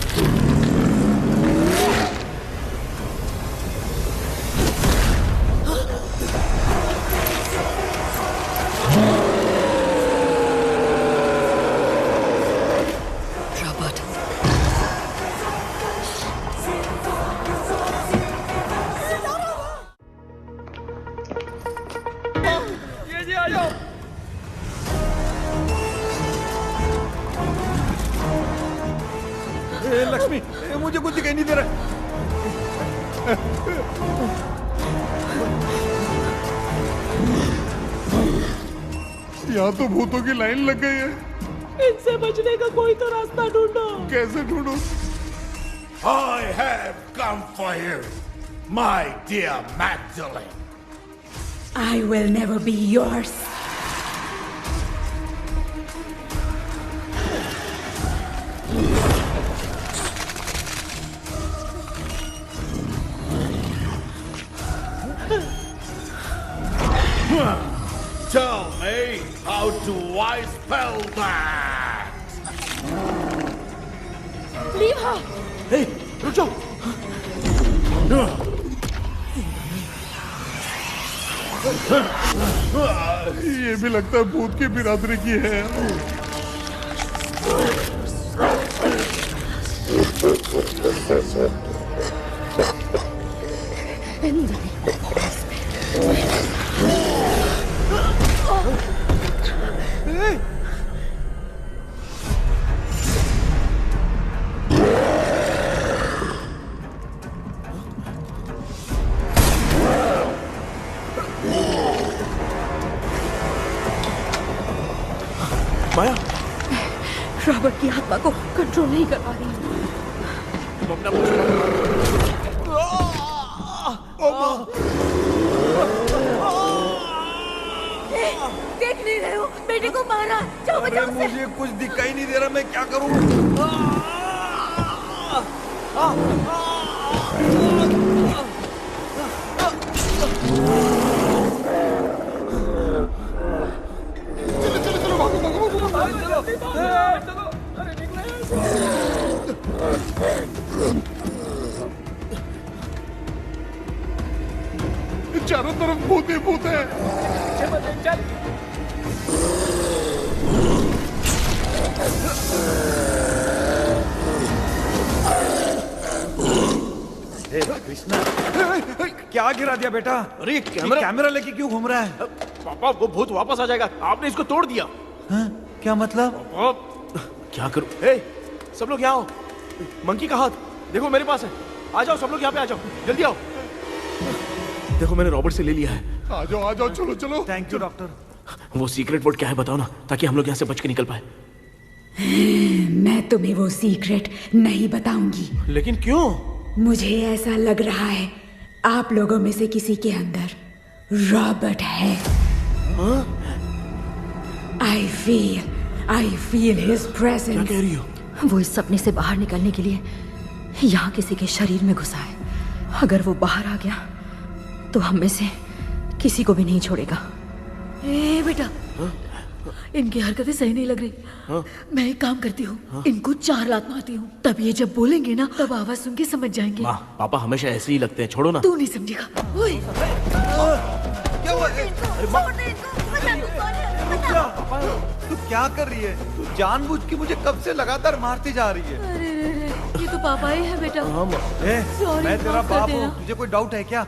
लक्ष्मी, मुझे कुछ दिखाई नहीं दे रहा। यहाँ तो भूतों की लाइन लग गई है। इनसे बचने का कोई तो रास्ता ढूंढो। कैसे ढूंढो? I have come for you, my dear Magdalene. I will never be yours. Tell me, how do I spell that? Leave her. Hey, रुक जाओ। ये भी लगता है भूत की बिरादरी की है। माया, रॉबर्ट की आत्मा को कंट्रोल नहीं कर पा रही हूँ। देख नहीं रहे हो, बेटे को मारा। जाओ बचाओ उसे। मुझे कुछ दिखाई नहीं दे रहा, मैं क्या करूं? चारों तरफ भूत ही भूत है। कृष्णा, क्या गिरा दिया बेटा? अरे कैमरा लेके क्यों घूम रहा है? पापा, वो भूत वापस आ जाएगा। आपने इसको तोड़ दिया। क्या मतलब? क्या करूं? सब लोग यहाँ आओ। मंकी का हाथ देखो मेरे पास है। आ जाओ सब लोग यहाँ पे, आ जाओ, जल्दी आओ। देखो मैंने रॉबर्ट से ले लिया है। आ जाओ, चलो चलो। Thank you doctor. वो सीक्रेट वर्ड क्या है बताओ ना, ताकि हम लोग यहाँ से बच के निकल पाए। मैं तुम्हें वो सीक्रेट नहीं बताऊंगी। लेकिन क्यों? मुझे ऐसा लग रहा है आप लोगों में से किसी के अंदर रॉबर्ट है। I feel his presence. क्या कह रही हो? वो इस सपने से बाहर निकलने के लिए यहाँ किसी के शरीर में घुसा है। अगर वो बाहर आ गया तो हम में से किसी को भी नहीं छोड़ेगा। ए बेटा, इनकी हरकतें सही नहीं लग रही। मैं एक काम करती हूँ, इनको 4 लात मारती हूँ, तब ये जब बोलेंगे ना तब आवाज सुन के समझ जाएंगे। पापा हमेशा ऐसे ही लगते हैं, छोड़ो ना। तू नहीं समझेगा। क्या हुआ? तू क्या कर रही है? तू जानबूझ के मुझे कब से लगातार मारती जा रही है। अरे ये तो पापा ही है बेटा। मैं तेरा बाप हूँ, तुझे कोई डाउट है क्या?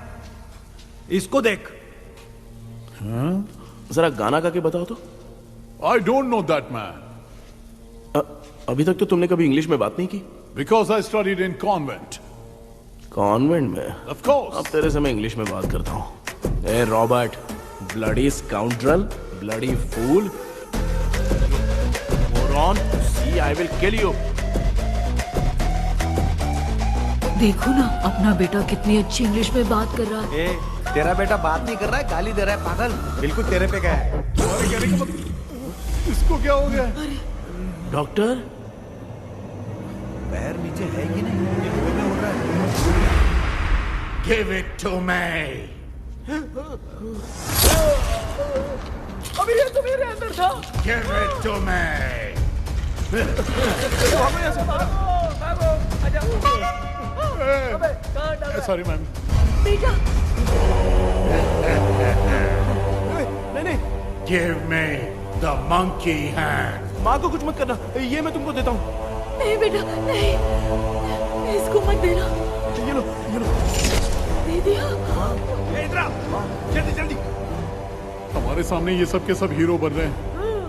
इसको देख। जरा गाना गा के बताओ तो। I don't know that man. अभी तक तो तुमने कभी इंग्लिश में बात नहीं की। Because I studied in convent. Convent में? Of course. अब तेरे से मैं इंग्लिश में बात करता हूँ। ए Robert, bloody scoundrel, bloody fool, moron, see I will kill you. देखो ना अपना बेटा कितनी अच्छी इंग्लिश में बात कर रहा है। तेरा बेटा बात नहीं कर रहा है, गाली दे रहा है पागल। बिल्कुल तेरे पे गया है। इसको क्या हो गया? डॉक्टर, पैर नीचे है कि नहीं? ये मुंह में उड़ रहा है। Give it to me. अभी ये तो मेरे अंदर अंदर था। Give it to me. Sorry ma'am. बेटा नहीं, Give me the monkey hand. माँ को कुछ मत करना, ये मैं तुमको देता हूँ। नहीं बेटा नहीं, इसको मत देना। ये लो। दे दिया। इधर आओ, जल्दी जल्दी। हमारे सामने ये सब के सब हीरो बन रहे हैं।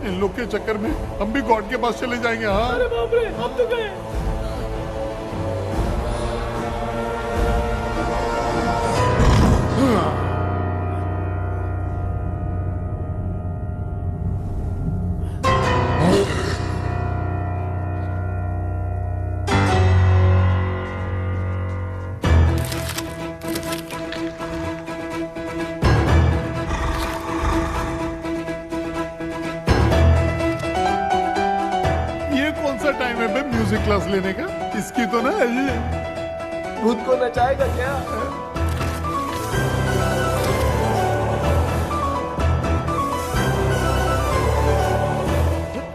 इन लोग के चक्कर में हम भी गॉड के पास चले जाएंगे। हाँ अरे बाप रे, हम तो गए। टाइम है बे म्यूजिक क्लास लेने का? इसकी तो ना खुद को नचाएगा क्या?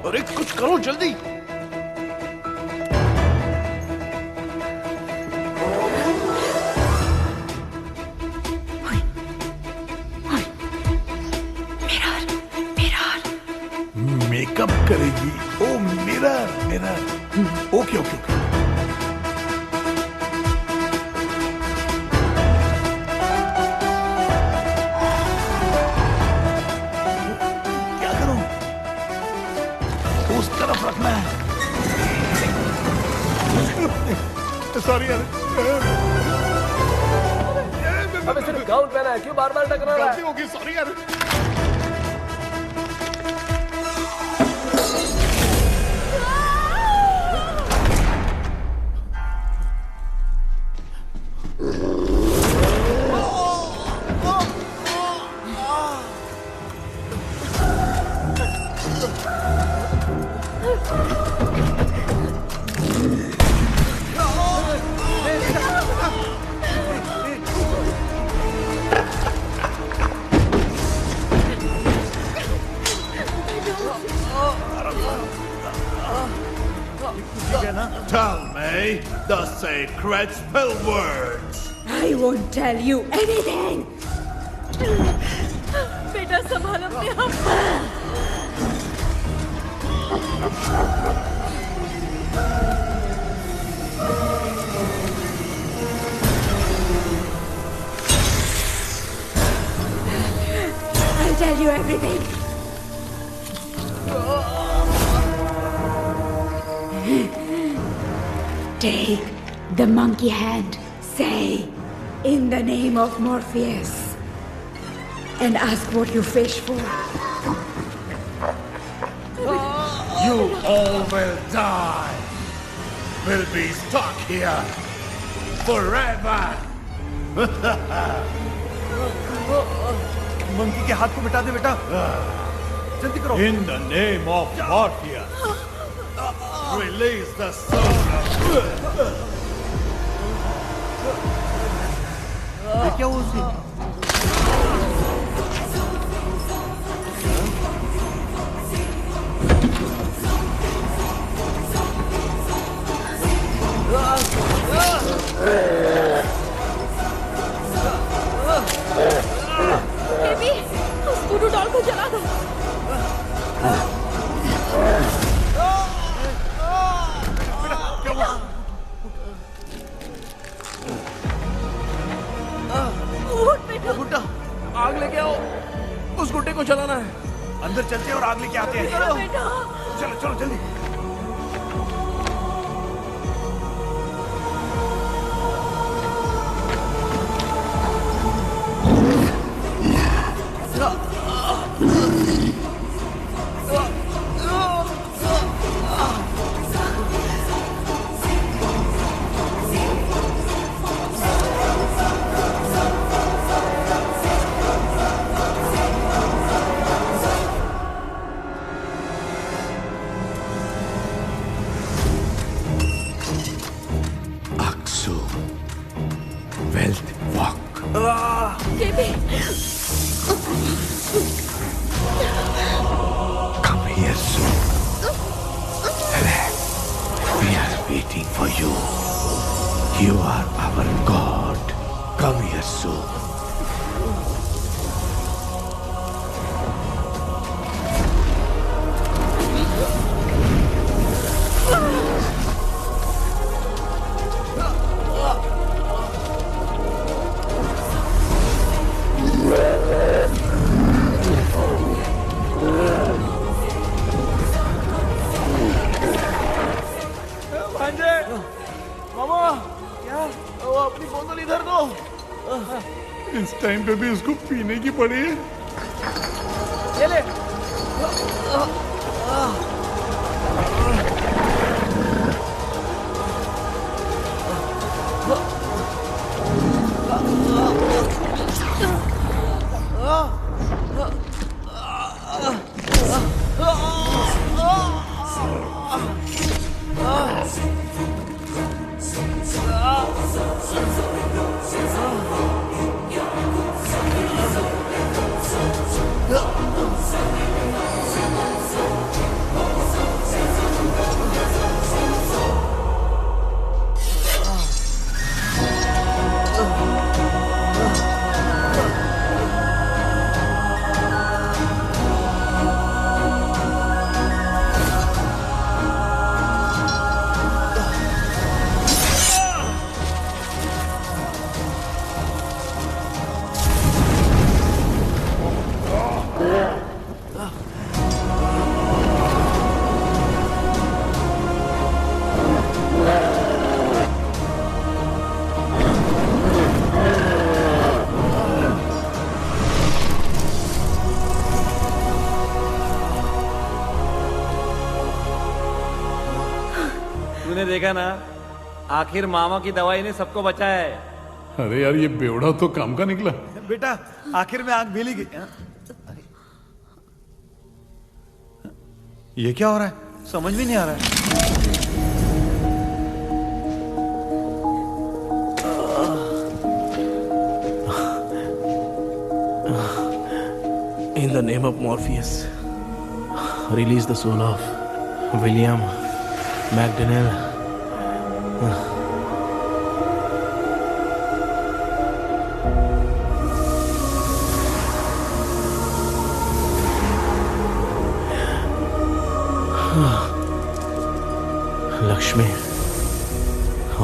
अरे कुछ करो जल्दी। मेकअप करेगी। Oh mirror mirror. Okay okay okay. क्या करूं? उस तरफ रखना है। सॉरी यार। अबे सिर्फ गाउन पहना है, क्यों बार-बार टकरा रहा है? गलती होगी, सॉरी यार। Tell me the sacred spell words. I won't tell you anything. बेटा संभाल अपने आप। I'll tell you everything. Take the monkey hand, say, in the name of Morpheus, and ask what you fish for. You all will die. Will be stuck here forever. Monkey के हाथ को मिटा दे बेटा, जल्दी करो। In the name of Morpheus, release the soul of... ये क्या हुआ उसे? बेबी, उस वुडू डॉल को जला दो। गुड्डा, आग लेके आओ। उस गुड्डे को जलाना है। अंदर चलते हैं और आग लेके आते हैं। चलो चलो जल्दी। You are our God. Come here soon. इस टाइम पे भी उसको पीने की पड़ी है। ये ले। तूने देखा ना, आखिर मामा की दवाई ने सबको बचाया है। अरे यार ये बेवड़ा तो काम का निकला। बेटा आखिर में आंख मिली गई। ये क्या हो रहा है, समझ में नहीं आ रहा है। In the name of Morpheus, release the soul of William McDaniel. Lakshmi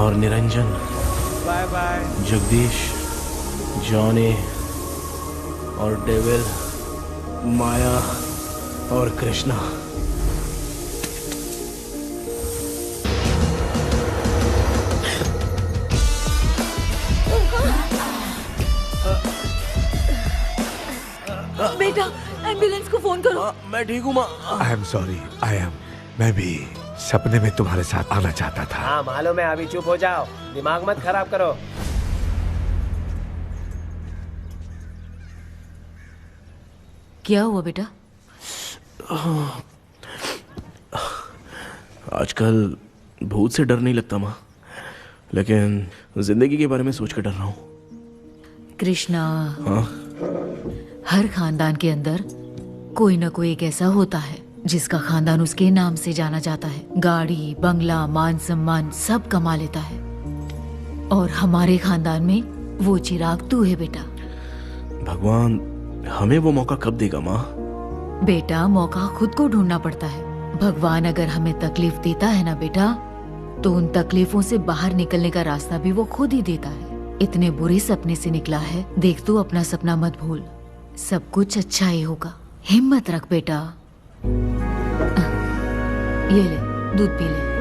और Niranjan, bye bye. Jagdish, Johnny और डेविल, माया और कृष्णा। बेटा एम्बुलेंस को फोन करो। मैं ठीक हूँ माँ। आई एम सॉरी, मैं भी सपने में तुम्हारे साथ आना चाहता था। हाँ मालूम है, अभी चुप हो जाओ, दिमाग मत खराब करो। क्या हुआ बेटा? आजकल भूत से डर नहीं लगता माँ, लेकिन जिंदगी के बारे में सोच कर डर रहा हूँ। कृष्णा, हाँ? हर खानदान के अंदर कोई ना कोई एक ऐसा होता है जिसका खानदान उसके नाम से जाना जाता है। गाड़ी, बंगला, मान सम्मान सब कमा लेता है, और हमारे खानदान में वो चिराग तू है बेटा। भगवान हमें वो मौका कब देगा माँ? बेटा मौका खुद को ढूंढना पड़ता है। भगवान अगर हमें तकलीफ देता है ना बेटा, तो उन तकलीफों से बाहर निकलने का रास्ता भी वो खुद ही देता है। इतने बुरे सपने से निकला है, देख तू अपना सपना मत भूल, सब कुछ अच्छा ही होगा। हिम्मत रख बेटा। ये ले दूध पी ले।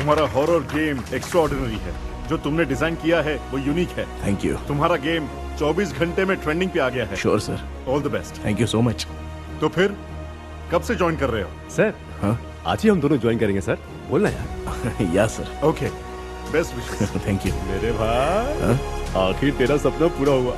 तुम्हारा हॉरर गेम एक्स्ट्राऑर्डिनरी है। जो तुमने डिजाइन किया है वो यूनिक है। Thank you. तुम्हारा गेम 24 घंटे में ट्रेंडिंग पे आ गया है। Sure sir. All the best. Thank you so much. तो फिर कब से ज्वाइन कर रहे हो? सर हाँ आज ही हम दोनों ज्वाइन करेंगे सर। बोलना यार। या sir. Okay best wishes. Thank you. मेरे भाई आखिर तेरा सपना पूरा हुआ।